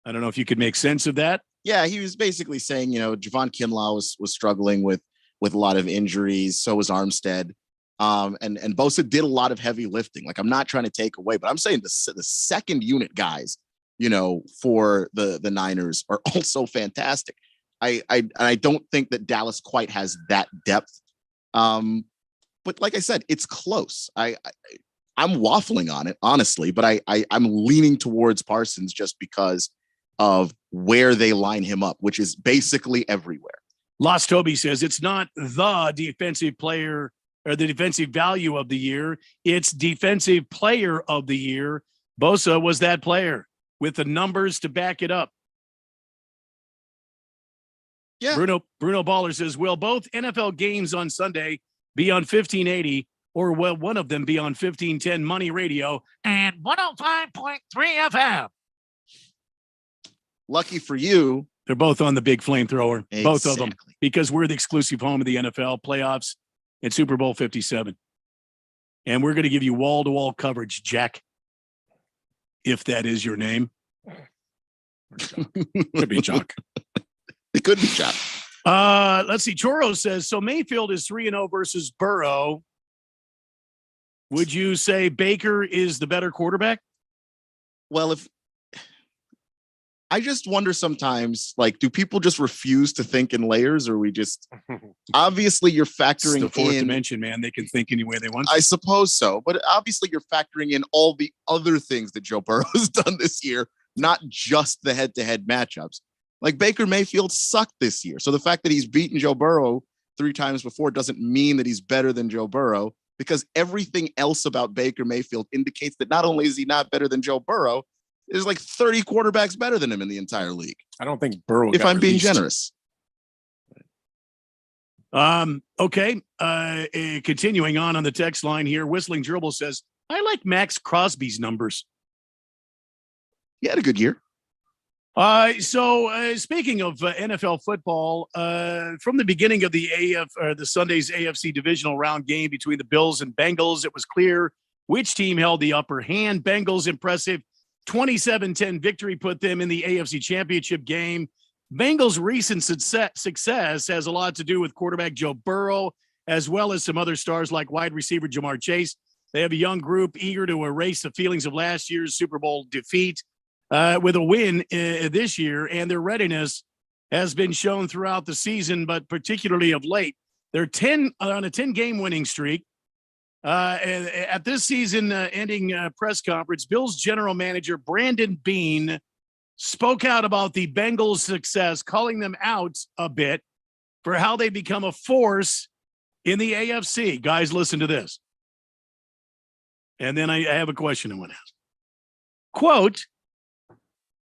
I don't know if you could make sense of that. Yeah, he was basically saying, Javon Kinlaw was struggling with a lot of injuries. So was Armstead. And Bosa did a lot of heavy lifting. Like, I'm not trying to take away, but I'm saying the second unit guys, for the Niners are also fantastic. I don't think that Dallas quite has that depth. But like I said, it's close. I'm waffling on it, honestly, but I'm leaning towards Parsons just because of where they line him up, which is basically everywhere. Lost Toby says it's not the defensive player or the defensive value of the year. It's defensive player of the year. Bosa was that player with the numbers to back it up. Yeah. Bruno Baller says, will both NFL games on Sunday be on 1580 or will one of them be on 1510 Money Radio and 105.3 FM? Lucky for you. They're both on the big flamethrower, Exactly. both of them, because we're the exclusive home of the NFL playoffs and Super Bowl 57. And we're going to give you wall-to-wall coverage, Jack, if that is your name. Could be Chuck. It could be Chuck. Let's see. Choro says, so Mayfield is 3-0 versus Burrow. Would you say Baker is the better quarterback? Well, I just wonder sometimes, like, do people just refuse to think in layers, or we just obviously you're factoring It's the fourth in dimension, man. They can think any way they want. I suppose so, but obviously you're factoring in all the other things that Joe Burrow has done this year, not just the head-to-head matchups. Like Baker Mayfield sucked this year, so the fact that he's beaten Joe Burrow 3 times before doesn't mean that he's better than Joe Burrow, because everything else about Baker Mayfield indicates that not only is he not better than Joe Burrow, there's like 30 quarterbacks better than him in the entire league. I don't think Burrow. If I'm being released. generous. Okay. Continuing on the text line here, Whistling Gerbil says, I like Max Crosby's numbers. He had a good year. So speaking of NFL football, from the beginning of the Sunday's AFC divisional round game between the Bills and Bengals, it was clear which team held the upper hand. Bengals impressive 27-10 victory put them in the AFC Championship game. Bengals' recent success has a lot to do with quarterback Joe Burrow, as well as some other stars like wide receiver Jamar Chase. They have a young group eager to erase the feelings of last year's Super Bowl defeat with a win this year, and their readiness has been shown throughout the season, but particularly of late. They're on a 10-game winning streak. At this season ending press conference, Bills general manager Brandon Beane spoke out about the Bengals' success, calling them out a bit for how they become a force in the AFC. Guys, listen to this. And then I have a question I want to ask. Quote,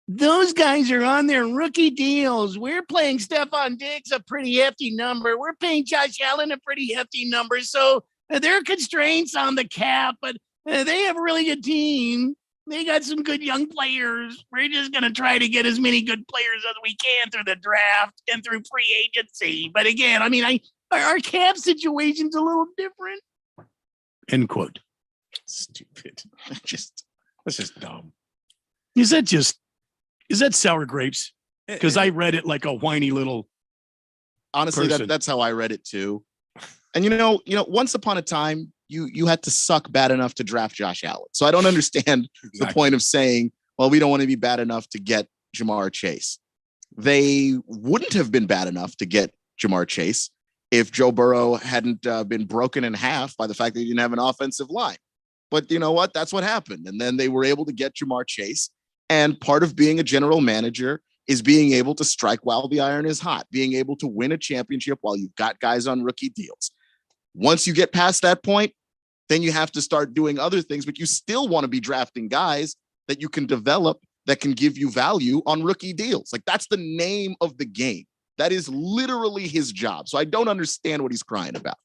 those guys are on their rookie deals. We're paying Stephon Diggs a pretty hefty number. We're paying Josh Allen a pretty hefty number. So there are constraints on the cap, but they have a really good team. They got some good young players. We're just going to try to get as many good players as we can through the draft and through free agency. But again, I mean, our cap situation's a little different. End quote. Stupid. That's just dumb. Is that sour grapes? Because I read it like a whiny little. Honestly, that's how I read it too. And you know, once upon a time, you had to suck bad enough to draft Josh Allen. So I don't understand the point of saying, well, we don't want to be bad enough to get Jamar Chase. They wouldn't have been bad enough to get Jamar Chase if Joe Burrow hadn't been broken in half by the fact that he didn't have an offensive line. But you know what? That's what happened. And then they were able to get Jamar Chase. And part of being a general manager is being able to strike while the iron is hot, being able to win a championship while you've got guys on rookie deals. Once you get past that point, then you have to start doing other things, but you still want to be drafting guys that you can develop that can give you value on rookie deals. Like that's the name of the game. That is literally his job. So I don't understand what he's crying about.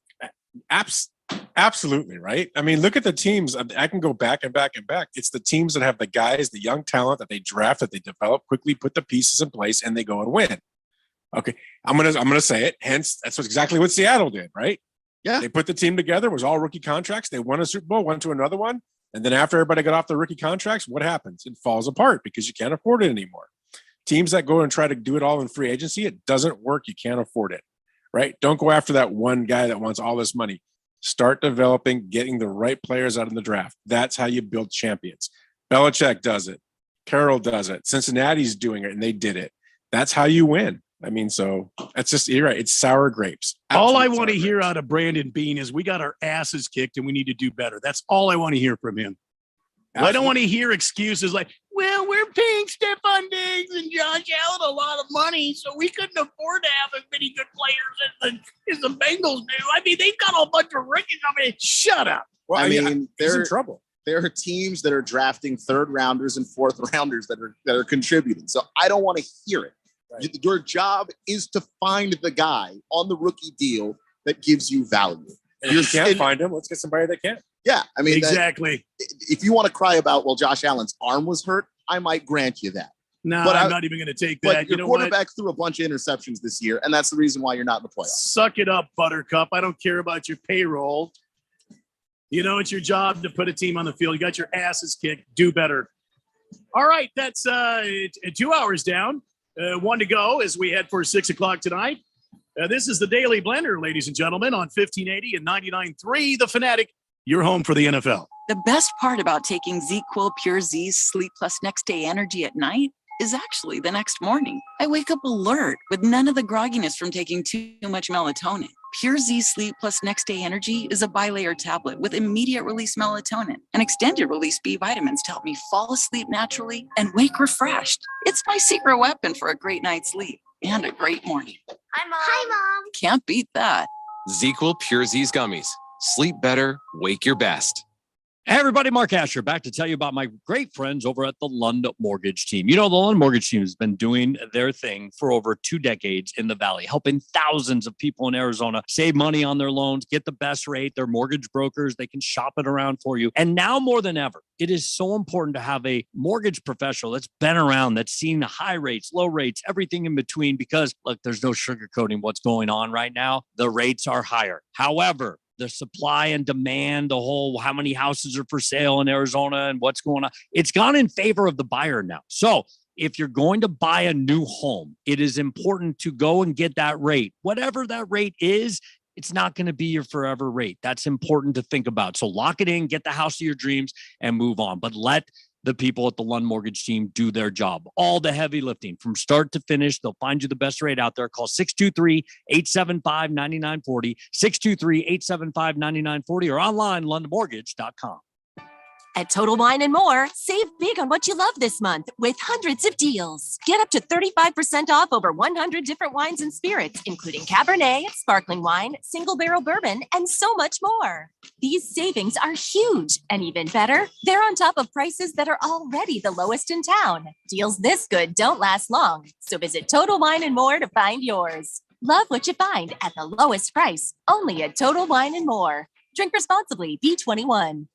Absolutely, right? I mean, look at the teams. I can go back and back and back. It's the teams that have the guys, the young talent that they draft, that they develop quickly, put the pieces in place, and they go and win. Okay, I'm gonna say it. Hence, that's exactly what Seattle did, right? Yeah, they put the team together. It was all rookie contracts. They won a Super Bowl, went to another one, and then after everybody got off the rookie contracts, what happens? It falls apart because you can't afford it anymore. Teams that go and try to do it all in free agency, it doesn't work. You can't afford it, right? Don't go after that one guy that wants all this money. Start developing, getting the right players out in the draft. That's how you build champions. Belichick does it. Carroll does it. Cincinnati's doing it, and they did it. That's how you win. I mean, so that's just, you're right. It's sour grapes. All I Absolute want to sour hear grapes. out of Brandon Bean is we got our asses kicked and we need to do better. That's all I want to hear from him. I don't want to hear excuses like, well, we're paying Stephon Diggs and Josh Allen a lot of money, so we couldn't afford to have as many good players as the Bengals do. I mean, they've got a bunch of rookies. I mean, shut up. Well, I mean, he's in trouble. There are teams that are drafting third rounders and fourth rounders that are contributing. So I don't want to hear it. Right. Your job is to find the guy on the rookie deal that gives you value. And if you can't find him, let's get somebody that can. Yeah, I mean, exactly. If you want to cry about, well, Josh Allen's arm was hurt, I might grant you that. No, I'm not even going to take that. Your quarterback threw a bunch of interceptions this year, and that's the reason why you're not in the playoffs. Suck it up, Buttercup. I don't care about your payroll. You know, it's your job to put a team on the field. You got your asses kicked. Do better. All right, that's 2 hours down. One to go as we head for 6 o'clock tonight. This is the Daily Blender, ladies and gentlemen, on 1580 and 99.3 The Fanatic. You're home for the NFL. The best part about taking ZQuil Pure Z's Sleep Plus Next Day Energy at night is actually the next morning. I wake up alert with none of the grogginess from taking too much melatonin. Pure Z Sleep Plus Next Day Energy is a bilayer tablet with immediate release melatonin and extended release B vitamins to help me fall asleep naturally and wake refreshed. It's my secret weapon for a great night's sleep and a great morning. Hi, Mom. Hi, Mom. Can't beat that. ZQuil Pure Z's gummies. Sleep better, wake your best. Hey everybody, Mark Asher back to tell you about my great friends over at the Lund Mortgage Team. You know, the Lund Mortgage Team has been doing their thing for over 2 decades in the Valley, helping thousands of people in Arizona save money on their loans, get the best rate. They're mortgage brokers. They can shop it around for you. And now more than ever, it is so important to have a mortgage professional that's been around, that's seen the high rates, low rates, everything in between, because look, there's no sugarcoating what's going on right now. The rates are higher. However, the supply and demand, the whole how many houses are for sale in Arizona and what's going on, it's gone in favor of the buyer now. So if you're going to buy a new home, it is important to go and get that rate. Whatever that rate is, it's not going to be your forever rate. That's important to think about. So lock it in, get the house of your dreams and move on. But let the people at the Lund Mortgage Team do their job. All the heavy lifting from start to finish. They'll find you the best rate out there. Call 623-875-9940, 623-875-9940, or online, lundmortgage.com. At Total Wine & More, save big on what you love this month with hundreds of deals. Get up to 35% off over 100 different wines and spirits, including Cabernet, sparkling wine, single barrel bourbon, and so much more. These savings are huge, and even better, they're on top of prices that are already the lowest in town. Deals this good don't last long, so visit Total Wine & More to find yours. Love what you find at the lowest price, only at Total Wine & More. Drink responsibly, B21.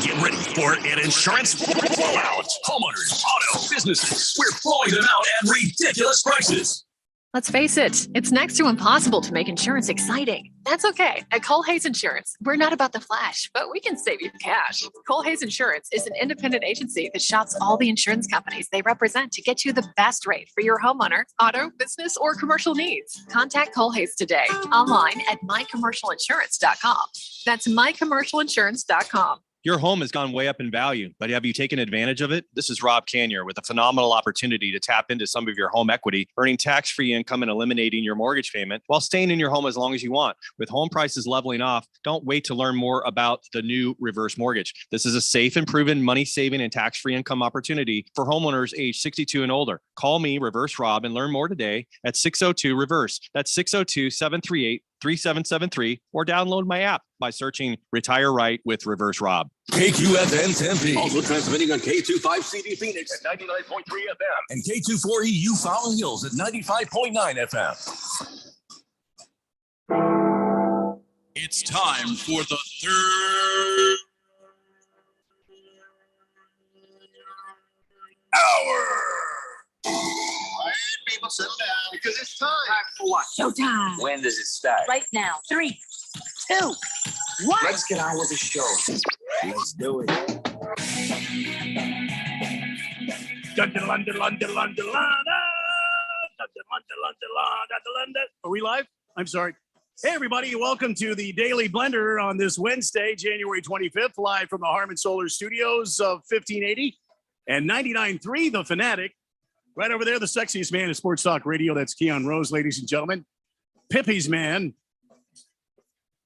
Get ready for an insurance blowout. Homeowners, auto, businesses, we're blowing them out at ridiculous prices. Let's face it, it's next to impossible to make insurance exciting. That's okay. At Cole Hayes Insurance, we're not about the flash, but we can save you cash. Cole Hayes Insurance is an independent agency that shops all the insurance companies they represent to get you the best rate for your homeowner, auto, business, or commercial needs. Contact Cole Hayes today, online at mycommercialinsurance.com. That's mycommercialinsurance.com. Your home has gone way up in value, but have you taken advantage of it? This is Rob Canier with a phenomenal opportunity to tap into some of your home equity, earning tax-free income and eliminating your mortgage payment while staying in your home as long as you want. With home prices leveling off, don't wait to learn more about the new reverse mortgage. This is a safe and proven money-saving and tax-free income opportunity for homeowners age 62 and older. Call me, Reverse Rob, and learn more today at 602-REVERSE. That's 602-738-3773, or download my app by searching Retire Right with Reverse Rob. KQFN Tempe. Also transmitting on K25CD Phoenix at 99.3 FM and K24EU Fountain Hills at 95.9 FM. It's time for the third hour. All right, people, settle down because it's time. For what? Showtime. When does it start? Right now. 3, 2, 1. Let's get on with the show. Let's do it. Are we live? I'm sorry. Hey, everybody. Welcome to the Daily Blender on this Wednesday, January 25th, live from the Harmon Solar Studios of 1580 and 99.3 The Fanatic. Right over there, the sexiest man in Sports Talk Radio. That's Keon Rose, ladies and gentlemen. Pippy's man.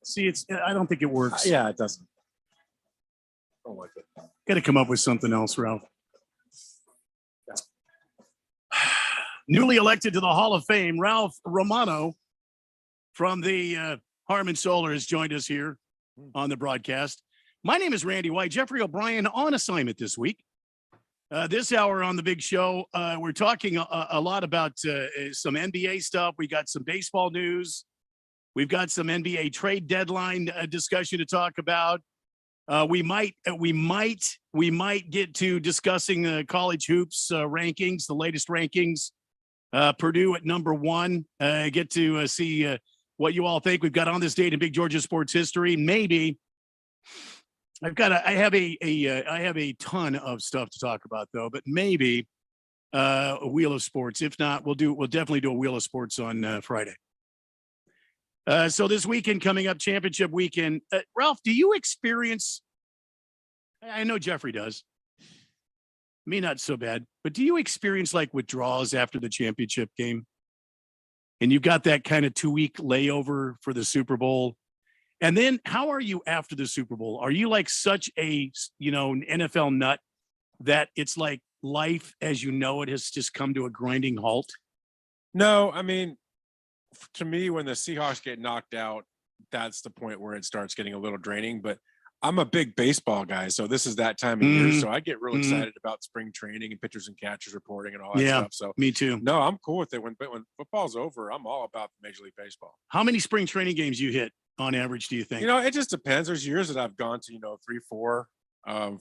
See, I don't think it works. Yeah, it doesn't. I don't like it. Got to come up with something else, Ralph. Newly elected to the Hall of Fame, Ralph Romano from the Harmon Solar has joined us here on the broadcast. My name is Randy White. Jeffrey O'Brien on assignment this week. This hour on the big show, we're talking a lot about some NBA stuff. We got some baseball news. We've got some NBA trade deadline discussion to talk about. We might get to discussing the college hoops rankings, the latest rankings. Purdue at number 1. Get to see what you all think. We've got on this date in Big Georgia sports history. Maybe I have a ton of stuff to talk about though, but maybe a Wheel of Sports. If not, we'll definitely do a Wheel of Sports on Friday. So this weekend coming up, championship weekend. Ralph, do you experience? I know Jeffrey does. Me, not so bad. But do you experience like withdrawals after the championship game? And you've got that kind of 2-week layover for the Super Bowl. And then how are you after the Super Bowl? Are you like such a, an NFL nut that it's like life as you know it has just come to a grinding halt? No, I mean, to me, when the Seahawks get knocked out, that's the point where it starts getting a little draining. But I'm a big baseball guy, so this is that time of year. So I get real excited about spring training and pitchers and catchers reporting and all that stuff. So me too. No, I'm cool with it. When football's over, I'm all about Major League Baseball. How many spring training games you hit on average, do you think? It just depends. There's years that I've gone to, 3, 4,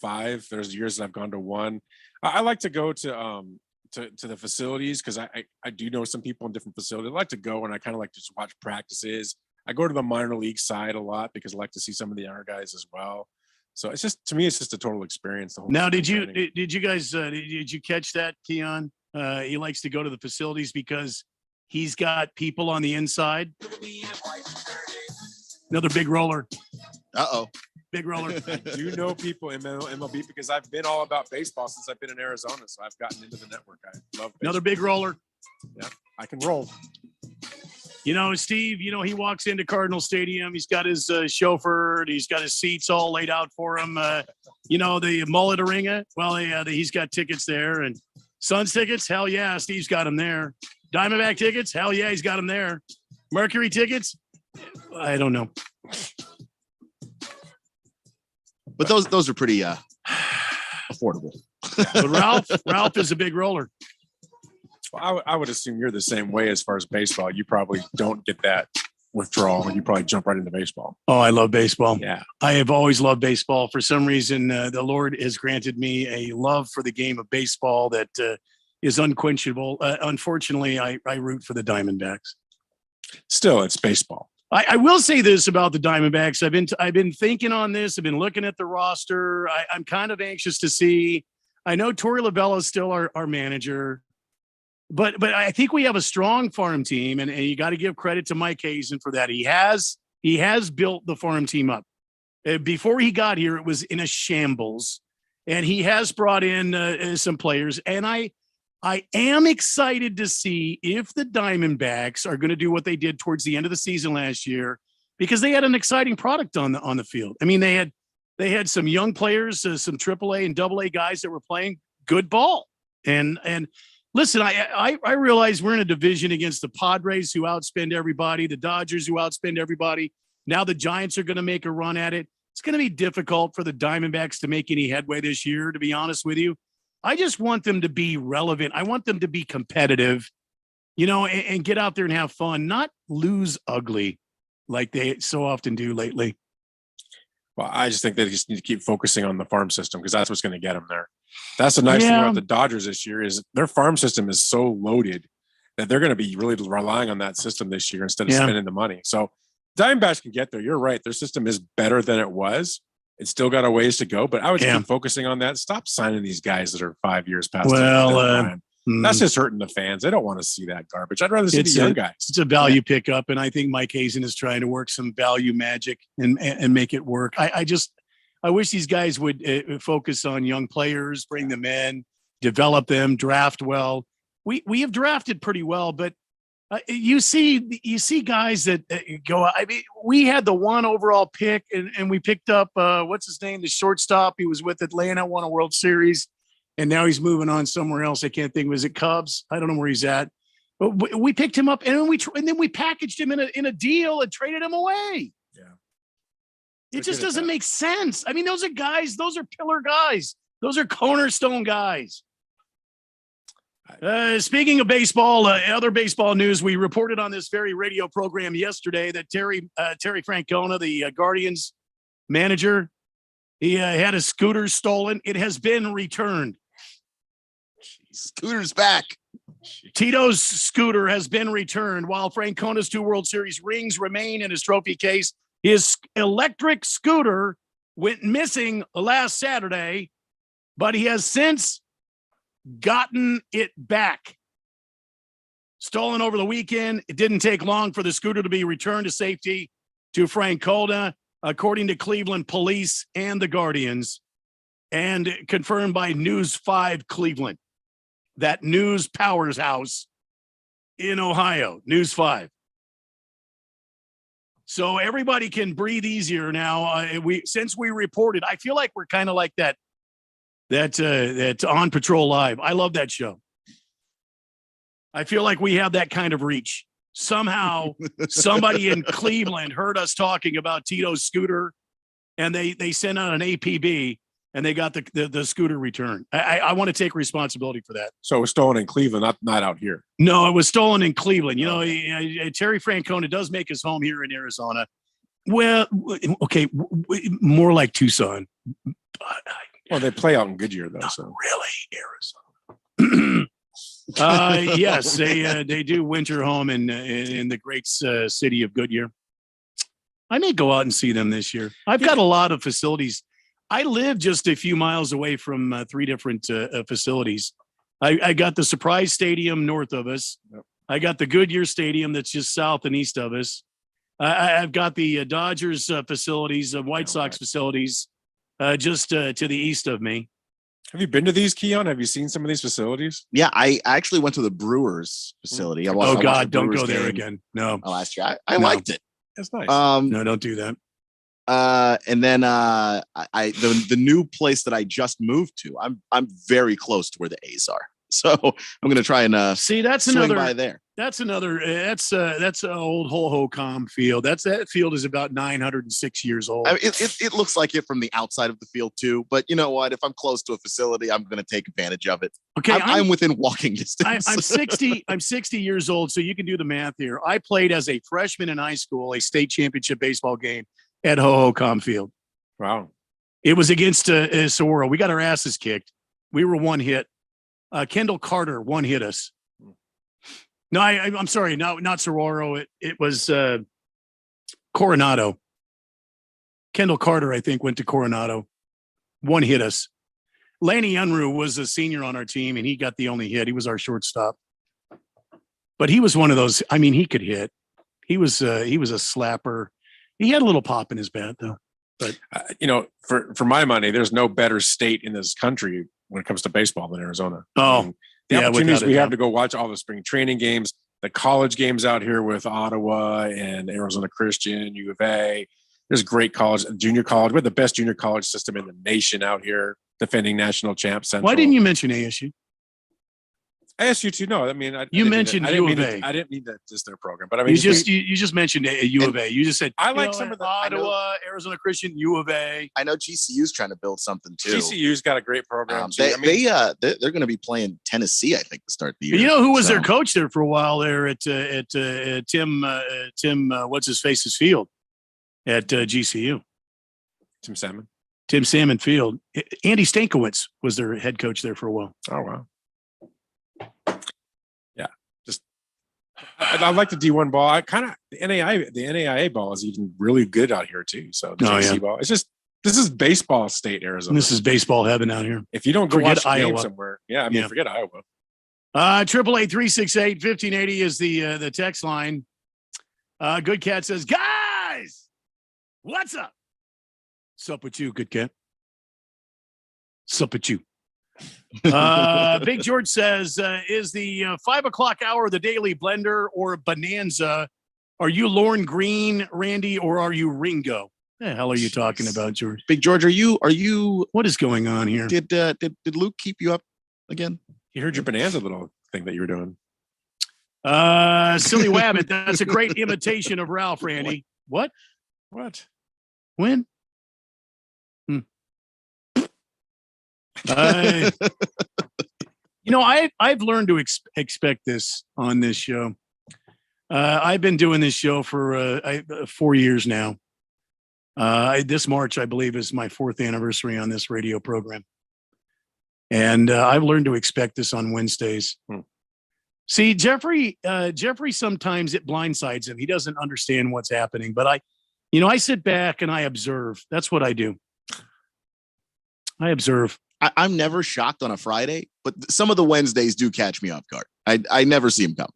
5. There's years that I've gone to 1. I like to go to the facilities because I do know some people in different facilities. I like to go and I kind of like to just watch practices. I go to the minor league side a lot because I like to see some of the younger guys as well. So it's just, to me, it's just a total experience. Now, did you guys did you catch that, Keon? He likes to go to the facilities because he's got people on the inside. Another big roller. Uh-oh. Big roller. I do know people in MLB because I've been all about baseball since I've been in Arizona. So I've gotten into the network. I love baseball. Another big roller. Yeah, I can roll. Steve, he walks into Cardinal Stadium. He's got his chauffeur. And he's got his seats all laid out for him. The mullet arena. Well, he's got tickets there. And Suns tickets? Hell yeah, Steve's got them there. Diamondback tickets? Hell yeah, he's got them there. Mercury tickets? I don't know. But those are pretty affordable. But Ralph is a big roller. Well, I would assume you're the same way as far as baseball. You probably don't get that withdrawal. You probably jump right into baseball. Oh, I love baseball. Yeah. I have always loved baseball. For some reason, the Lord has granted me a love for the game of baseball that is unquenchable. Unfortunately, I root for the Diamondbacks. Still, it's baseball. I will say this about the Diamondbacks. I've been thinking on this. I've been looking at the roster. I'm kind of anxious to see. I know Torey Lovullo is still our manager. But I think we have a strong farm team, and you got to give credit to Mike Hazen for that. He has built the farm team up. Before he got here, it was in a shambles, and he has brought in some players. And I am excited to see if the Diamondbacks are going to do what they did towards the end of the season last year, because they had an exciting product on the field. I mean, they had some young players, some AAA and AA guys that were playing good ball, and. Listen, I realize we're in a division against the Padres who outspend everybody, the Dodgers who outspend everybody. Now the Giants are going to make a run at it. It's going to be difficult for the Diamondbacks to make any headway this year, to be honest with you. I just want them to be relevant. I want them to be competitive, and get out there and have fun, not lose ugly like they so often do lately. Well, I just think they just need to keep focusing on the farm system because that's what's going to get them there. That's the nice thing about the Dodgers this year is their farm system is so loaded that they're going to be really relying on that system this year instead of spending the money. So Diamondbacks can get there. You're right. Their system is better than it was. It's still got a ways to go, but I would keep focusing on that. Stop signing these guys that are 5 years past. That's just hurting the fans. They don't want to see that garbage. I'd rather see the young guys. It's a value pickup, and I think Mike Hazen is trying to work some value magic and make it work. I wish these guys would focus on young players, bring them in, develop them, draft well. we have drafted pretty well, but you see guys that go. I mean, we had the 1 overall pick, and we picked up what's his name, the shortstop. He was with Atlanta, won a World Series, and now he's moving on somewhere else. I can't think. Was it Cubs? I don't know where he's at. But we picked him up, and then we packaged him in a deal and traded him away. Yeah, it just doesn't make sense. I mean, those are guys. Those are pillar guys. Those are cornerstone guys. Speaking of baseball, other baseball news, we reported on this very radio program yesterday that Terry Francona, the Guardians manager, he had his scooter stolen. It has been returned. Scooter's back. Tito's scooter has been returned. While Francona's 2 World Series rings remain in his trophy case, his electric scooter went missing last Saturday, but he has since gotten it back. Stolen over the weekend. It didn't take long for the scooter to be returned to safety to Francona, according to Cleveland police and the Guardians, and confirmed by News 5 Cleveland, that news powerhouse in Ohio, News 5. So everybody can breathe easier now. Since we reported, I feel like we're kind of like that On Patrol Live. I love that show. I feel like we have that kind of reach. Somehow somebody in Cleveland heard us talking about Tito's scooter, and they sent out an APB, and they got the scooter returned. I want to take responsibility for that. So it was stolen in Cleveland, not out here. No, it was stolen in Cleveland. You know, Terry Francona does make his home here in Arizona. Well, okay, more like Tucson. Well, they play out in Goodyear, though. So really, Arizona. Yes, they do winter home in the great city of Goodyear. I may go out and see them this year. I've got a lot of facilities. I live just a few miles away from 3 different facilities. I got the Surprise Stadium north of us. Yep. I got the Goodyear Stadium that's just south and east of us. I've got the Dodgers facilities, White Sox facilities, just to the east of me. Have you been to these, Keon? Have you seen some of these facilities? Yeah, I actually went to the Brewers facility. Oh God, don't go there again. No. Last year, I liked it. That's nice. No, don't do that. And then the new place that I just moved to, I'm very close to where the A's are. So I'm going to try and see. That's swing another. by there. That's another. That's an old Ho-Ho-Com field. That field is about 906 years old. I mean, it looks like it from the outside of the field too. But you know what? If I'm close to a facility, I'm going to take advantage of it. Okay, I'm within walking distance. I'm 60. I'm 60 years old, so you can do the math here. I played as a freshman in high school a state championship baseball game at Ho-Ho-Com Field. Wow! It was against Saguaro. We got our asses kicked. We were one hit. Kendall Carter one hit us. No, I'm sorry. Not Saguaro. It was Coronado. Kendall Carter, I think, went to Coronado. One hit us. Lanny Unruh was a senior on our team, and he got the only hit. He was our shortstop. But he was one of those. I mean, he could hit. He was a slapper. He had a little pop in his bat, though. But for my money, there's no better state in this country when it comes to baseball than Arizona. Oh, I mean, the opportunities we have to go watch all the spring training games, the college games out here with Ottawa and Arizona Christian, U of A. There's great college, junior college. We have the best junior college system in the nation out here, defending national champ Central. Why didn't you mention ASU? ASU too. No, I mean, you mentioned U of A. I didn't mean that just their program, but I mean, you just mentioned U of A. You just said I like some of the Ottawa, Arizona Christian, U of A. I know GCU's trying to build something too. GCU's got a great program. They're going to be playing Tennessee, I think, to start the year. You know who was their coach there for a while there at Tim what's his face's field at GCU? Tim Salmon. Tim Salmon Field. Andy Stankiewicz was their head coach there for a while. Oh wow. I like the D1 ball. I kind of the NAIA ball is even really good out here too. So the JC ball. It's just this is baseball state Arizona. This is baseball heaven out here. If you don't go forget watch Iowa somewhere, forget Iowa. 888-368-1580 is the text line. Good Cat says, guys, what's up? Sup with you, Good Cat? Sup with you. Big George says, is the 5 o'clock hour the Daily Blender or Bonanza? Are you Lorne Green, Randy, or are you Ringo? The hell are you talking about, George? Big George, are you? What is going on here? Did Luke keep you up again? He heard your Bonanza little thing that you were doing. Silly Wabbit, that's a great imitation of Ralph, Randy. What? When? I've learned to expect this on this show. I've been doing this show for 4 years now. This March, I believe, is my 4th anniversary on this radio program. And I've learned to expect this on Wednesdays. See, Jeffrey sometimes it blindsides him. He doesn't understand what's happening. But I sit back and I observe. That's what I do. I observe. I'm never shocked on a Friday, but some of the Wednesdays do catch me off guard. I never see him come.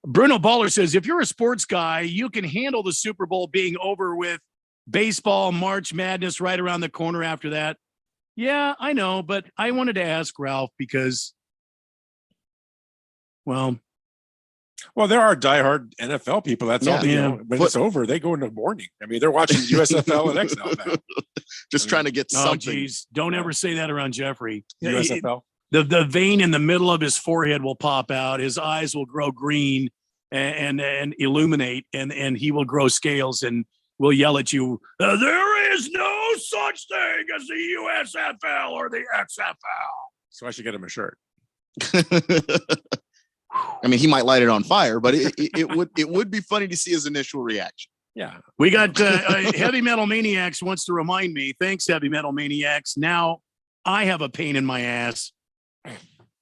Bruno Baller says, if you're a sports guy, you can handle the Super Bowl being over with baseball, March Madness right around the corner after that. Yeah, I know, but I wanted to ask Ralph because, well, there are diehard NFL people. That's all. When it's over, they go in the morning. I mean, they're watching USFL and XL now. Just trying to get something. Oh, geez. Don't ever say that around Jeffrey. USFL. The vein in the middle of his forehead will pop out. His eyes will grow green and illuminate, and he will grow scales and will yell at you, there is no such thing as the USFL or the XFL. So I should get him a shirt. I mean, he might light it on fire, but it would be funny to see his initial reaction. Yeah. We got Heavy Metal Maniacs wants to remind me. Thanks, Heavy Metal Maniacs. Now I have a pain in my ass.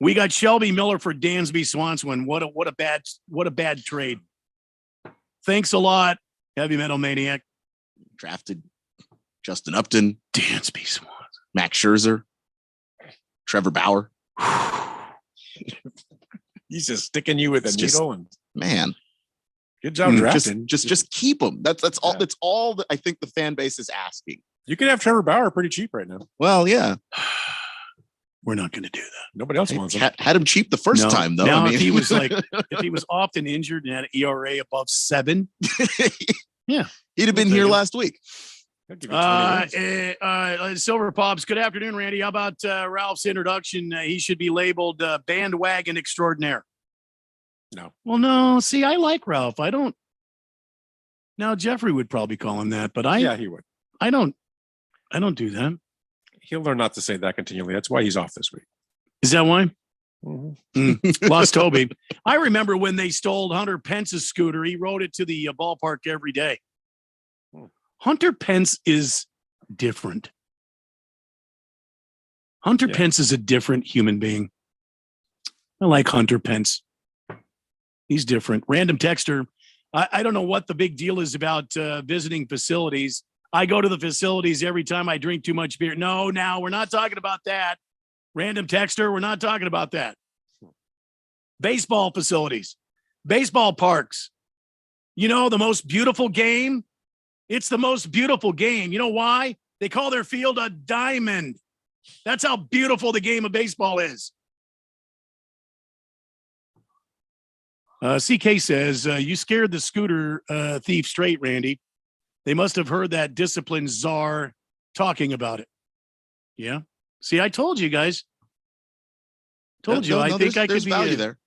We got Shelby Miller for Dansby Swanson. What a bad trade. Thanks a lot, Heavy Metal Maniac. Drafted Justin Upton, Dansby Swanson, Max Scherzer, Trevor Bauer. He's just sticking you with a needle, and man, good job drafting. Just keep him. That's all. That's all that I think the fan base is asking. You could have Trevor Bauer pretty cheap right now. Well, yeah. We're not going to do that. Nobody else wants him. Had him cheap the first time, though. Now, if he was often injured and had an ERA above 7, yeah, he'd have been here last week. Silver Pops, good afternoon, Randy. How about Ralph's introduction? He should be labeled bandwagon extraordinaire. No. Well, no. See, I like Ralph. I don't. Now, Jeffrey would probably call him that, but he would. I don't do that. He'll learn not to say that continually. That's why he's off this week. Is that why? Mm-hmm. Lost Toby. I remember when they stole Hunter Pence's scooter. He rode it to the ballpark every day. Hunter Pence is different. Hunter Pence is a different human being. I like Hunter Pence. He's different. Random texter. I don't know what the big deal is about visiting facilities. I go to the facilities every time I drink too much beer. No, now we're not talking about that. Random texter, we're not talking about that. Baseball facilities, baseball parks. You know, the most beautiful game? It's the most beautiful game. You know why? They call their field a diamond. That's how beautiful the game of baseball is. CK says, you scared the scooter thief straight, Randy. They must have heard that discipline czar talking about it. Yeah. See, I told you guys. Told you. I think I could be value there.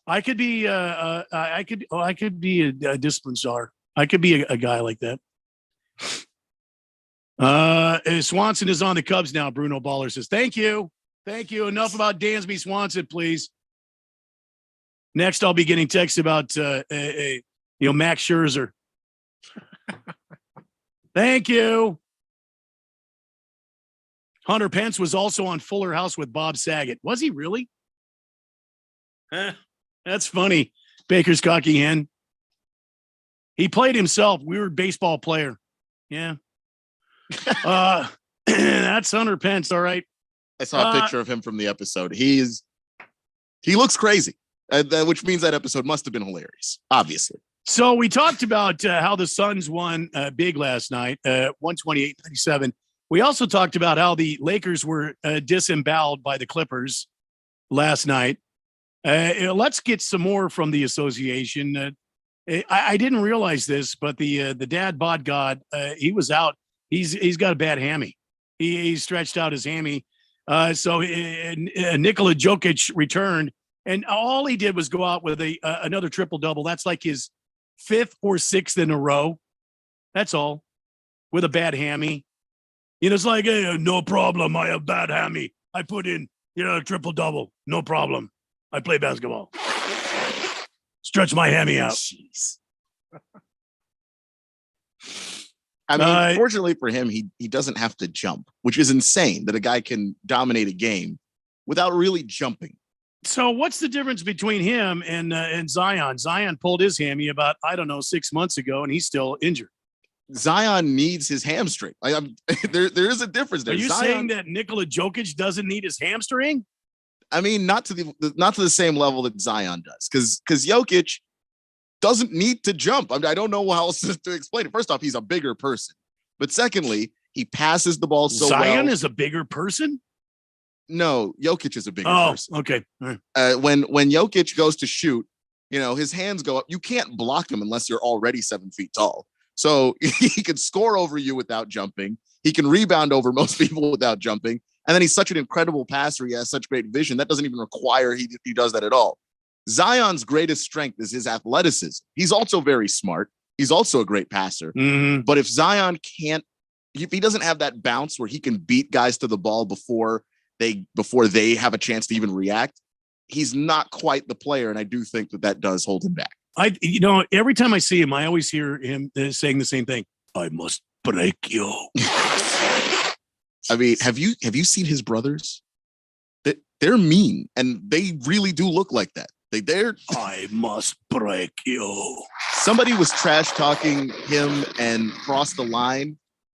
I could be. I could be a discipline czar. I could be a guy like that. Swanson is on the Cubs now. Bruno Baller says, "Thank you, thank you." Enough about Dansby Swanson, please. Next, I'll be getting texts about Max Scherzer. Thank you. Hunter Pence was also on Fuller House with Bob Saget. Was he really? That's funny. Baker's cocky hen. He played himself. Weird baseball player. Yeah. That's Hunter Pence. All right. I saw a picture of him from the episode. He looks crazy, which means that episode must have been hilarious, obviously. So we talked about how the Suns won big last night, 128-97. We also talked about how the Lakers were disemboweled by the Clippers last night. Let's get some more from the association. I didn't realize this, but the dad bod god, he was out. He's got a bad hammy. He stretched out his hammy. So Nikola Jokic returned, and all he did was go out with another triple-double. That's like his 5th or 6th in a row. That's all, with a bad hammy. It's like, hey, no problem. I have bad hammy. I put in, a triple-double. No problem. I play basketball. Stretch my hammy out. Jeez. I mean, fortunately for him, he doesn't have to jump, which is insane that a guy can dominate a game without really jumping. So what's the difference between him and Zion? Zion pulled his hammy about, 6 months ago, and he's still injured. Zion needs his hamstring. There is a difference there. Are you Zion, saying that Nikola Jokic doesn't need his hamstring? I mean, not to the same level that Zion does, because Jokic doesn't need to jump. I don't know how else to explain it. First off, he's a bigger person, but secondly, he passes the ball so well. Zion is a bigger person? No, Jokic is a bigger person. Okay. All right. When Jokic goes to shoot, his hands go up. You can't block him unless you're already 7 feet tall. So he can score over you without jumping. He can rebound over most people without jumping. And then he's such an incredible passer. He has such great vision. That doesn't even require he does that at all. Zion's greatest strength is his athleticism. He's also very smart. He's also a great passer. Mm-hmm. But if Zion if he doesn't have that bounce where he can beat guys to the ball before they have a chance to even react, he's not quite the player. And I do think that does hold him back. Every time I see him, I always hear him saying the same thing. I must break you. I mean, have you seen his brothers? They're mean, and they really do look like that. I must break you. Somebody was trash talking him and crossed the line,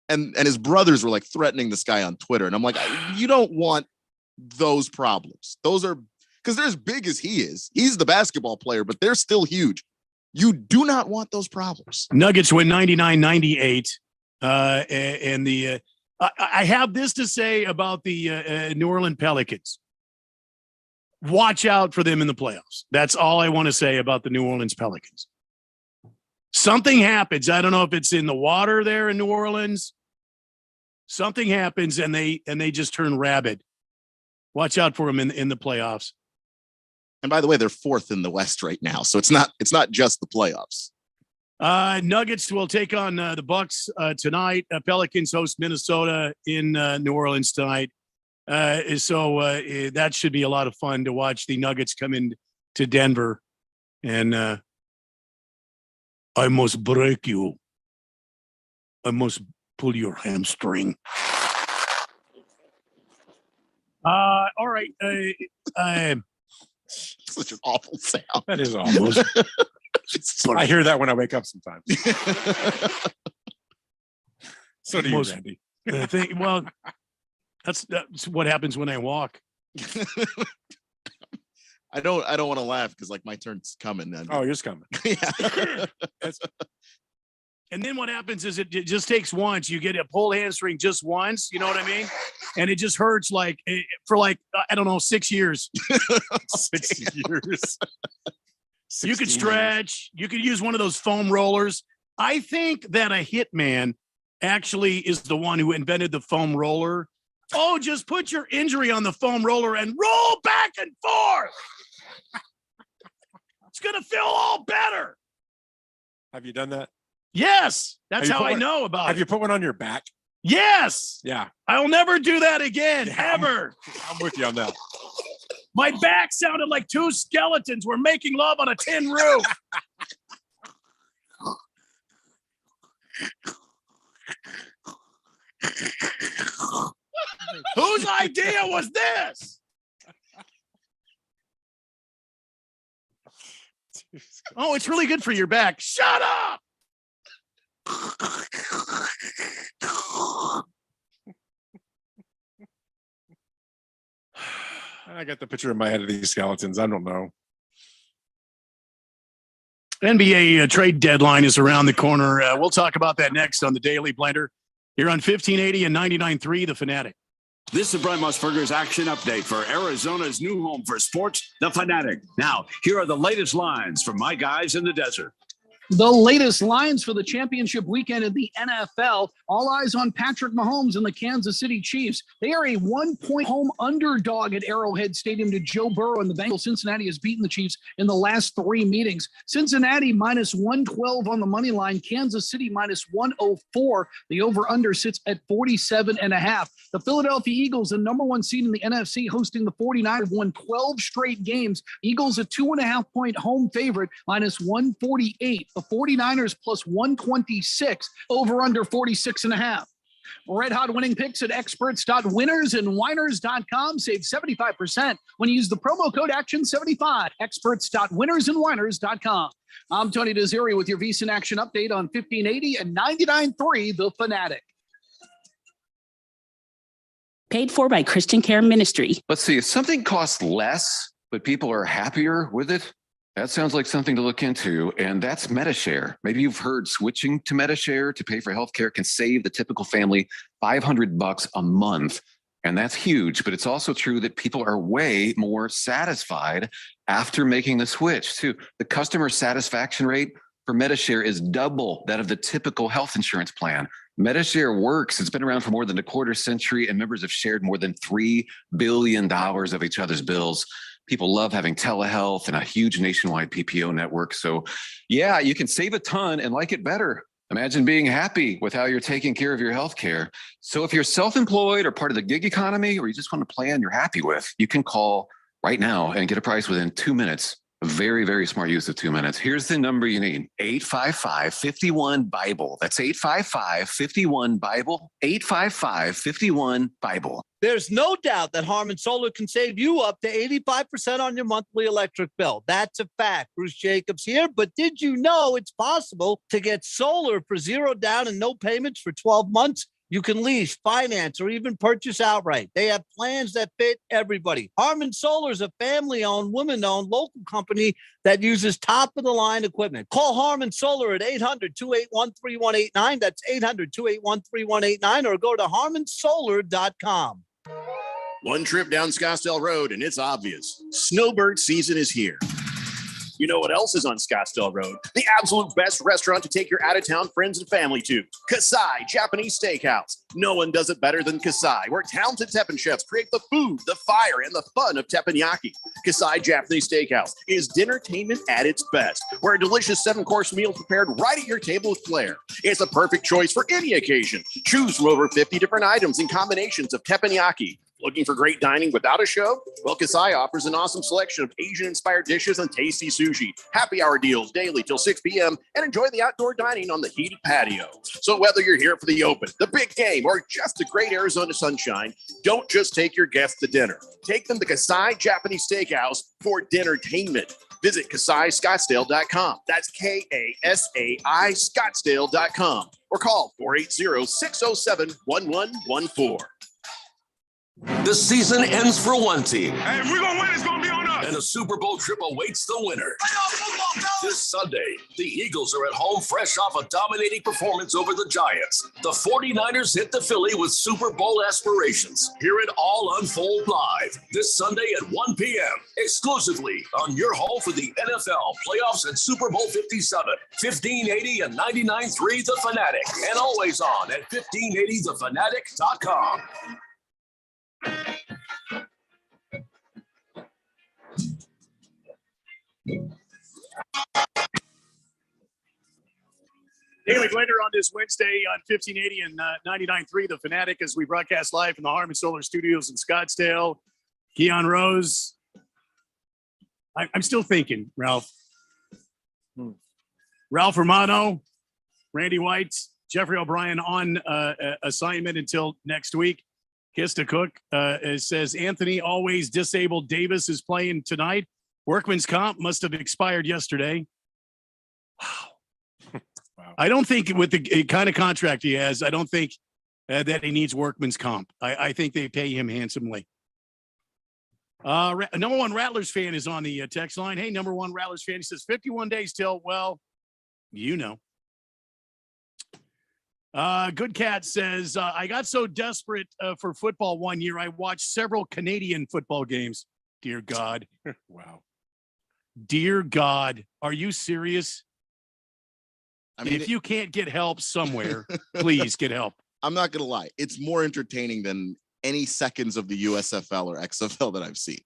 and his brothers were like threatening this guy on Twitter. And I'm like, you don't want those problems. Those are because they're as big as he is. He's the basketball player, but they're still huge. You do not want those problems. Nuggets win 99-98. I have this to say about the New Orleans Pelicans. Watch out for them in the playoffs. That's all I want to say about the New Orleans Pelicans. Something happens. I don't know if it's in the water there in New Orleans. Something happens and they just turn rabid. Watch out for them in the playoffs. And by the way, they're 4th in the West right now, so it's not just the playoffs. Nuggets will take on the Bucks tonight. Pelicans host Minnesota in New Orleans tonight. So that should be a lot of fun to watch the Nuggets come in to Denver. And I must break you. I must pull your hamstring. All right. Such an awful sound. That is awful. I hear that when I wake up sometimes. So do you, Randy. That's what happens when I walk. I don't want to laugh because my turn's coming then. Oh, yours coming. Yeah. And then what happens is it just takes once. You get a pulled hamstring just once. You know what I mean? And it just hurts for 6 years. 6 years. You could stretch. You could use one of those foam rollers. I think that a hitman actually is the one who invented the foam roller. Oh, just put your injury on the foam roller and roll back and forth. It's going to feel all better. Have you done that? Yes. That's how I know about it. Have you put one on your back? Yes. Yeah. I'll never do that again, ever. I'm with you on that. My back sounded like two skeletons were making love on a tin roof. Whose idea was this? Oh, it's really good for your back. Shut up. I got the picture in my head of these skeletons. I don't know. NBA trade deadline is around the corner. We'll talk about that next on the Daily Blender. Here on 1580 and 99.3 The Fanatic. This is Brent Musburger's action update for Arizona's new home for sports, The Fanatic. Now, here are the latest lines from my guys in the desert. The latest lines for the championship weekend in the NFL. All eyes on Patrick Mahomes and the Kansas City Chiefs. They are a 1-point home underdog at Arrowhead Stadium to Joe Burrow and the Bengals. Cincinnati has beaten the Chiefs in the last 3 meetings. Cincinnati minus 112 on the money line. Kansas City minus 104. The over-under sits at 47.5. The Philadelphia Eagles, the number 1 seed in the NFC, hosting the 49ers, have won 12 straight games. Eagles a 2.5-point home favorite, minus 148. The 49ers plus 126, over under 46.5. Red hot winning picks at experts.winnersandwiners.com. Save 75% when you use the promo code ACTION75. Experts.winnersandwiners.com. I'm Tony Desiri with your VSiN Action Update on 1580 and 99.3 The Fanatic. Paid for by Christian Care Ministry. Let's see, if something costs less, but people are happier with it, that sounds like something to look into, and that's MediShare. Maybe you've heard switching to MediShare to pay for healthcare can save the typical family $500 a month, and that's huge. But it's also true that people are way more satisfied after making the switch too. The customer satisfaction rate for MediShare is double that of the typical health insurance plan. MediShare works. It's been around for more than a quarter century, and members have shared more than $3 billion of each other's bills. People love having telehealth and a huge nationwide PPO network. So yeah, you can save a ton and like it better. Imagine being happy with how you're taking care of your health care. So if you're self-employed or part of the gig economy, or you just want a plan you're happy with, you can call right now and get a price within 2 minutes. A very, very smart use of 2 minutes. Here's the number you need: 855-51-BIBLE. That's 855-51-BIBLE, 855-51-BIBLE. There's no doubt that Harman Solar can save you up to 85% on your monthly electric bill. That's a fact. Bruce Jacobs here. But did you know it's possible to get solar for $0 down and no payments for 12 months? You can lease, finance, or even purchase outright. They have plans that fit everybody. Harman Solar is a family-owned, woman-owned local company that uses top-of-the-line equipment. Call Harman Solar at 800-281-3189. That's 800-281-3189, or go to harmansolar.com. One trip down Scottsdale Road, and it's obvious. Snowbird season is here. You know what else is on Scottsdale Road? The absolute best restaurant to take your out-of-town friends and family to. Kasai Japanese Steakhouse. No one does it better than Kasai, where talented teppanyaki chefs create the food, the fire, and the fun of teppanyaki. Kasai Japanese Steakhouse is dinnertainment at its best, where a delicious 7-course meal is prepared right at your table with flair. It's a perfect choice for any occasion. Choose from over 50 different items and combinations of teppanyaki. Looking for great dining without a show? Well, Kasai offers an awesome selection of Asian-inspired dishes and tasty sushi. Happy hour deals daily till 6 p.m. and enjoy the outdoor dining on the heated patio. So whether you're here for the open, the big game, or just a great Arizona sunshine, don't just take your guests to dinner. Take them to Kasai Japanese Steakhouse for dinnertainment. Visit KasaiScottsdale.com. That's KASAI Scottsdale.com. Or call 480-607-1114. The season ends for one team. Hey, if we're going to win, it's going to be on us. And a Super Bowl trip awaits the winner. This Sunday, the Eagles are at home fresh off a dominating performance over the Giants. The 49ers hit the Philly with Super Bowl aspirations. Hear it all unfold live this Sunday at 1 p.m. exclusively on your home for the NFL playoffs and Super Bowl 57, 1580 and 99.3 The Fanatic, and always on at 1580thefanatic.com. Daily Blender on this Wednesday on 1580 and 99.3 The Fanatic, as we broadcast live from the Harman Solar Studios in Scottsdale. Keon Rose. I'm still thinking, Ralph. Ralph Romano, Randy White, Jeffrey O'Brien on assignment until next week. Kista Cook says Anthony Always Disabled Davis is playing tonight. Workman's comp must have expired yesterday. Wow. I don't think with the kind of contract he has, I don't think that he needs workman's comp. I think they pay him handsomely. Number one Rattlers fan is on the text line. Hey, number one Rattlers fan. He says 51 days till, well, you know. Good Cat says, I got so desperate for football one year, I watched several Canadian football games. Dear God. Wow. Dear God. Are you serious? I mean, if you can't get help somewhere, please get help. I'm not going to lie. It's more entertaining than any seconds of the USFL or XFL that I've seen.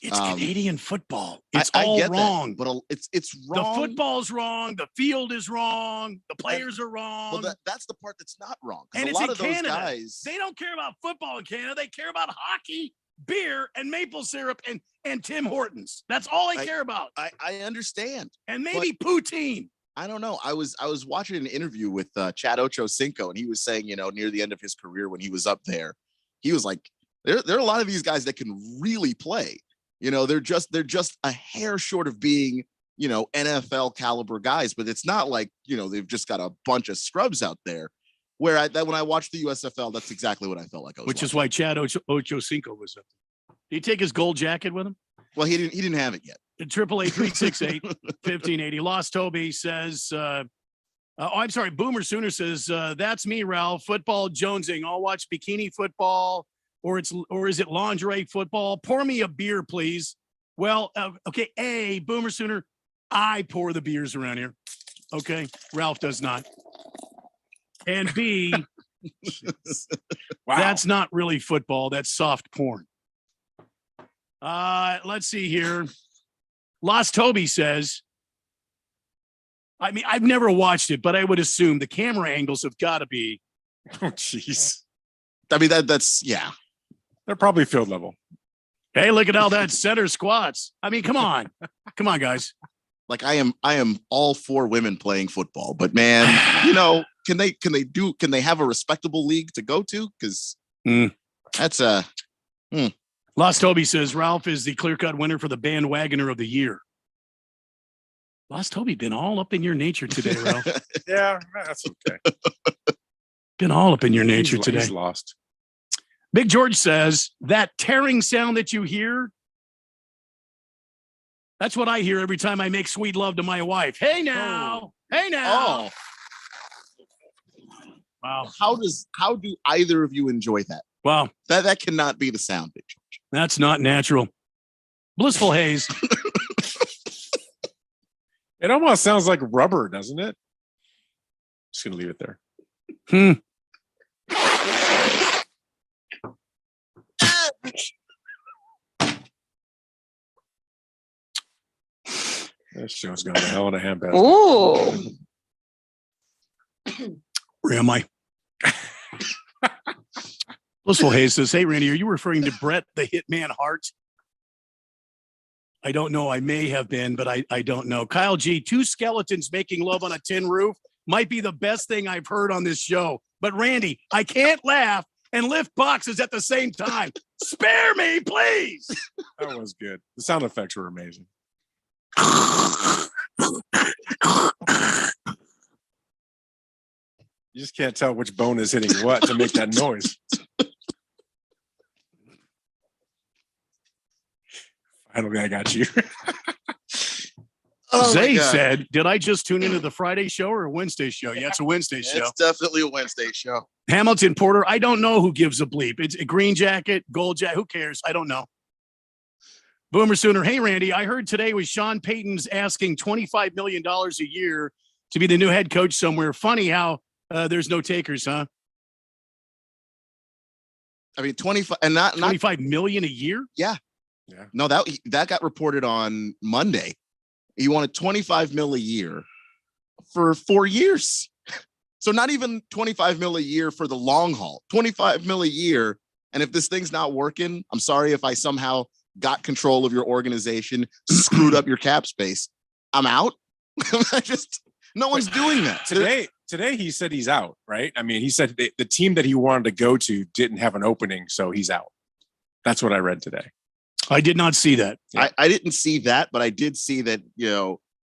It's Canadian football. I It's all get that, wrong. but it's wrong. The football's wrong. The field is wrong. The players are wrong. Well, that's the part that's not wrong. 'Cause And a it's lot in of those Canada. guys, They don't care about football in Canada. They care about hockey, beer, and maple syrup and Tim Hortons. That's all they care about. I understand. And maybe poutine. I don't know. I was watching an interview with Chad Ochocinco, and he was saying, near the end of his career when he was up there, he was like, there are a lot of these guys that can really play. They're just a hair short of being, NFL caliber guys, but it's not like, they've just got a bunch of scrubs out there. When I watched the USFL, that's exactly what I felt like. Which is why Chad Ochocinco was up. Did he take his gold jacket with him? Well, he didn't have it yet. 888-368-1580. Lost Toby says, I'm sorry. Boomer Sooner says, that's me, Ralph. Football jonesing. I'll watch bikini football or is it lingerie football? Pour me a beer, please. Well, okay. A, Boomer Sooner, I pour the beers around here. Okay. Ralph does not. And B, wow. That's not really football. That's soft porn. Let's see here. Lost Toby says, I mean, I've never watched it, but I would assume the camera angles have got to be. Oh, jeez. I mean, that's, yeah. They're probably field level. Hey, look at how that center squats. I mean, come on. Come on, guys. Like I am all for women playing football, but man, can they have a respectable league to go to? Because that's Lost Toby says Ralph is the clear-cut winner for the bandwagoner of the year. Lost Toby been all up in your nature today, Ralph. Yeah, that's okay. Been all up in your nature today. He's lost. Big George says that tearing sound that you hear, that's what I hear every time I make sweet love to my wife. Hey now. Hey now. Oh. Wow. How do either of you enjoy that? Wow. That cannot be the sound, Big George. That's not natural. Blissful Haze. It almost sounds like rubber, doesn't it? Just gonna leave it there. This show's got a hell of a handbasket. Oh. Where am I? Blissful Hayes says, hey, Randy, are you referring to Bret the Hitman Hart? I don't know. I may have been, but I don't know. Kyle G, 2 skeletons making love on a tin roof might be the best thing I've heard on this show. But Randy, I can't laugh and lift boxes at the same time. Spare me, please. That was good. The sound effects were amazing. You just can't tell which bone is hitting what to make that noise. Finally, I got you. Zay said, did I just tune into the Friday show or a Wednesday show? Yeah, it's a Wednesday show. It's definitely a Wednesday show. Hamilton Porter, I don't know who gives a bleep. It's a green jacket, gold jacket. Who cares? I don't know. Boomer Sooner. Hey, Randy, I heard today was Sean Payton's asking $25 million a year to be the new head coach somewhere. Funny how there's no takers, huh? I mean, 25 and not 25 million a year. Yeah. No, that got reported on Monday. He wanted 25 mil a year for 4 years. So not even 25 mil a year for the long haul, 25 mil a year. And if this thing's not working, I'm sorry if I somehow got control of your organization, screwed up your cap space. I'm out. No one's doing that. Today he said he's out, right? I mean, he said the team that he wanted to go to didn't have an opening, so he's out. That's what I read today. I did not see that. Yeah. I didn't see that, but I did see that,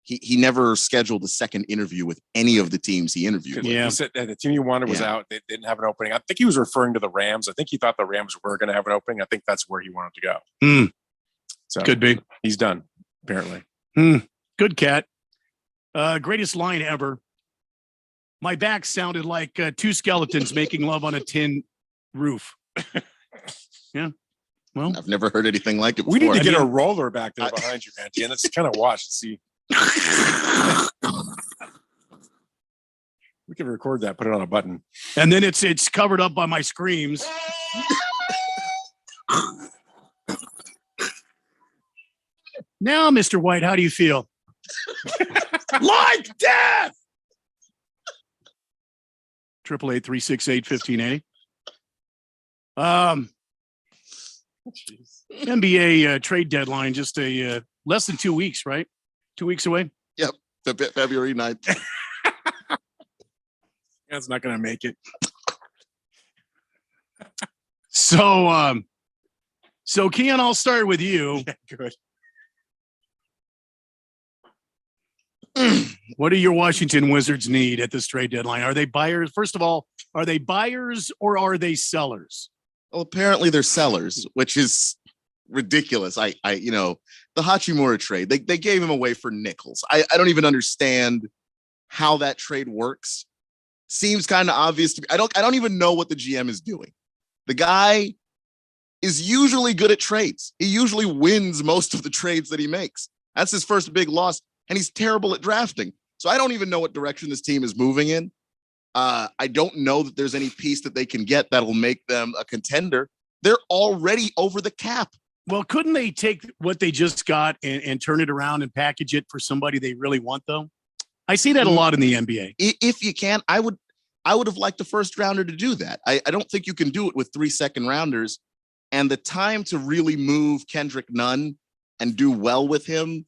he never scheduled a second interview with any of the teams he interviewed with. He said that the team he wanted was out. They didn't have an opening. I think he was referring to the Rams. I think he thought the Rams were going to have an opening. I think that's where he wanted to go. So could be. He's done, apparently. Good cat. Greatest line ever. My back sounded like two skeletons making love on a tin roof. Yeah. Well, I've never heard anything like it before. We need to get a roller back there behind you, Randy, and let's kind of watch and see. We can record that, put it on a button. And then it's covered up by my screams. Now, Mr. White, how do you feel? Like death. 888-368-1580. NBA trade deadline, just less than 2 weeks, right? 2 weeks away. Yep, February 9th. That's not going to make it. So Keon, I'll start with you. Yeah, good. What do your Washington Wizards need at this trade deadline? Are they buyers? First of all, are they buyers or are they sellers? Well, apparently they're sellers, which is ridiculous. The Hachimura trade, they gave him away for nickels. I don't even understand how that trade works. Seems kind of obvious to me. I don't even know what the GM is doing. The guy is usually good at trades. He usually wins most of the trades that he makes. That's his first big loss, and he's terrible at drafting. So I don't even know what direction this team is moving in. I don't know that there's any piece that they can get that'll make them a contender. They're already over the cap. Well, couldn't they take what they just got and turn it around and package it for somebody they really want, though? I see that a lot in the NBA. If you can, I would have liked a first rounder to do that. I don't think you can do it with 3 second rounders. And the time to really move Kendrick Nunn and do well with him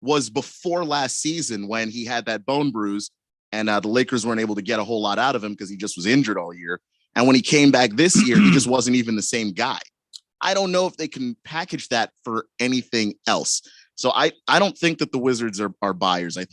was before last season when he had that bone bruise and the Lakers weren't able to get a whole lot out of him because he just was injured all year. And when he came back this year, he just wasn't even the same guy. I don't know if they can package that for anything else. So I don't think that the Wizards are buyers. I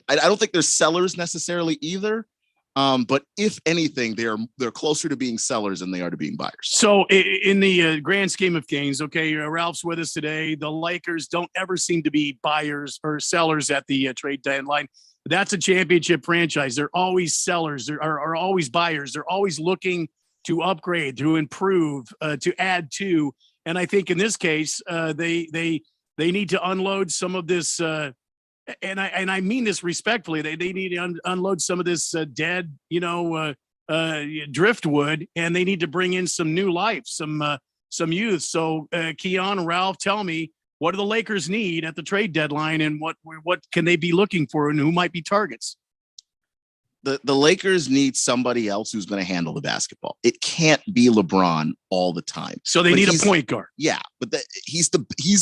don't think they're sellers necessarily either. But if anything, they're closer to being sellers than they are to being buyers. So in the grand scheme of things, okay, Ralph's with us today. The Lakers don't ever seem to be buyers or sellers at the trade deadline. That's a championship franchise. They're always sellers. They're always buyers. They're always looking to upgrade, to improve, to add to. And I think in this case, they need to unload some of this. And I mean this respectfully. They need to unload some of this dead, driftwood, and they need to bring in some new life, some youth. So, Keon and Ralph, tell me, what do the Lakers need at the trade deadline, and what can they be looking for, and who might be targets? The Lakers need somebody else who's going to handle the basketball. It can't be LeBron all the time. So they need a point guard. Yeah, but he's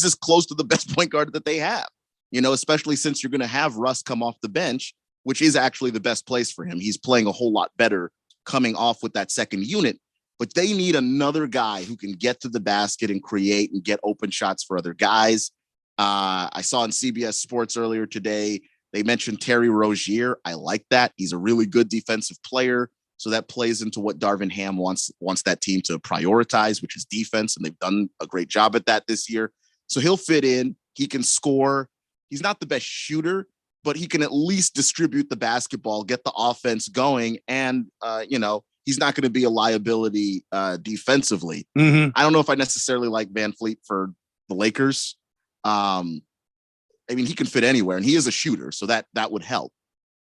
as close to the best point guard that they have. Especially since you're going to have Russ come off the bench, which is actually the best place for him. He's playing a whole lot better coming off with that second unit, but they need another guy who can get to the basket and create and get open shots for other guys. I saw on CBS Sports earlier today, they mentioned Terry Rozier. I like that. He's a really good defensive player. So that plays into what Darvin Ham wants that team to prioritize, which is defense. And they've done a great job at that this year. So he'll fit in. He can score. He's not the best shooter, but he can at least distribute the basketball, get the offense going. And, he's not going to be a liability defensively. Mm-hmm. I don't know if I necessarily like Van Fleet for the Lakers. He can fit anywhere, and he is a shooter, so that would help.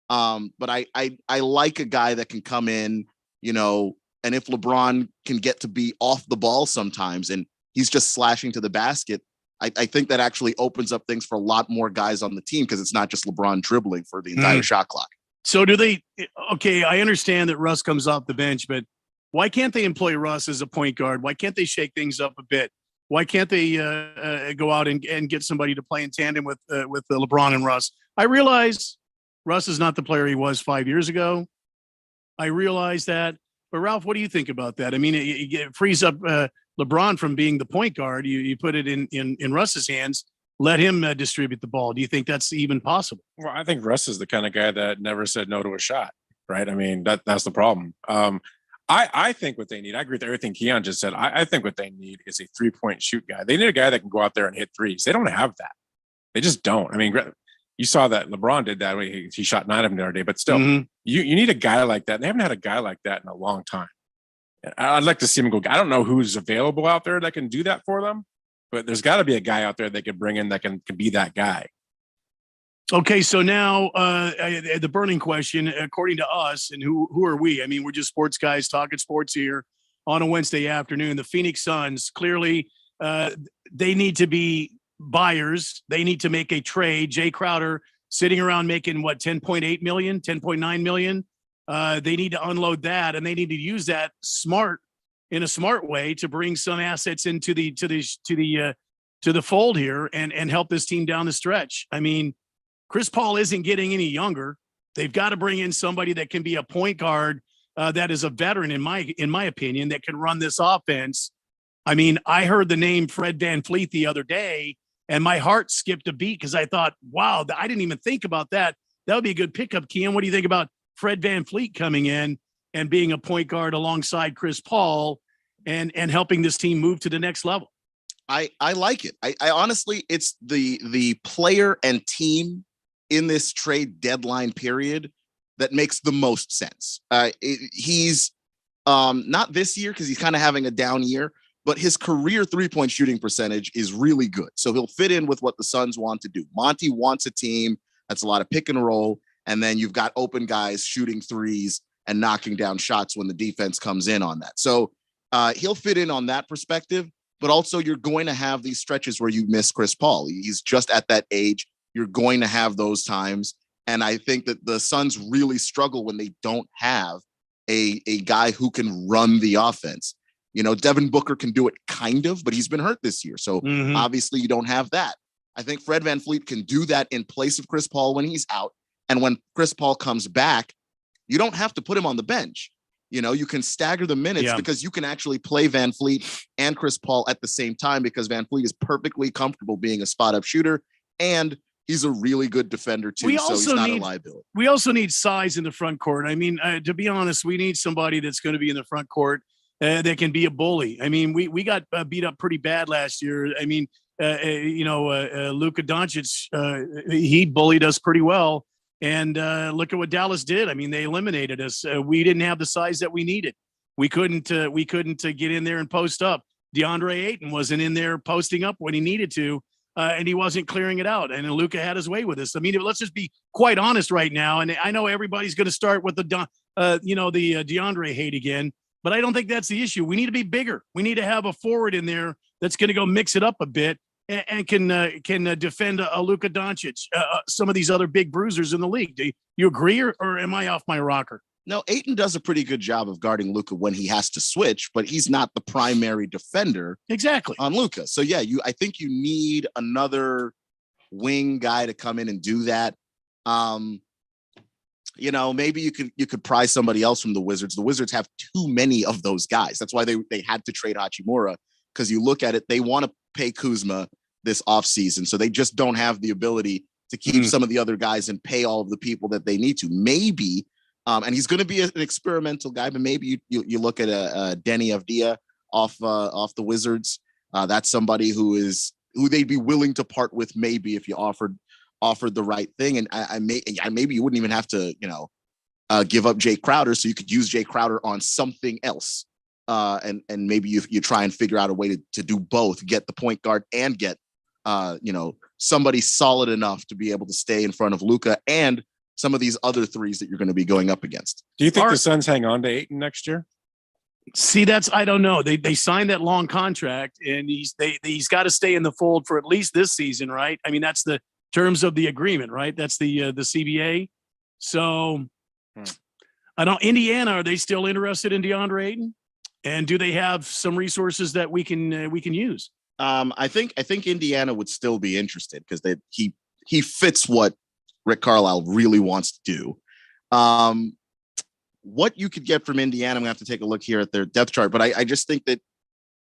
But I like a guy that can come in, and if LeBron can get to be off the ball sometimes and he's just slashing to the basket, I think that actually opens up things for a lot more guys on the team because it's not just LeBron dribbling for the entire shot clock. So I understand that Russ comes off the bench, but why can't they employ Russ as a point guard? Why can't they shake things up a bit? Why can't they go out and get somebody to play in tandem with LeBron and Russ? I realize Russ is not the player he was 5 years ago. I realize that. But Ralph, what do you think about that? I mean, it frees up LeBron from being the point guard. You put it in Russ's hands. Let him distribute the ball. Do you think that's even possible? Well, I think Russ is the kind of guy that never said no to a shot, right? I mean, that's the problem. I think what they need, I agree with everything Keon just said. I think what they need is a 3-point shoot guy. They need a guy that can go out there and hit threes. They don't have that. They just don't. I mean, You saw that LeBron did that when he shot 9 of them the other day, but still, you need a guy like that. They haven't had a guy like that in a long time. I'd like to see him go. I don't know who's available out there that can do that for them, but there's got to be a guy out there they could bring in that can be that guy. Okay, so now the burning question, according to us, and who are we? I mean, we're just sports guys talking sports here on a Wednesday afternoon. The Phoenix Suns, clearly they need to be buyers. They need to make a trade. Jay Crowder sitting around making what, 10.8 million, 10.9 million. They need to unload that, and they need to use that in a smart way to bring some assets into the fold here and help this team down the stretch. I mean, Chris Paul isn't getting any younger. They've got to bring in somebody that can be a point guard that is a veteran, in my opinion, that can run this offense. I mean, I heard the name Fred VanVleet the other day, and my heart skipped a beat because I thought, wow, I didn't even think about that. That would be a good pickup, Kian. What do you think about Fred VanVleet coming in and being a point guard alongside Chris Paul and helping this team move to the next level? I like it. I honestly, it's the player and team in this trade deadline period that makes the most sense. He's not this year because he's kind of having a down year, but his career 3-point shooting percentage is really good. So he'll fit in with what the Suns want to do. Monty wants a team that's a lot of pick and roll, and then you've got open guys shooting threes and knocking down shots when the defense comes in on that. So he'll fit in on that perspective, but also you're going to have these stretches where you miss Chris Paul. He's just at that age. You're going to have those times. And I think that the Suns really struggle when they don't have a guy who can run the offense. You know, Devin Booker can do it kind of, but he's been hurt this year. So obviously you don't have that. I think Fred VanVleet can do that in place of Chris Paul when he's out. And when Chris Paul comes back, you don't have to put him on the bench. You know, you can stagger the minutes because you can actually play VanVleet and Chris Paul at the same time because VanVleet is perfectly comfortable being a spot up shooter, and he's a really good defender too. So he's not a liability. We also need size in the front court. I mean, to be honest, we need somebody that's going to be in the front court that can be a bully. I mean, we got beat up pretty bad last year. I mean, Luka Doncic, he bullied us pretty well. And look at what Dallas did. I mean, they eliminated us. We didn't have the size that we needed. We couldn't get in there and post up. DeAndre Ayton wasn't in there posting up when he needed to, and he wasn't clearing it out. And Luka had his way with us. I mean, let's just be quite honest right now. And I know everybody's going to start with the DeAndre hate again, but I don't think that's the issue. We need to be bigger. We need to have a forward in there that's going to go mix it up a bit and can defend a Luka Doncic, some of these other big bruisers in the league. Do you agree, or am I off my rocker? No, Ayton does a pretty good job of guarding Luka when he has to switch, but he's not the primary defender exactly on Luka. So yeah, I think you need another wing guy to come in and do that. You know, maybe you could pry somebody else from the Wizards. The Wizards have too many of those guys. That's why they had to trade Hachimura, because you look at it, they want to pay Kuzma this offseason. So they just don't have the ability to keep some of the other guys and pay all of the people that they need to. Maybe, and he's going to be an experimental guy, but maybe you look at a Denny Avdia off the Wizards. That's somebody who they'd be willing to part with, maybe, if you offered the right thing. And maybe you wouldn't even have to, give up Jay Crowder, so you could use Jay Crowder on something else. And maybe you try and figure out a way to do both, get the point guard and get, somebody solid enough to be able to stay in front of Luka and some of these other threes that you're going to be going up against. Do you think the Suns hang on to Ayton next year? See, I don't know. They signed that long contract, and he's got to stay in the fold for at least this season, right? I mean, that's the terms of the agreement, right? That's the CBA. So I don't. Indiana, are they still interested in DeAndre Ayton? And do they have some resources that we can use? I think Indiana would still be interested because he fits what Rick Carlisle really wants to do. What you could get from Indiana, I'm gonna have to take a look here at their depth chart, but I just think that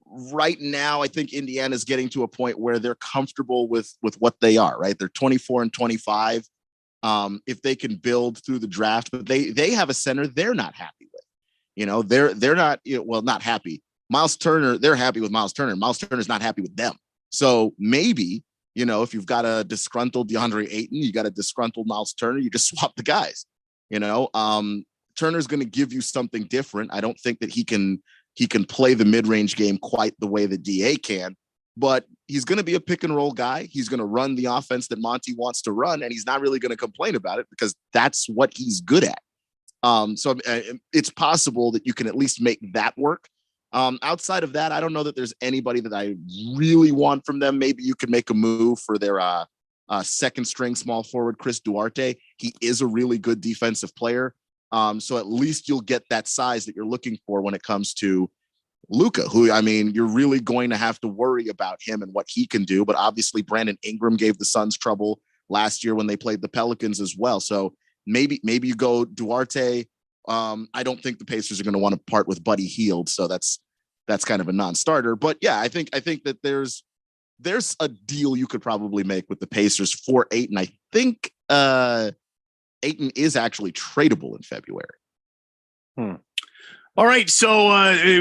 right now, I think Indiana's getting to a point where they're comfortable with what they are, right? They're 24-25. If they can build through the draft, but they have a center they're not happy with. They're not, not happy. Miles Turner, they're happy with Miles Turner. Miles Turner's not happy with them. So maybe You know, if you've got a disgruntled DeAndre Ayton, you got a disgruntled Miles Turner, you just swap the guys. You know, Turner's going to give you something different. I don't think that he can play the mid-range game quite the way that DA can, but he's going to be a pick and roll guy. He's going to run the offense that Monty wants to run, and he's not really going to complain about it because that's what he's good at. So it's possible that you can at least make that work. Outside of that, I don't know that there's anybody that I really want from them. Maybe you could make a move for their second string small forward, Chris Duarte. He is a really good defensive player. So at least you'll get that size that you're looking for when it comes to Luka, who, I mean, you're really going to have to worry about him and what he can do. But obviously Brandon Ingram gave the Suns trouble last year when they played the Pelicans as well. So maybe you go Duarte. I don't think the Pacers are going to want to part with Buddy Hield. So that's kind of a non-starter. But yeah, I think that there's a deal you could probably make with the Pacers for Ayton. I think Ayton is actually tradable in February. All right, so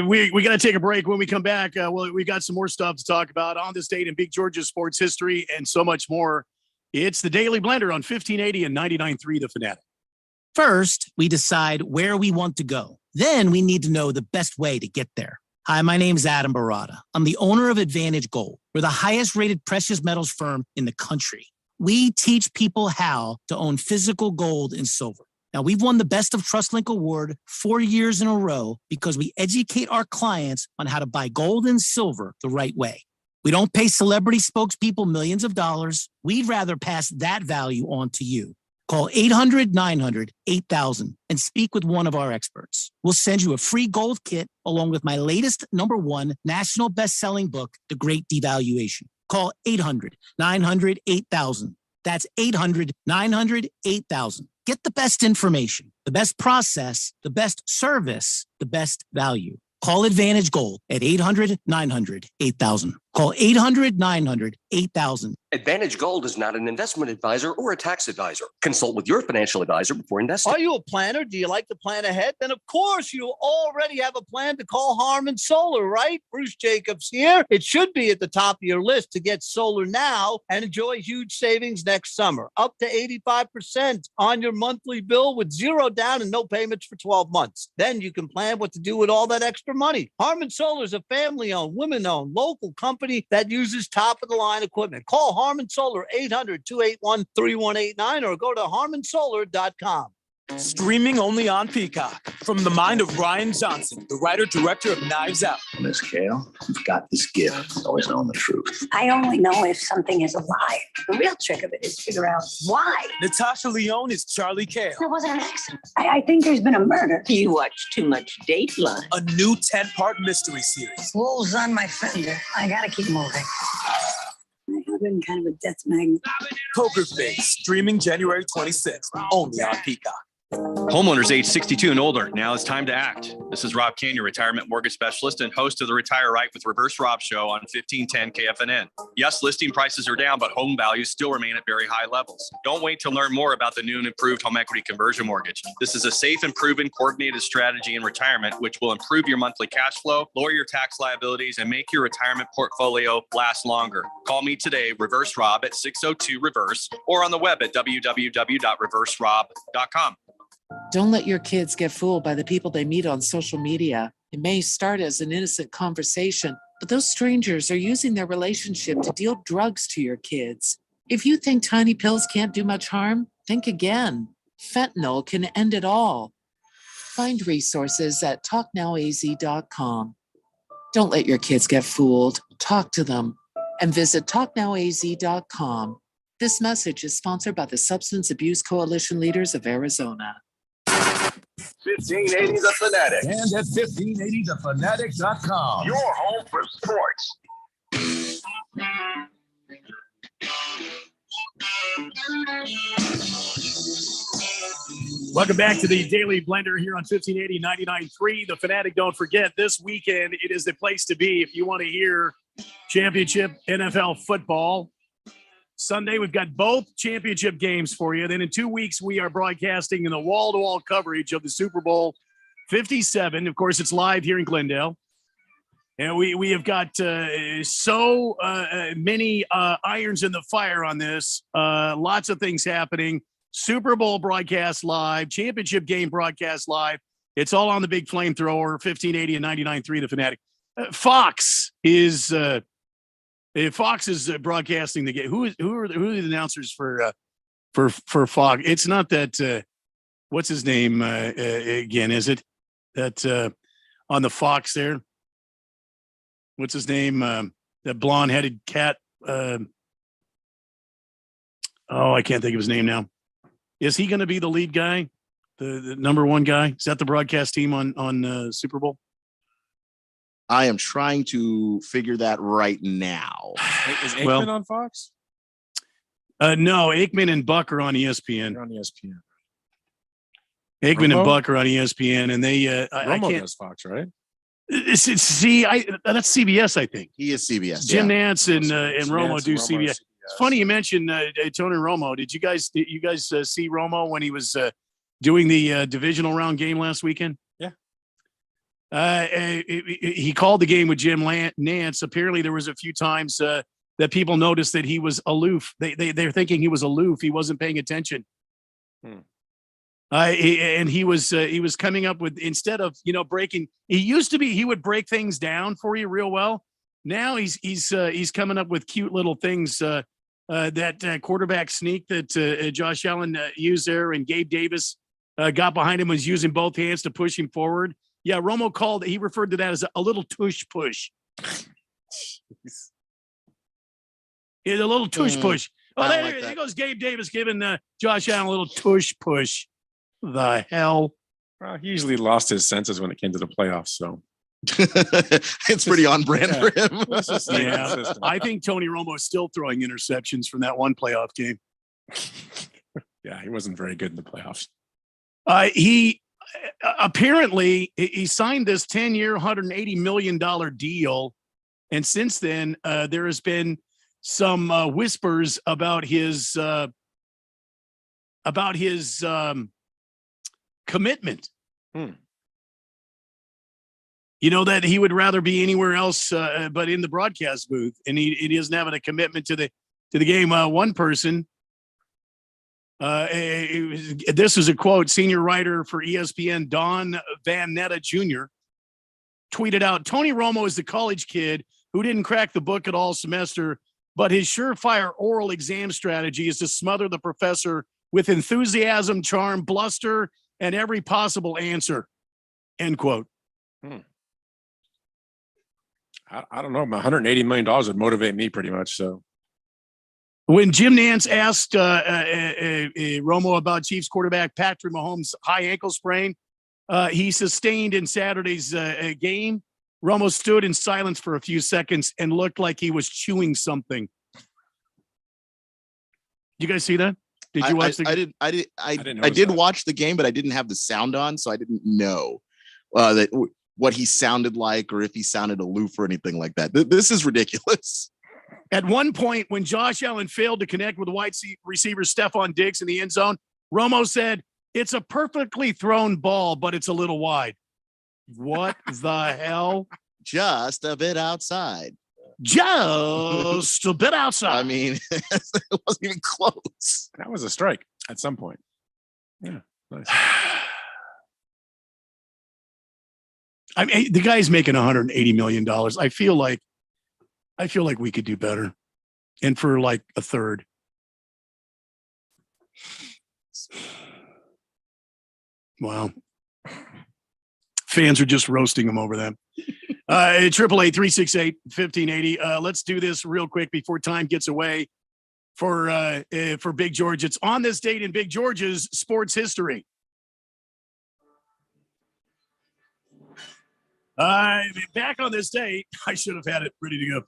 we got to take a break. When we come back, we got some more stuff to talk about on this date in Big Georgia sports history and so much more. It's the Daily Blender on 1580 and 99.3 The Fanatic. First, we decide where we want to go. Then we need to know the best way to get there. Hi, my name is Adam Barada. I'm the owner of Advantage Gold. We're the highest rated precious metals firm in the country. We teach people how to own physical gold and silver. Now, we've won the Best of TrustLink Award 4 years in a row because we educate our clients on how to buy gold and silver the right way. We don't pay celebrity spokespeople millions of dollars. We'd rather pass that value on to you. Call 800-900-8000 and speak with one of our experts. We'll send you a free gold kit along with my latest #1 national best-selling book, The Great Devaluation. Call 800-900-8000. That's 800-900-8000. Get the best information, the best process, the best service, the best value. Call Advantage Gold at 800-900-8000. Call 800-900-8000. Advantage Gold is not an investment advisor or a tax advisor. Consult with your financial advisor before investing. Are you a planner? Do you like to plan ahead? Then, of course, you already have a plan to call Harmon Solar, right? Bruce Jacobs here. It should be at the top of your list to get solar now and enjoy huge savings next summer. Up to 85% on your monthly bill with zero down and no payments for 12 months. Then you can plan what to do with all that extra money. Harmon Solar is a family-owned, women-owned, local company that uses top-of-the-line equipment. Call Harmon Solar 800-281-3189 or go to harmonsolar.com. Streaming only on Peacock. From the mind of Ryan Johnson, the writer-director of Knives Out. Miss Kale, you've got this gift, always knowing the truth. I only know if something is a lie. The real trick of it is to figure out why. Natasha Lyonne is Charlie Kale. That wasn't an accident. I think there's been a murder. You watch too much Dateline. A new 10-part mystery series. Wolves on my fender. I gotta keep moving. I've been kind of a death magnet. Poker Face, streaming January 26th, only on Peacock. Homeowners age 62 and older, now it's time to act. This is Rob Canyon, retirement mortgage specialist and host of the Retire Right with Reverse Rob show on 1510 KFNN. Yes, listing prices are down, but home values still remain at very high levels. Don't wait to learn more about the new and improved home equity conversion mortgage. This is a safe and proven coordinated strategy in retirement, which will improve your monthly cash flow, lower your tax liabilities, and make your retirement portfolio last longer. Call me today, Reverse Rob at 602-REVERSE or on the web at www.reverserob.com. Don't let your kids get fooled by the people they meet on social media. It may start as an innocent conversation, but those strangers are using their relationship to deal drugs to your kids. If you think tiny pills can't do much harm, think again. Fentanyl can end it all. Find resources at talknowaz.com. Don't let your kids get fooled. Talk to them and visit talknowaz.com. This message is sponsored by the Substance Abuse Coalition Leaders of Arizona. 1580 The Fanatic. And at 1580thefanatic.com. Your home for sports. Welcome back to the Daily Blender here on 1580 99.3 The Fanatic. Don't forget, this weekend, it is the place to be if you want to hear championship NFL football. Sunday, we've got both championship games for you. Then in 2 weeks, we are broadcasting in the wall-to-wall coverage of the Super Bowl 57. Of course, it's live here in Glendale. And we have got so many irons in the fire on this. Lots of things happening. Super Bowl broadcast live, championship game broadcast live. It's all on the big flamethrower, 1580 and 99.3 The Fanatic. Fox is broadcasting the game. Who are the announcers for Fox? It's not that. What's his name again? Is it that on the Fox there? What's his name? That blonde-headed cat. I can't think of his name now. Is he going to be the lead guy, the number one guy? Is that the broadcast team on Super Bowl? I am trying to figure that right now. Is Aikman on Fox? No, Aikman and Buck are on ESPN. They're on ESPN. Aikman and Buck are on ESPN, and they I can't. Does Fox, right? That's CBS, I think. He is CBS. Jim Nance and Romo do CBS. It's funny you mentioned Tony Romo. Did you guys see Romo when he was doing the divisional round game last weekend? Yeah. He called the game with Jim Nance. Apparently, there was a few times that people noticed that he was aloof. They're thinking he was aloof. He wasn't paying attention. And he was coming up with, instead of breaking. He used to be, he would break things down for you real well. Now he's coming up with cute little things. That quarterback sneak that Josh Allen used there, and Gabe Davis got behind him, was using both hands to push him forward. Yeah, Romo he referred to that as a little tush push. It's a little tush push. Oh, there goes Gabe Davis giving Josh Allen a little tush push. The hell? Well, he usually lost his senses when it came to the playoffs, so it's pretty on brand for him. Yeah, I think Tony Romo is still throwing interceptions from that one playoff game. Yeah, he wasn't very good in the playoffs. He apparently he signed this 10-year, $180 million deal, and since then there has been some whispers about his commitment. That he would rather be anywhere else but in the broadcast booth, and he isn't having a commitment to the game. One person, this is a quote, senior writer for ESPN Don Van Netta Jr. tweeted out, Tony Romo is the college kid who didn't crack the book at all semester, but his surefire oral exam strategy is to smother the professor with enthusiasm, charm, bluster, and every possible answer. End quote. I don't know. $180 million would motivate me pretty much. So when Jim Nance asked Romo about Chiefs quarterback Patrick Mahomes' high ankle sprain he sustained in Saturday's game, Romo stood in silence for a few seconds and looked like he was chewing something. You guys see that? Did you watch the game? I did watch the game, but I didn't have the sound on, so I didn't know what he sounded like, or if he sounded aloof or anything like that. This is ridiculous. At one point, when Josh Allen failed to connect with wide receiver Stephon Diggs in the end zone, Romo said, "It's a perfectly thrown ball, but it's a little wide." What the hell? Just a bit outside. Just a bit outside. I mean, it wasn't even close. That was a strike at some point. Yeah, nice. I mean, the guy's making $180 million. I feel like we could do better, and for like a third. Wow. Fans are just roasting him over that. 888-368-1580. Let's do this real quick before time gets away for Big George. It's on this date in Big George's sports history. Back on this date, I should have had it ready to go.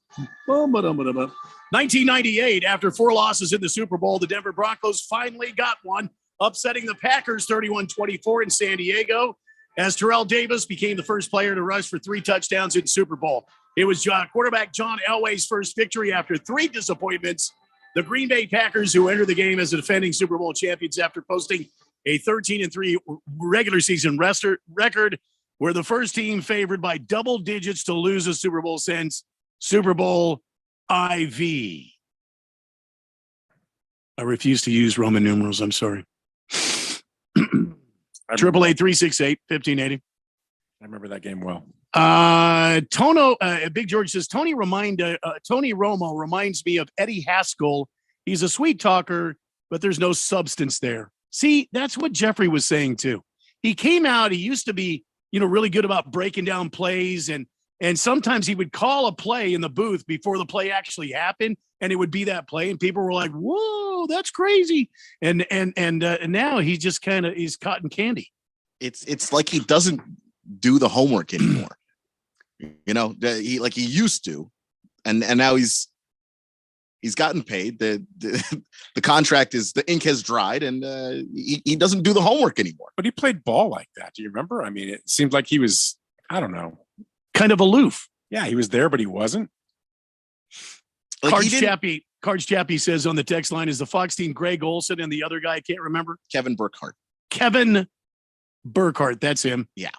1998, after 4 losses in the Super Bowl, the Denver Broncos finally got one, upsetting the Packers 31-24 in San Diego, as Terrell Davis became the first player to rush for 3 touchdowns in Super Bowl. It was quarterback John Elway's first victory after 3 disappointments. The Green Bay Packers, who entered the game as the defending Super Bowl champions after posting a 13-3 regular season record, We're the first team favored by double digits to lose a Super Bowl since Super Bowl IV. I refuse to use Roman numerals. I'm sorry. 888-368-1580. I remember that game well. Tono, Big George says, Tony Romo reminds me of Eddie Haskell. He's a sweet talker, but there's no substance there. See, that's what Jeffrey was saying too. He came out, he used to be, really good about breaking down plays, and sometimes he would call a play in the booth before the play actually happened, and it would be that play, and people were like, whoa, that's crazy. And now he just he's cotton candy. It's like he doesn't do the homework anymore. He used to, and now he's gotten paid. The contract the ink has dried, and he doesn't do the homework anymore. But he played ball like that. Do you remember? I mean, it seemed like he was, I don't know, kind of aloof. Yeah, he was there, but he wasn't. Cards Chappie says on the text line, is the Fox team Greg Olson and the other guy I can't remember? Kevin Burkhardt. Kevin Burkhardt, that's him. Yeah.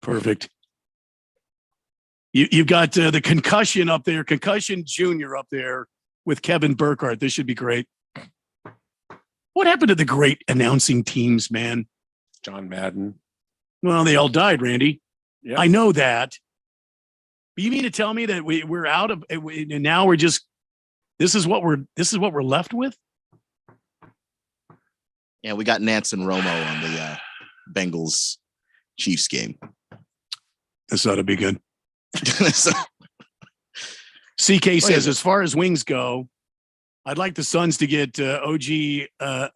Perfect. You've got the concussion up there, Concussion Junior up there with Kevin Burkhardt. This should be great. What happened to the great announcing teams, man? John Madden. Well, they all died, Randy. Yeah. I know that. But you mean to tell me that we're out of, and now we're just, this is what we're left with? Yeah, we got Nance and Romo on the Bengals Chiefs game. This ought to be good. CK says, as far as wings go, I'd like the Suns to get OG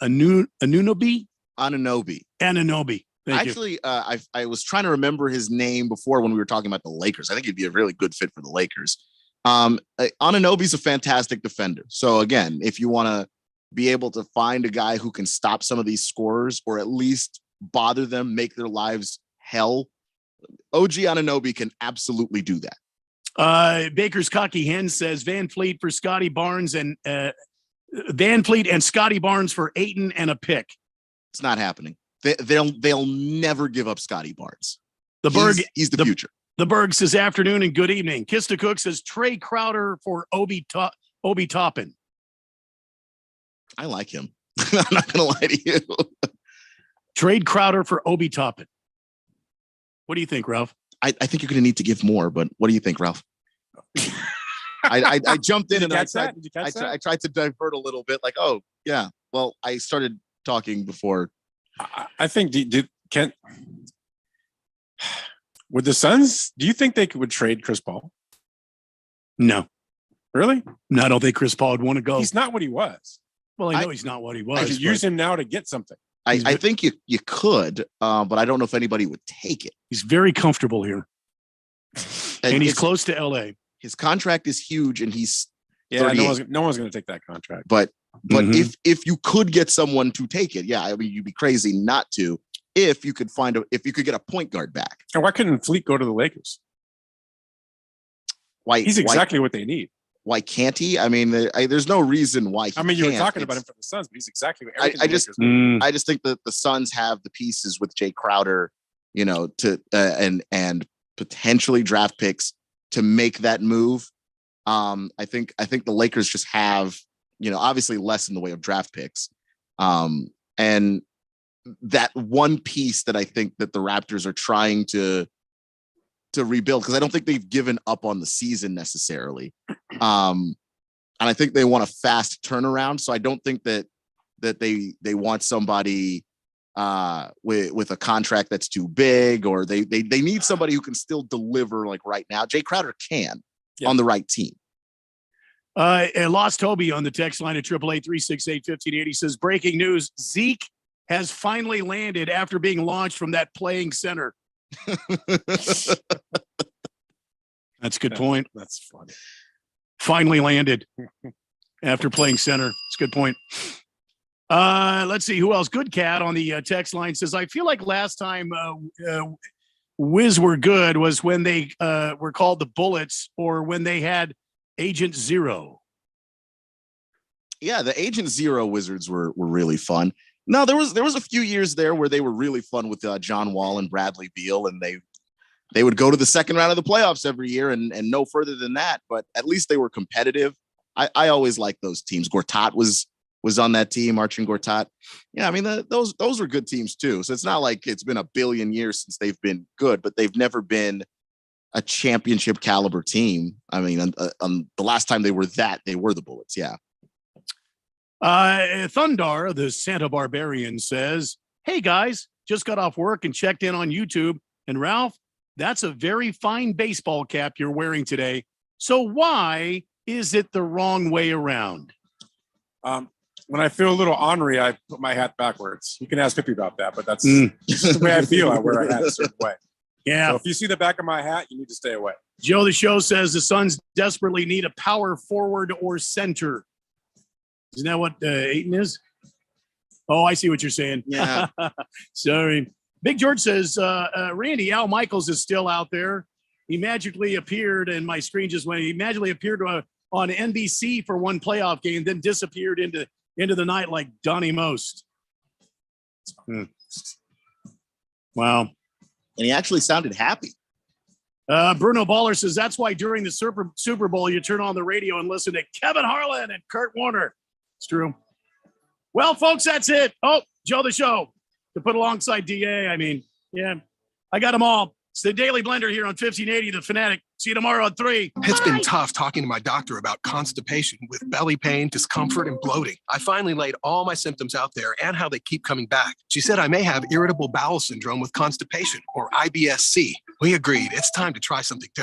Anunoby. Actually, I was trying to remember his name before when we were talking about the Lakers. I think he'd be a really good fit for the Lakers. Anunoby's a fantastic defender. So again, if you want to be able to find a guy who can stop some of these scorers or at least bother them, make their lives hell, OG Anunoby can absolutely do that. Baker's Cocky Hen says Van Fleet for Scotty Barnes and Van Fleet and Scotty Barnes for Ayton and a pick. It's not happening. They'll never give up Scotty Barnes. He's the future. The Berg says afternoon and good evening. Kiss the Cook says Trey Crowder for Obi Toppin. I like him. I'm not going to lie to you. Trade Crowder for Obi Toppin. What do you think, Ralph? I think you're going to need to give more, but what do you think, Ralph? I jumped in and I tried to divert a little bit. Like, oh yeah. Well, I started talking before. I think would the Suns? Do you think they would trade Chris Paul? No. Really? No, I don't think Chris Paul would want to go. He's not what he was. Well, I know he's not what he was. I could use him now to get something. I think you could, but I don't know if anybody would take it. He's very comfortable here. And he's close to LA. His contract is huge and he's no one's going to take that contract. But if you could get someone to take it, yeah, I mean, you'd be crazy not to. If you could get a point guard back. And why couldn't Fleet go to the Lakers? He's exactly what they need. Why can't he? I mean, there's no reason why. You were talking about him for the Suns, but he's exactly what I just think that the Suns have the pieces with Jay Crowder, to and potentially draft picks to make that move. I think the Lakers just have, obviously less in the way of draft picks, and that one piece that I think that the Raptors are trying to rebuild, because I don't think they've given up on the season necessarily. And I think they want a fast turnaround. So I don't think that they want somebody with a contract that's too big, or they need somebody who can still deliver like right now. Jay Crowder can on the right team. And Lost Toby on the text line at 888-368-1580 says, breaking news, Zeke has finally landed after being launched from that playing center. That's a good point. That's funny. Finally landed after playing center. It's a good point. Let's see who else. Good Cat on the text line says, I feel like last time Wiz were good was when they were called the Bullets, or when they had Agent Zero. Yeah, the Agent Zero Wizards were really fun. No, there was a few years there where they were really fun with John Wall and Bradley Beal, and they would go to the second round of the playoffs every year and no further than that. But at least they were competitive. I always liked those teams. Gortat was on that team, Marcin Gortat. Yeah, I mean, those were good teams too. So it's not like it's been a billion years since they've been good, but they've never been a championship caliber team. I mean, the last time they were the Bullets. Yeah. Thundar, the Santa Barbarian, says, "Hey guys, just got off work and checked in on YouTube. And Ralph, that's a very fine baseball cap you're wearing today. So why is it the wrong way around?" When I feel a little ornery, I put my hat backwards. You can ask Pippi about that, but that's just the way I feel. I wear a hat a certain way. Yeah. So if you see the back of my hat, you need to stay away. Joe the Show says the Suns desperately need a power forward or center. Isn't that what Ayton is? Oh, I see what you're saying. Yeah. Sorry. Big George says, Randy, Al Michaels is still out there. He magically appeared, and my screen just went. He magically appeared on NBC for one playoff game, then disappeared into the night like Donnie Most. Wow. And he actually sounded happy. Bruno Baller says that's why during the Super Bowl you turn on the radio and listen to Kevin Harlan and Kurt Warner. It's true. Well, folks, that's it. Oh, Joe the Show to put alongside DA. I mean, yeah, I got them all. It's the Daily Blender here on 1580 The Fanatic. See you tomorrow at 3. It's been tough talking to my doctor about constipation with belly pain, discomfort, and bloating. I finally laid all my symptoms out there and how they keep coming back. She said I may have irritable bowel syndrome with constipation, or IBS-C. We agreed it's time to try something different.